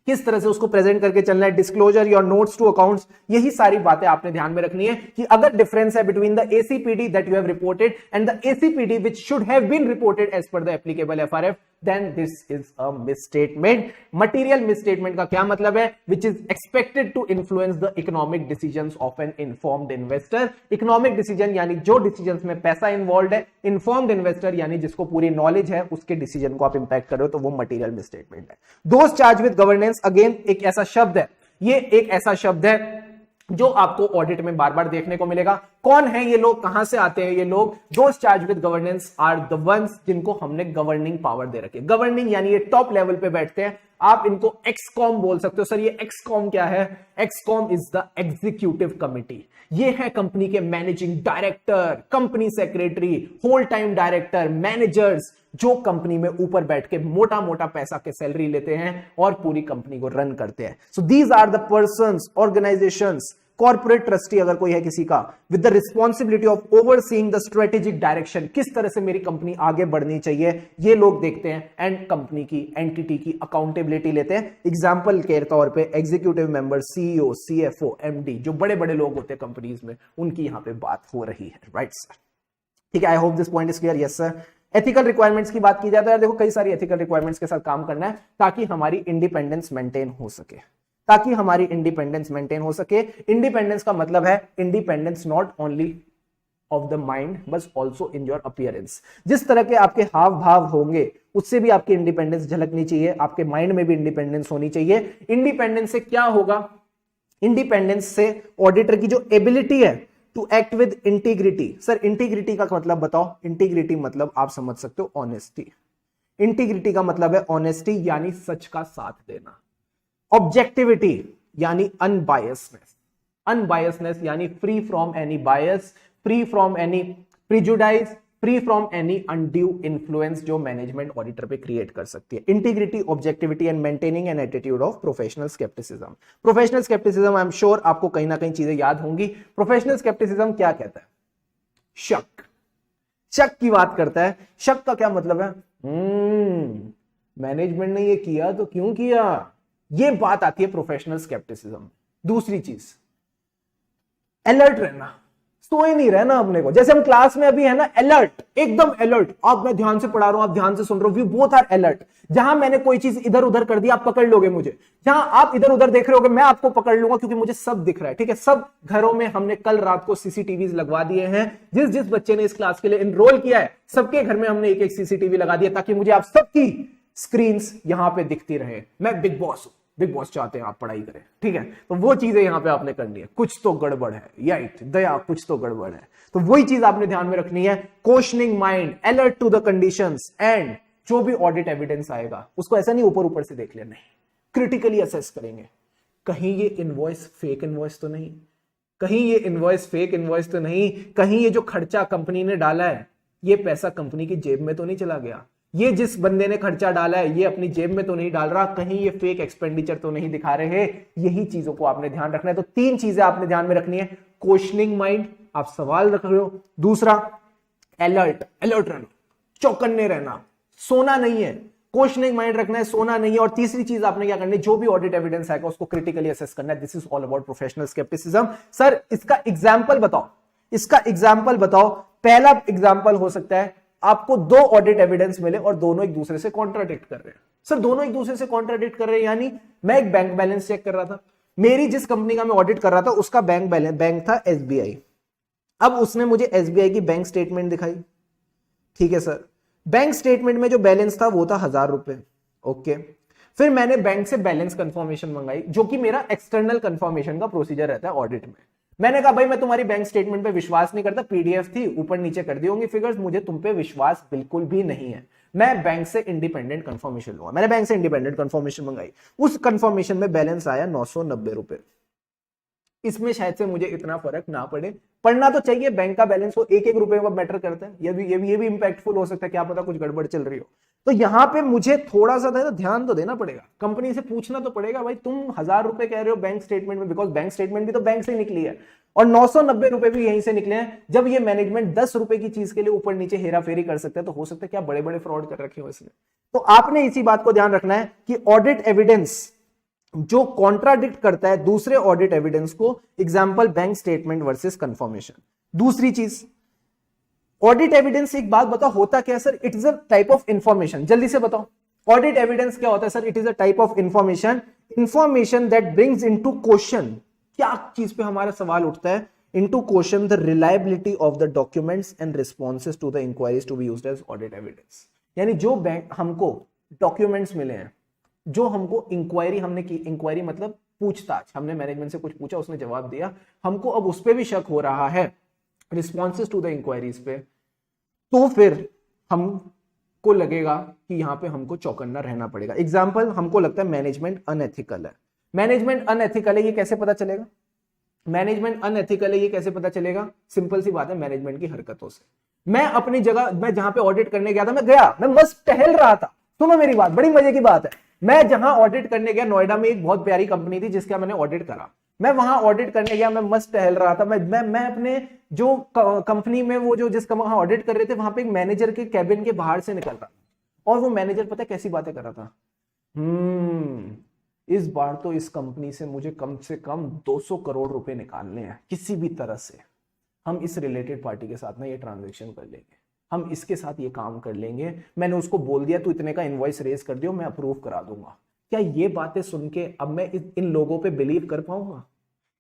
किस तरह से उसको प्रेजेंट करके चलना है। Disclosure your notes to accounts. यही सारी बातें आपने ध्यान में रखनी है कि अगर डिफरेंस है between the ACPD that you have reported and the ACPD which should have been reported as per the applicable FRF, then this is a misstatement. Material misstatement का क्या मतलब है? Which is expected to influence the economic decisions of an informed investor. Economic decision यानी जो decisions में पैसा involved है, informed investor यानी जिसको पूरी knowledge है, उसके decision को आप impact कर रहे हो, तो वो material misstatement है। Those charged with governance, again एक ऐसा शब्द है, ये एक ऐसा शब्द है जो आपको ऑडिट में बार बार देखने को मिलेगा। कौन है ये लोग, कहां से आते हैं ये लोग? Those charge with governance are the ones जिनको हमने गवर्निंग पावर दे रखी है। गवर्निंग यानी ये टॉप लेवल पे बैठते हैं। आप इनको एक्सकॉम बोल सकते हो। सर ये एक्सकॉम क्या है? Excom is the executive committee. ये है कंपनी के managing director, company secretary, whole time director, managers, जो कंपनी में ऊपर बैठ के मोटा मोटा पैसा के सैलरी लेते हैं और पूरी कंपनी को रन करते हैं। So these are the persons, organisations, corporate trustee अगर कोई है किसी का, with the responsibility of overseeing the strategic direction, किस तरह से मेरी कंपनी आगे बढ़नी चाहिए, ये लोग देखते हैं एंड कंपनी की, एंटिटी की अकाउंटेबिलिटी लेते हैं। एग्जांपल के तौर पे executive member, CEO, CFO, MD, जो बड़े बड़े लोग होते हैं कंपनीज में, उनकी यहां पे बात हो रही है। राइट सर, ठीक है, I hope this point is clear. Yes sir. Ethical requirements की बात की जाए तो यार देखो कई सारी एथिकल रिक्वायरमेंट्स के साथ काम करना है ताकि हमारी इंडिपेंडेंस मेंटेन हो सके, ताकि हमारी इंडिपेंडेंस मेंटेन हो सके। इंडिपेंडेंस का मतलब है independence not only of the mind बस ऑल्सो इन योर अपीयरेंस। जिस तरह के आपके हाव भाव होंगे उससे भी आपकी इंडिपेंडेंस झलकनी चाहिए, आपके माइंड में भी इंडिपेंडेंस होनी चाहिए। इंडिपेंडेंस से क्या होगा? इंडिपेंडेंस से ऑडिटर की जो एबिलिटी है to act with integrity. Sir integrity का मतलब बताओ। इंटीग्रिटी मतलब आप समझ सकते हो ऑनेस्टी। इंटीग्रिटी का मतलब है ऑनेस्टी यानी सच का साथ देना। ऑब्जेक्टिविटी यानी अनबायसनेस। अनबायसनेस यानी free from any bias, free from any prejudice, free from any undue influence जो मैनेजमेंट ऑडिटर पे क्रिएट कर सकती है। Integrity, objectivity and maintaining an attitude of professional scepticism. Professional scepticism I am sure आपको कहीं ना कहीं चीजें याद होंगी। प्रोफेशनल स्केप्टिसिज्म क्या कहता है? शक। शक की बात करता है। शक का क्या मतलब है? मैनेजमेंट ने ये किया तो क्यों किया, ये बात आती है प्रोफेशनल स्केप्टिसिज्म। दूसरी चीज अलर्ट रहना, सोए नहीं रहना अपने को। जैसे हम क्लास में अभी है ना अलर्ट, एकदम अलर्ट। आप, मैं ध्यान से पढ़ा रहा हूं, आप ध्यान से सुन रहे हो, वी बोथ आर अलर्ट। जहां मैंने कोई चीज इधर उधर कर दी आप पकड़ लोगे मुझे, जहां आप इधर उधर देख रहे होगे मैं आपको पकड़ लूंगा क्योंकि मुझे सब दिख रहा है। ठीक है, सब घरों में हमने कल रात को सीसीटीवी लगवा दिए हैं। जिस जिस बच्चे ने इस क्लास के लिए एनरोल किया है सबके घर में हमने एक एक सीसीटीवी लगा दिया ताकि मुझे आप सबकी स्क्रीन यहां पे दिखती रहे। मैं बिग बॉस हूं, बिग बॉस चाहते हैं आप पढ़ाई करें। ठीक है, तो वो चीजें यहां पे आपने करनी है। कुछ तो गड़बड़ है, राइट दया, कुछ तो गड़बड़ है। तो वही चीज आपने ध्यान में रखनी है। Questioning mind, alert to the conditions and जो भी ऑडिट एविडेंस आएगा उसको ऐसा नहीं ऊपर ऊपर से देख लेना, नहीं, क्रिटिकली असेस करेंगे। कहीं ये इनवॉइस फेक इनवॉइस तो नहीं, कहीं ये इनवॉइस फेक इनवॉइस तो नहीं, कहीं ये जो खर्चा कंपनी ने डाला है ये पैसा कंपनी की जेब में तो नहीं चला गया, ये जिस बंदे ने खर्चा डाला है ये अपनी जेब में तो नहीं डाल रहा, कहीं ये फेक एक्सपेंडिचर तो नहीं दिखा रहे। यही चीजों को आपने ध्यान रखना है। तो तीन चीजें आपने ध्यान में रखनी है। क्वेश्चनिंग माइंड, आप सवाल रख रहे हो। दूसरा अलर्ट, अलर्ट रहना, चौकन्ने रहना, सोना नहीं है। क्वेश्चनिंग माइंड रखना है, सोना नहीं है। और तीसरी चीज आपने क्या करनी है, जो भी ऑडिट एविडेंस आएगा उसको क्रिटिकली असेस करना है। This is all about professional scepticism. Sir इसका एग्जाम्पल बताओ, इसका एग्जाम्पल बताओ। पहला एग्जाम्पल हो सकता है आपको दो ऑडिट एविडेंस मिले और दोनों एक दूसरे से कॉन्ट्राडिक्ट कर रहे हैं। सर दोनों एक दूसरे से कॉन्ट्राडिक्ट कर रहे हैं यानी मैं एक बैंक बैलेंस चेक कर रहा था, मेरी जिस कंपनी का मैं ऑडिट कर रहा था उसका बैंक बैलेंस, बैंक था एसबीआई। अब उसने मुझे एसबीआई की बैंक स्टेटमेंट दिखाई। ठीक है सर, बैंक स्टेटमेंट में जो बैलेंस था वो था 1000 रुपए। ओके, फिर मैंने बैंक से बैलेंस कंफर्मेशन मंगाई जो कि मेरा एक्सटर्नल कंफर्मेशन का प्रोसीजर रहता है ऑडिट में। मैंने कहा भाई मैं तुम्हारी बैंक स्टेटमेंट पे विश्वास नहीं करता, पीडीएफ थी ऊपर नीचे कर दी होंगी फिगर्स, मुझे तुम पे विश्वास बिल्कुल भी नहीं है, मैं बैंक से इंडिपेंडेंट कंफर्मेशन लूंगा। मैंने बैंक से इंडिपेंडेंट कंफर्मेशन मंगाई, उस कंफर्मेशन में बैलेंस आया 990 रुपए। इसमें शायद से मुझे इतना फर्क ना पड़े, पढ़ना तो चाहिए, बैंक का बैलेंस हो, एक एक रुपए का मैटर करता है, ये भी इंपैक्टफुल हो सकता है, क्या पता कुछ गड़बड़ चल रही हो। तो यहां पे मुझे थोड़ा सा ध्यान तो देना पड़ेगा, कंपनी से पूछना तो पड़ेगा भाई तुम 1000 रुपए कह रहे हो बैंक स्टेटमेंट में, बिकॉज बैंक स्टेटमेंट भी तो बैंक से निकली है और 990 रुपए भी यहीं से निकले हैं। जब ये मैनेजमेंट 10 रुपए की चीज के लिए ऊपर नीचे हेरा फेरी कर सकते हैं तो हो सकता है क्या बड़े बड़े फ्रॉड कर रखे हो इसने। तो आपने इसी बात को ध्यान रखना है कि ऑडिट एविडेंस जो कॉन्ट्राडिक्ट करता है दूसरे ऑडिट एविडेंस को, example bank statement versus confirmation. दूसरी चीज ऑडिट एविडेंस, एक बात बताओ होता क्या है sir, it is a type of information. जल्दी से बताओ ऑडिट एविडेंस क्या होता है sir? It is a type of information, information that brings into question, क्या चीज पे हमारा सवाल उठता है, into question the reliability of the documents and responses to the inquiries to be used as audit evidence. यानी जो बैंक हमको डॉक्यूमेंट्स मिले हैं, जो हमको इंक्वायरी हमने की, इंक्वायरी मतलब पूछताछ, हमने मैनेजमेंट से कुछ पूछा उसने जवाब दिया, हमको अब उस पर भी शक हो रहा है रिस्पॉन्सेज टू द इंक्वायरीज पे, तो फिर हमको लगेगा कि यहां पे हमको चौकन्ना रहना पड़ेगा। एग्जाम्पल, हमको लगता है मैनेजमेंट अनएथिकल है। मैनेजमेंट अनएथिकल है ये कैसे पता चलेगा? मैनेजमेंट अनएथिकल है ये कैसे पता चलेगा? सिंपल सी बात है, मैनेजमेंट की हरकतों से। मैं अपनी जगह, मैं जहां पे ऑडिट करने गया था, मैं गया, मैं मस्त टहल रहा था। सुनो मेरी बात, बड़ी मजे की बात है, मैं जहां ऑडिट करने गया, नोएडा में एक बहुत प्यारी कंपनी थी जिसका मैंने ऑडिट करा, मैं वहां ऑडिट करने गया, मैं मस्त टहल रहा था। मैं अपने जो कंपनी में वो जो जिसका वहां ऑडिट कर रहे थे वहां पे एक मैनेजर के कैबिन के बाहर से निकल रहा और वो मैनेजर पता है कैसी बातें कर रहा था, इस बार तो इस कंपनी से मुझे कम 200 करोड़ रुपए निकालने हैं किसी भी तरह से, हम इस रिलेटेड पार्टी के साथ ना ये ट्रांजेक्शन कर लेंगे, हम इसके साथ ये काम कर लेंगे, मैंने उसको बोल दिया तू इतने का इनवॉइस रेज कर दियो, मैं अप्रूव करा दूंगा। क्या ये बातें सुन के अब मैं इन लोगों पे बिलीव कर पाऊंगा?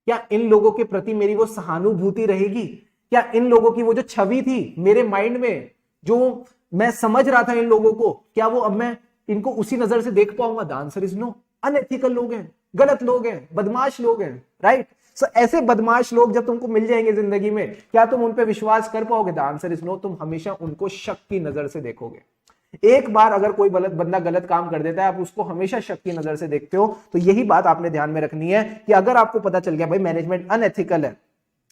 क्या इन लोगों के प्रति मेरी वो सहानुभूति रहेगी? क्या इन लोगों की वो जो छवि थी मेरे माइंड में, जो मैं समझ रहा था इन लोगों को, क्या वो अब मैं इनको उसी नजर से देख पाऊंगा? The answer is no. Unethical लोग हैं, गलत लोग हैं, बदमाश लोग हैं, राइट? सो ऐसे बदमाश लोग जब तुमको मिल जाएंगे जिंदगी में, क्या तुम उन पे विश्वास कर पाओगे? The answer is no. तुम हमेशा उनको शक की नजर से देखोगे। एक बार अगर कोई बंदा गलत काम कर देता है, आप उसको हमेशा शक की नजर से देखते हो। तो यही बात आपने ध्यान में रखनी है कि अगर आपको पता चल गया भाई मैनेजमेंट अनएथिकल है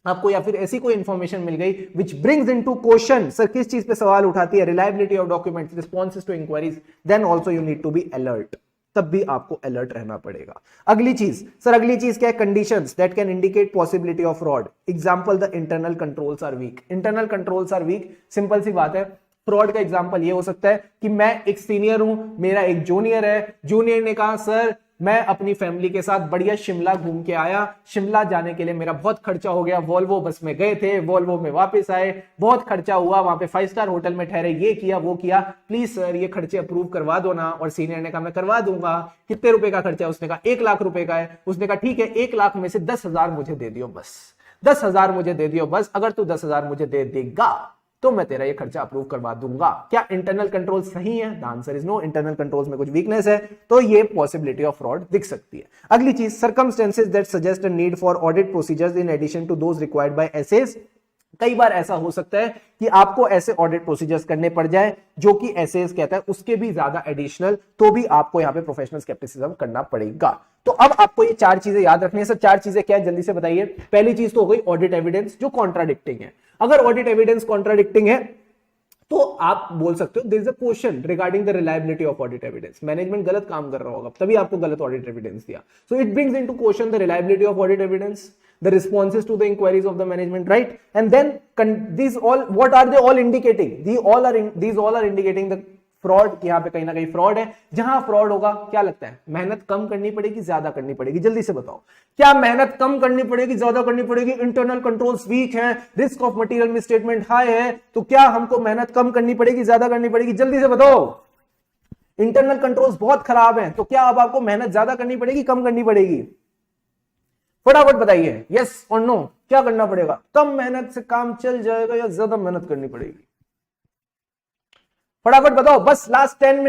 आपको, या फिर ऐसी कोई इंफॉर्मेशन मिल गई which brings into question, sir किस चीज पे सवाल उठाती है, reliability of documents, responses to inquiries, then also you need to be alert. तब भी आपको अलर्ट रहना पड़ेगा। अगली चीज, सर अगली चीज क्या है? Conditions that can indicate possibility of fraud. Example, the internal controls are weak. Internal controls are weak, simple सी बात है। फ्रॉड का एग्जांपल ये हो सकता है कि मैं एक सीनियर हूं, मेरा एक जूनियर है, जूनियर ने कहा सर मैं अपनी फैमिली के साथ बढ़िया शिमला घूम के आया, शिमला जाने के लिए मेरा बहुत खर्चा हो गया, वोल्वो बस में गए थे, वोल्वो में वापस आए, बहुत खर्चा हुआ, वहां पे 5 स्टार होटल में ठहरे, ये किया वो किया, प्लीज सर ये खर्चे अप्रूव करवा दो ना। और सीनियर ने कहा मैं करवा दूंगा। कितने रुपए का खर्चा है? उसने कहा 1 लाख रुपए का है। उसने कहा ठीक है 1 लाख में से 10,000 मुझे दे दियो बस, 10,000 मुझे दे दियो बस, अगर तू 10,000 मुझे दे देगा तो मैं तेरा ये खर्चा अप्रूव करवा दूंगा। क्या इंटरनल कंट्रोल सही है? The answer is no. Internal controls में कुछ वीकनेस है, तो ये पॉसिबिलिटी ऑफ फ्रॉड दिख सकती है। अगली चीज, circumstances that suggest a need for audit procedures in addition to those required by SS. कई बार ऐसा हो सकता है कि आपको ऐसे ऑडिट प्रोसीजर्स करने पड़ जाए जो कि एसएस कहता है उसके भी ज्यादा एडिशनल, तो भी आपको यहां पे प्रोफेशनल स्केप्टिसिज्म करना पड़ेगा। तो अब आपको ये 4 चीजें याद रखनी है। सर 4 चीजें क्या है, जल्दी से बताइए। पहली चीज तो हो गई ऑडिट एविडेंस जो कॉन्ट्राडिक्टिंग है। अगर ऑडिट एविडेंस कॉन्ट्राडिक्टिंग है तो आप बोल सकते हो there is a question regarding the reliability of audit evidence. Management गलत काम कर रहा होगा तभी आपको गलत ऑडिट एविडेंस दिया। So it brings into question the reliability of audit evidence, the responses to the inquiries of the management, right? And then these all, what are they all indicating? These all are indicating the fraud, कि यहाँ पे कहीं ना कहीं fraud है। जहां fraud होगा क्या लगता है, मेहनत कम करनी पड़ेगी, ज्यादा करनी पड़ेगी? जल्दी से बताओ, क्या मेहनत कम करनी पड़ेगी, ज्यादा करनी पड़ेगी? इंटरनल कंट्रोल्स वीक है, risk of material misstatement high है, तो क्या हमको मेहनत कम करनी पड़ेगी, ज्यादा करनी पड़ेगी? जल्दी से बताओ। इंटरनल कंट्रोल्स बहुत खराब है, तो क्या अब आपको मेहनत ज्यादा करनी पड़ेगी, कम करनी पड़ेगी? फटाफट बताइए, यस और नो। क्या करना पड़ेगा? कम मेहनत से काम चल जाएगा या ज्यादा मेहनत करनी पड़ेगी? फटाफट बताओ, बस last 10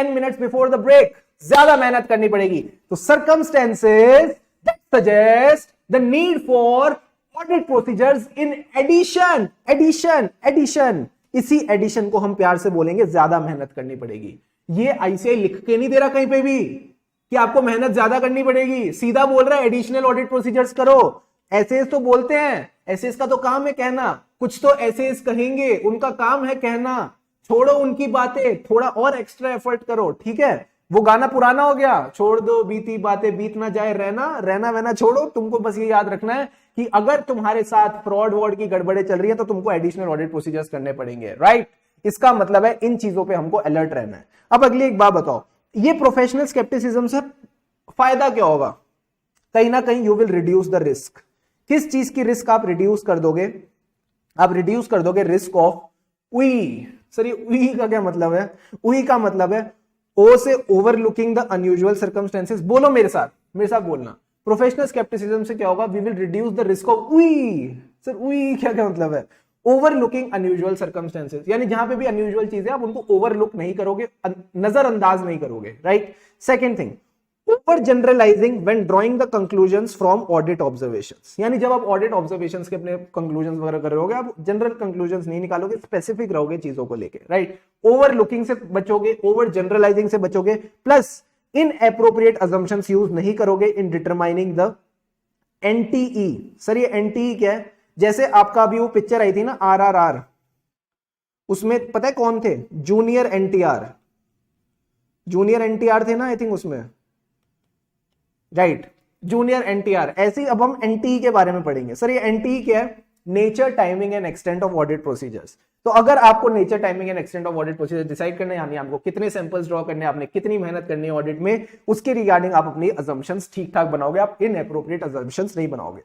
minutes before the break. ज्यादा मेहनत करनी पड़ेगी। तो circumstances that suggest the need for audit procedures in addition, addition, इसी एडिशन को हम प्यार से बोलेंगे ज्यादा मेहनत करनी पड़ेगी। ये आईसीआई लिख के नहीं दे रहा कहीं पे भी कि आपको मेहनत ज्यादा करनी पड़ेगी, सीधा बोल रहा है एडिशनल ऑडिट प्रोसीजर्स करो। एसएस तो बोलते हैं, एसएस का तो काम है कहना, कुछ तो एसएस कहेंगे, उनका काम है कहना। छोड़ो उनकी बातें, थोड़ा और एक्स्ट्रा एफर्ट करो, ठीक है? वो गाना पुराना हो गया, छोड़ दो बीती बातें, बीत ना जाए रहना वहना छोड़ो। तुमको बस ये याद रखना है कि अगर तुम्हारे साथ फ्रॉड वॉर्ड की गड़बड़े चल रही है तो तुमको एडिशनल ऑडिट प्रोसीजर्स करने पड़ेंगे, राइट? इसका मतलब है इन चीजों पे हमको अलर्ट रहना है। अब अगली एक बात बताओ, ये प्रोफेशनल स्केप्टिसिज्म से फायदा क्या होगा? कहीं ना कहीं you will reduce the risk. किस चीज की रिस्क आप रिड्यूस कर दोगे? आप रिड्यूस कर दोगे रिस्क ऑफ उई। सर ये उई का क्या मतलब है? उई का मतलब है ओ से ओवरलुकिंग द अनयूजुअल सर्कमस्टेंसेस। बोलो मेरे साथ बोलना। प्रोफेशनल स्केप्टिसिज्म से क्या होगा? We will reduce the risk of OUI. Sir OUI क्या मतलब है? ओवरलुकिंग अनयूजुअल सर्कमस्टेंसेस, यानी जहां पे भी अनयूजुअल चीज है आप उनको ओवरलुक नहीं करोगे, नजरअंदाज नहीं करोगे, right? Second thing, over generalising when drawing the conclusions from audit observations. यानी जब आप ऑडिट ऑब्जर्वेशंस के अपने कंक्लूजन्स वगैरह कर रहे होगे, आप जनरल कंक्लूजन्स नहीं निकालोगे, स्पेसिफिक रहोगे चीजों को लेके, राइट? ओवरलुकिंग से बचोगे, ओवर जनरलाइजिंग से बचोगे, प्लस इनएप्रोप्रिएट अजम्पशंस यूज नहीं करोगे इन डिटरमाइनिंग द एनटीई। सर ये एनटीई क्या है? जैसे आपका अभी वो पिक्चर आई थी ना आरआरआर, उसमें पता है कौन थे? जूनियर एनटीआर थे ना, आई थिंक उसमें, राइट? जूनियर एनटीआर। ऐसे ही अब हम एनटीई के बारे में पढ़ेंगे। सर ये एनटीई क्या है? Nature, timing and extent of audit procedures. तो अगर आपको nature, timing and extent of audit procedure decide करना है, यानी आपको कितने सैंपल्स ड्रॉ करने हैं, आपने कितनी मेहनत करनी है ऑडिट में, उसके रिगार्डिंग आप अपनी अजम्पशंस ठीक ठाक बनाओगे, आप इनएप्रोप्रिएट अजम्पशंस नहीं बनाओगे।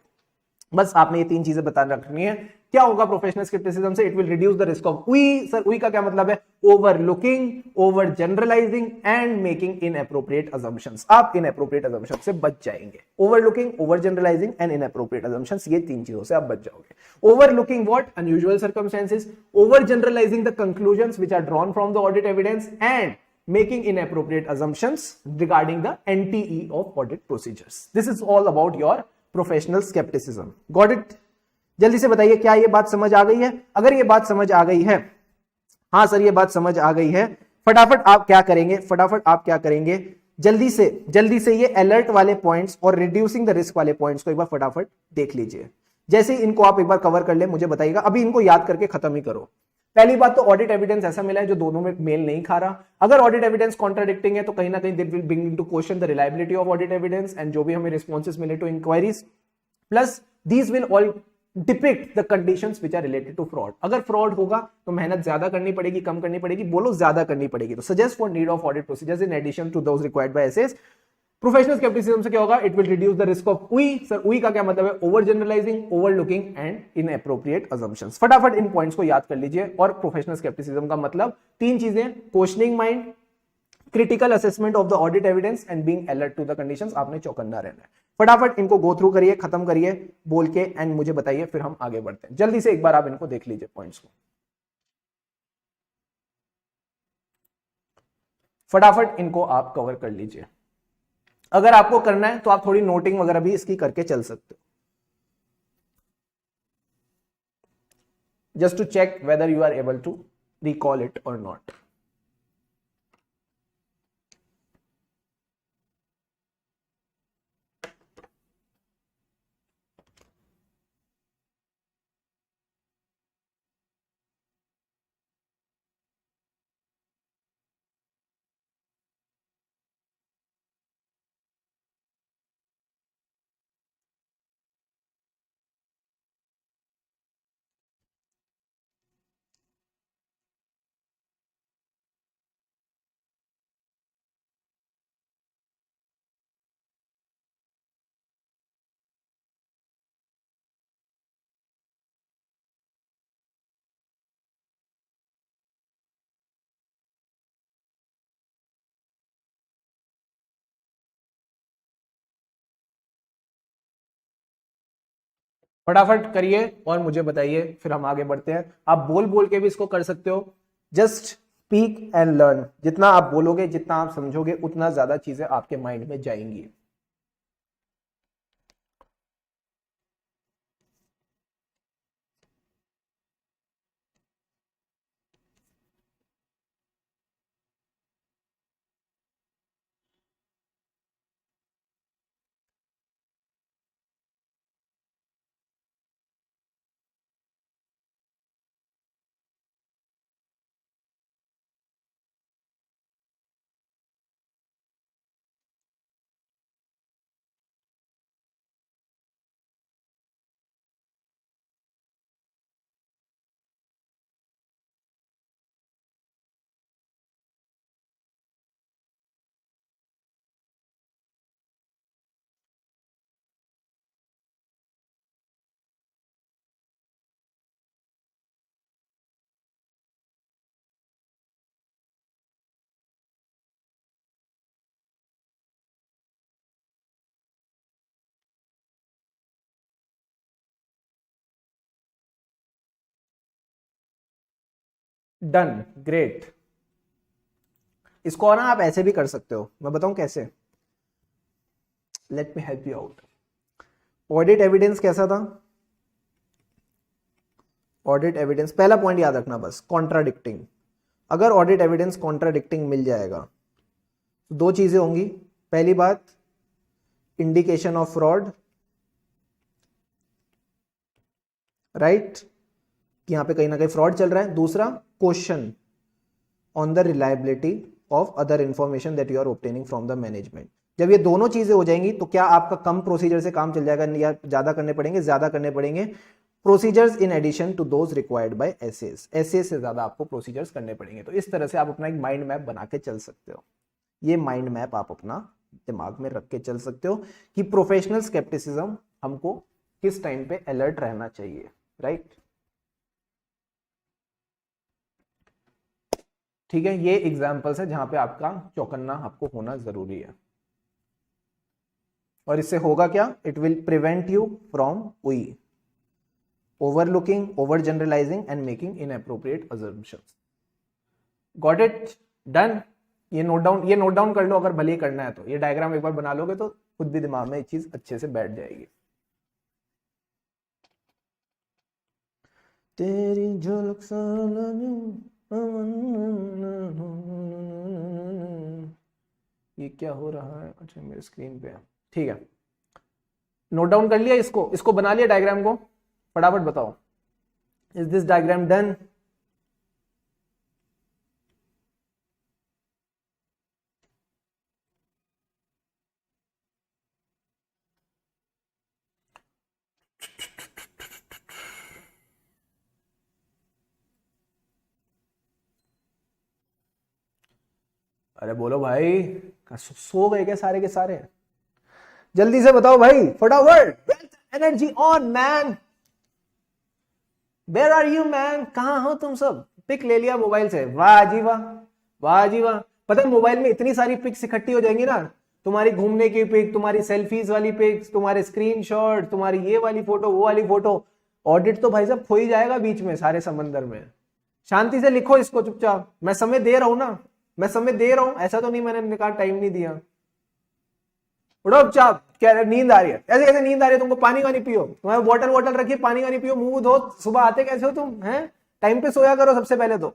बस आपने ये तीन चीजें बता रखनी है। क्या होगा प्रोफेशनल स्केप्टिसिज्म से? It will reduce the risk of OUI. Sir OUI का क्या मतलब है? Overlooking, over generalising and making inappropriate assumptions. आप इनएप्रोप्रिएट अजम्पशंस से बच जाएंगे। Overlooking, over generalising and inappropriate assumptions, ये तीन चीजों से आप बच जाओगे। Overlooking what? Unusual circumstances. Over generalising the conclusions which are drawn from the audit evidence and making inappropriate assumptions regarding the NTE of audit procedures. This is all about your professional skepticism. Got it? जल्दी से बताइए क्या ये बात समझ आ गई है? अगर ये बात समझ आ गई है, हाँ सर ये बात समझ आ गई है, फटाफट आप क्या करेंगे? फटाफट आप क्या करेंगे? जल्दी से ये अलर्ट वाले पॉइंट्स और रिड्यूसिंग द रिस्क वाले पॉइंट्स को एक बार फटाफट देख लीजिए। जैसे इनको आप एक बार कवर कर ले, मुझे बताइएगा। अभी इनको याद करके खत्म ही करो। पहली बात तो ऑडिट एविडेंस ऐसा मिला है जो दोनों में मेल नहीं खा रहा। अगर ऑडिट एविडेंस कॉन्ट्राडिक्टिंग है तो कहीं ना कहीं it will bring into question the reliability of audit evidence and जो भी हमें रिस्पॉन्सेस मिले to inquiries, plus these will all depict the conditions which are related to fraud. अगर फ्रॉड होगा तो मेहनत ज्यादा करनी पड़ेगी, कम करनी पड़ेगी? बोलो ज्यादा करनी पड़ेगी। तो suggest for need of audit procedures in addition to those required by SS. Professional scepticism से क्या होगा? It will reduce the risk of OUI. Sir OUI का क्या मतलब है? Over generalising, overlooking and inappropriate assumptions. फटाफट इन पॉइंट्स को याद कर लीजिए। और प्रोफेशनल स्केप्टिसिज्म का मतलब तीन चीजें: questioning mind, critical assessment of the audit evidence and being alert to the conditions. आपने चौकन्ना रहना है। फटाफट इनको गो थ्रू करिए, खत्म करिए बोल के एंड मुझे बताइए, फिर हम आगे बढ़ते हैं। जल्दी से एक बार आप इनको देख लीजिए पॉइंट्स को, फटाफट इनको आप कवर कर लीजिए। अगर आपको करना है तो आप थोड़ी नोटिंग वगैरह भी इसकी करके चल सकते हो, just to check whether you are able to recall it और नॉट। फटाफट करिए और मुझे बताइए, फिर हम आगे बढ़ते हैं। आप बोल बोल के भी इसको कर सकते हो। Just speak and learn. जितना आप बोलोगे, जितना आप समझोगे, उतना ज्यादा चीजें आपके माइंड में जाएंगी। Done, great. इसको ना आप ऐसे भी कर सकते हो, मैं बताऊं कैसे। Let me help you out. Audit evidence कैसा था? ऑडिट एविडेंस पहला पॉइंट याद रखना बस, कॉन्ट्राडिक्टिंग। अगर ऑडिट एविडेंस कॉन्ट्राडिक्टिंग मिल जाएगा तो दो चीजें होंगी। पहली बात, इंडिकेशन ऑफ फ्रॉड, राइट, कि यहां पे कहीं ना कहीं फ्रॉड चल रहा है। दूसरा, question on the reliability of other information that you are obtaining from the management. जब ये दोनों चीजें हो जाएंगी तो क्या आपका कम प्रोसीजर से काम चल जाएगा या ज्यादा करने पड़ेंगे? ज्यादा करने पड़ेंगे। Procedures in addition to those required by SS. SS से ज्यादा आपको प्रोसीजर्स करने पड़ेंगे। तो इस तरह से आप अपना एक माइंड मैप बना के चल सकते हो। ये माइंड मैप आप अपना दिमाग में रख के चल सकते हो कि प्रोफेशनल स्केप्टिसिज्म हमको किस टाइम पे अलर्ट रहना चाहिए, राइट। ठीक है, ये एग्जाम्पल्स है जहां पे आपका चौकन्ना आपको होना जरूरी है। और इससे होगा क्या, it will prevent you from we overlooking, over generalising and making inappropriate assumptions. Got it, done. ये नोट डाउन कर लो अगर भले ही करना है तो। ये डायग्राम एक बार बना लोगे तो खुद भी दिमाग में ये चीज अच्छे से बैठ जाएगी। तेरी झलक ये क्या हो रहा है, अच्छा मेरे स्क्रीन पे है, ठीक है। नोट डाउन कर लिया इसको बना लिया डायग्राम को, फटाफट बताओ, इज दिस डायग्राम डन? अरे बोलो भाई, सो गए क्या सारे के सारे? जल्दी से बताओ भाई, फटाफट। Energy on man, where are you man, कहां हो तुम सब? पिक ले लिया मोबाइल से, वाह जी वाह, वाह जी वाह। पता है मोबाइल में इतनी सारी पिक्स इकट्ठी हो जाएंगी ना, तुम्हारी घूमने की पिक, तुम्हारी सेल्फीज वाली पिक्स, तुम्हारे स्क्रीनशॉट, तुम्हारी ये वाली फोटो, वो वाली फोटो, ऑडिट तो भाई साहब खो ही जाएगा बीच में सारे समंदर में। शांति से लिखो इसको चुपचाप, मैं समय दे रहा हूं ना, मैं समय दे रहा हूं, ऐसा तो नहीं मैंने कहा टाइम नहीं दिया। उठो चुपचाप, क्या नींद आ रही है? ऐसे कैसे नींद आ रही है तुमको? पानी वानी पियो, तुम्हारे बोतल रखिए, पानी वानी पियो, मुंह धो, सुबह आते कैसे हो तुम? हैं, टाइम पे सोया करो सबसे पहले तो।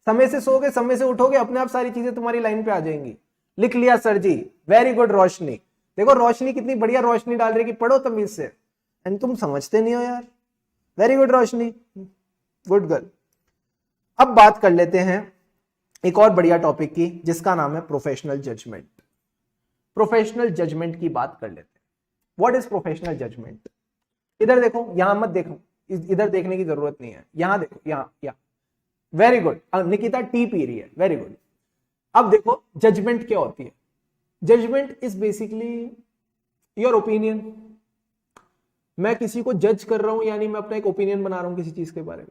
समय से सोगे, समय से उठोगे, अपने आप सारी चीजें तुम्हारी लाइन पे आ जाएंगी। लिख लिया सर जी, वेरी गुड रोशनी। देखो रोशनी कितनी बढ़िया रोशनी डाल रही है कि पढ़ो तमीज से, एंड तुम समझते नहीं हो यार। वेरी गुड रोशनी, गुड गर्ल। अब बात कर लेते हैं एक और बढ़िया टॉपिक की, जिसका नाम है प्रोफेशनल जजमेंट। प्रोफेशनल जजमेंट की बात कर लेते हैं। What is professional judgement? इधर देखो, यहां मत देखो, इधर देखने की जरूरत नहीं है, यहां देखो, यहां। Very good, Nikita T P रही है, वेरी गुड। अब देखो जजमेंट क्या होती है। Judgement is basically your opinion. मैं किसी को जज कर रहा हूं, यानी मैं अपना एक ओपिनियन बना रहा हूं किसी चीज के बारे में।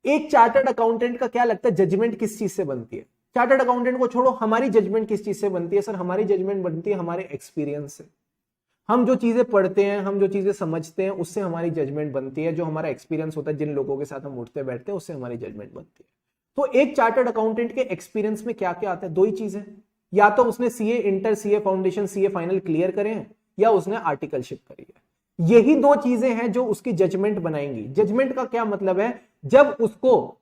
एक चार्टर्ड अकाउंटेंट का क्या लगता है जजमेंट किस चीज से बनती है? चार्टर्ड अकाउंटेंट को छोड़ो, हमारी जजमेंट किस चीज से बनती है? सर हमारी जजमेंट बनती है हमारे एक्सपीरियंस से। हम जो चीजें पढ़ते हैं, हम जो चीजें समझते हैं, उससे हमारी जजमेंट बनती है। जो हमारा एक्सपीरियंस होता है, जिन लोगों के साथ हम उठते बैठते हैं, उससे हमारी जजमेंट बनती है। तो एक चार्टर्ड अकाउंटेंट के एक्सपीरियंस में क्या क्या आता है? दो ही चीजें, या तो उसने CA inter, CA foundation, CA final clear करे हैं, या उसने आर्टिकलशिप करी है। यही दो चीजें हैं जो उसकी जजमेंट बनाएंगी। जजमेंट का क्या मतलब है? जब उसको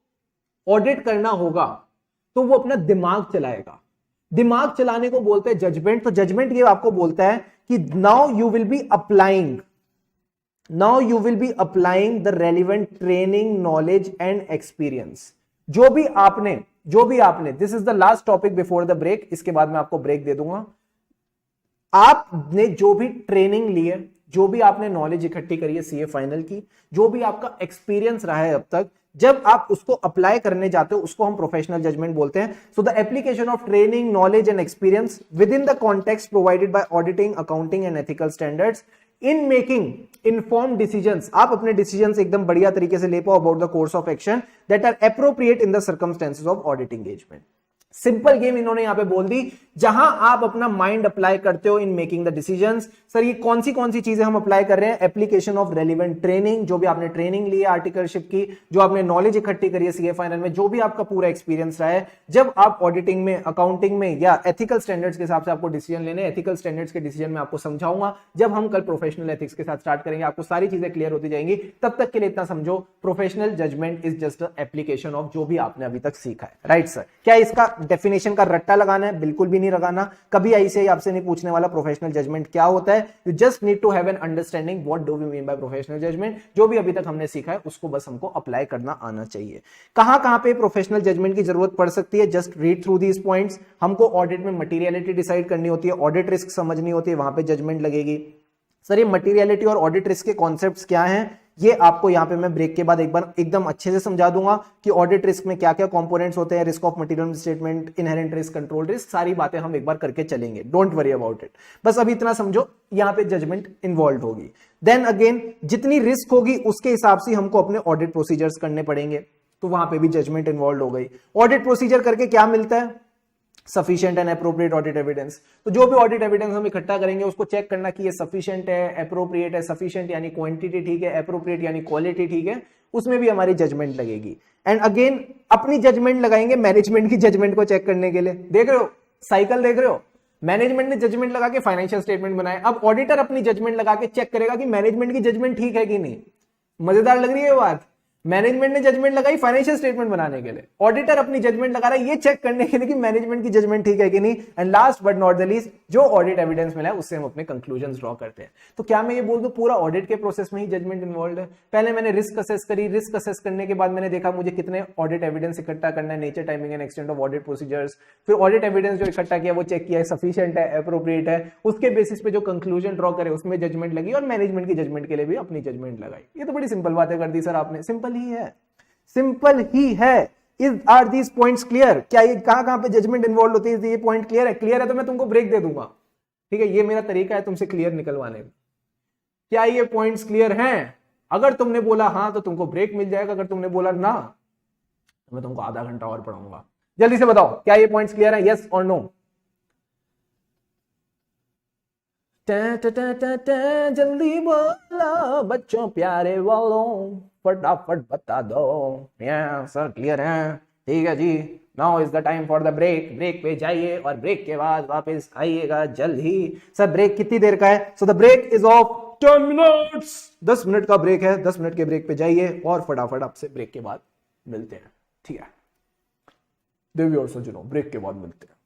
ऑडिट करना होगा तो वो अपना दिमाग चलाएगा। दिमाग चलाने को बोलते हैं जजमेंट। तो जजमेंट ये आपको बोलता है कि now you will be applying the relevant training, knowledge and experience. जो भी आपने this is the last topic before the break, इसके बाद मैं आपको ब्रेक दे दूंगा। आपने जो भी ट्रेनिंग ली है, जो भी आपने नॉलेज इकट्ठी करी है सीए फाइनल की, जो भी आपका एक्सपीरियंस रहा है अब तक, जब आप उसको अप्लाई करने जाते हो, उसको हम प्रोफेशनल जजमेंट बोलते हैं। So the application of training, knowledge and experience within the context provided by auditing, accounting and ethical standards in making informed decisions. आप अपने डिसीजंस एकदम बढ़िया तरीके से ले पाओ about the course of action that are appropriate in the circumstances of audit engagement. Simple game इन्होंने यहां पे बोल दी, जहां आप अपना माइंड अप्लाई करते हो in making the decisions. Sir ये कौन सी चीजें हम अप्लाई कर रहे हैं? एप्लीकेशन ऑफ रेलिवेंट ट्रेनिंग, जो भी आपने ट्रेनिंग ली है आर्टिकलशिप की, जो आपने नॉलेज इकट्ठी करी है सीए फाइनल में, जो भी आपका पूरा एक्सपीरियंस रहा है, जब आप ऑडिटिंग में, अकाउंटिंग में या एथिकल स्टैंडर्ड्स के हिसाब से आपको डिसीजन लेने। एथिकल स्टैंडर्ड्स के डिसीजन में आपको समझाऊंगा जब हम कल प्रोफेशनल एथिक्स के साथ स्टार्ट करेंगे, आपको सारी चीजें क्लियर होती जाएंगी। तब तक के लिए इतना समझो, professional judgement is just application of जो भी आपने अभी तक सीखा है। राइट सर, क्या इसका डेफिनेशन का रट्टा लगाना है? बिल्कुल भी नहीं लगाना। कभी ऐसे ही आपसे नहीं पूछने वाला प्रोफेशनल जजमेंट क्या होता है। You just need to have an understanding what do we mean by professional judgement. जो भी अभी तक हमने सीखा है उसको बस हमको अप्लाई करना आना चाहिए। कहां पे प्रोफेशनल जजमेंट की जरूरत पड़ सकती है? Just read through these points. हमको ऑडिट में मटीरियलिटी डिसाइड करनी होती है, ऑडिट रिस्क समझनी होती है, वहां पे जजमेंट लगेगी। सर ये मटीरियलिटी और ऑडिट रिस्क के कॉन्सेप्ट्स क्या हैं? ये आपको यहाँ पे मैं ब्रेक के बाद एक बार एकदम अच्छे से समझा दूंगा कि ऑडिट रिस्क में क्या क्या कंपोनेंट्स होते हैं, risk of material statement, inherent risk, control risk, सारी बातें हम एक बार करके चलेंगे, डोंट वरी अबाउट इट। बस अभी इतना समझो यहाँ पे जजमेंट इन्वॉल्व होगी। देन अगेन जितनी रिस्क होगी उसके हिसाब से हमको अपने ऑडिट प्रोसीजर्स करने पड़ेंगे, तो वहां पे भी जजमेंट इन्वॉल्व हो गई। ऑडिट प्रोसीजर करके क्या मिलता है? Sufficient and appropriate audit evidence. तो जो भी ऑडिट एविडेंस हम इकट्ठा करेंगे उसको चेक करना कि ये सफिशिएंट है, अप्रोप्रिएट है। सफिशिएंट यानी क्वांटिटी ठीक है, अप्रोप्रिएट यानी क्वालिटी ठीक है, उसमें भी हमारी जजमेंट लगेगी। एंड अगेन अपनी जजमेंट लगाएंगे मैनेजमेंट की जजमेंट को चेक करने के लिए। देख रहे हो साइकिल, देख रहे हो? मैनेजमेंट ने जजमेंट लगा के फाइनेंशियल स्टेटमेंट बनाए, अब ऑडिटर अपनी जजमेंट लगा के चेक करेगा कि मैनेजमेंट की जजमेंट ठीक है कि नहीं। मजेदार लग रही है बात? मैनेजमेंट ने जजमेंट लगाई फाइनेंशियल स्टेटमेंट बनाने के लिए, ऑडिटर अपनी जजमेंट लगा रहा है ये चेक करने के लिए कि मैनेजमेंट की जजमेंट ठीक है कि नहीं। And last but not the least, जो ऑडिट एविडेंस मिला है उससे हम अपने कंक्लूजन ड्रॉ करते हैं। तो क्या मैं ये बोल दूं पूरा ऑडिट के प्रोसेस में ही जजमेंट इन्वॉल्व है? पहले मैंने रिस्क असेस करी, रिस्क असेस करने के बाद मैंने देखा मुझे कितने ऑडिट एविडेंस इकट्ठा करना है, nature, timing and extent of audit procedures. फिर ऑडिट एविडेंस जो इकट्ठा किया वो चेक किया है सफिशिएंट है, अप्रोप्रिएट है, उसके बेसिस पे जो कंक्लूजन ड्रॉ करे उसमें जजमेंट लगी, और मैनेजमेंट की जजमेंट के लिए भी अपनी जजमेंट लगाई। ये तो बड़ी सिंपल बातें कर दी सर आपने, सिंपल ही है, सिंपल ही है। Is are these points clear? क्या ये कहां पे जजमेंट इन्वॉल्व होती है? ये पॉइंट क्लियर है? क्लियर है तो मैं तुमको ब्रेक दे दूंगा, ठीक है? ये मेरा तरीका है तुमसे क्लियर निकलवाने का। क्या ये पॉइंट्स क्लियर हैं? अगर तुमने बोला हां तो तुमको ब्रेक मिल जाएगा, अगर तुमने बोला ना तो मैं तुमको आधा घंटा और पढ़ाऊंगा। जल्दी से बताओ क्या ये पॉइंट्स क्लियर है? यस और नो? जल्दी बोलो बच्चों प्यारे बोलो, फटाफट बता दो। सर क्लियर है? ठीक है जी। Now is the time for the break. Break पे जाइए और ब्रेक के बाद वापस आइएगा जल्द ही। सर ब्रेक कितनी देर का है? So the break is of 10 minutes. 10 minute का ब्रेक है, 10 मिनट के ब्रेक पे जाइए और फटाफट आपसे ब्रेक के बाद मिलते हैं, ठीक है? देवी और सज्जनों ब्रेक के बाद मिलते हैं।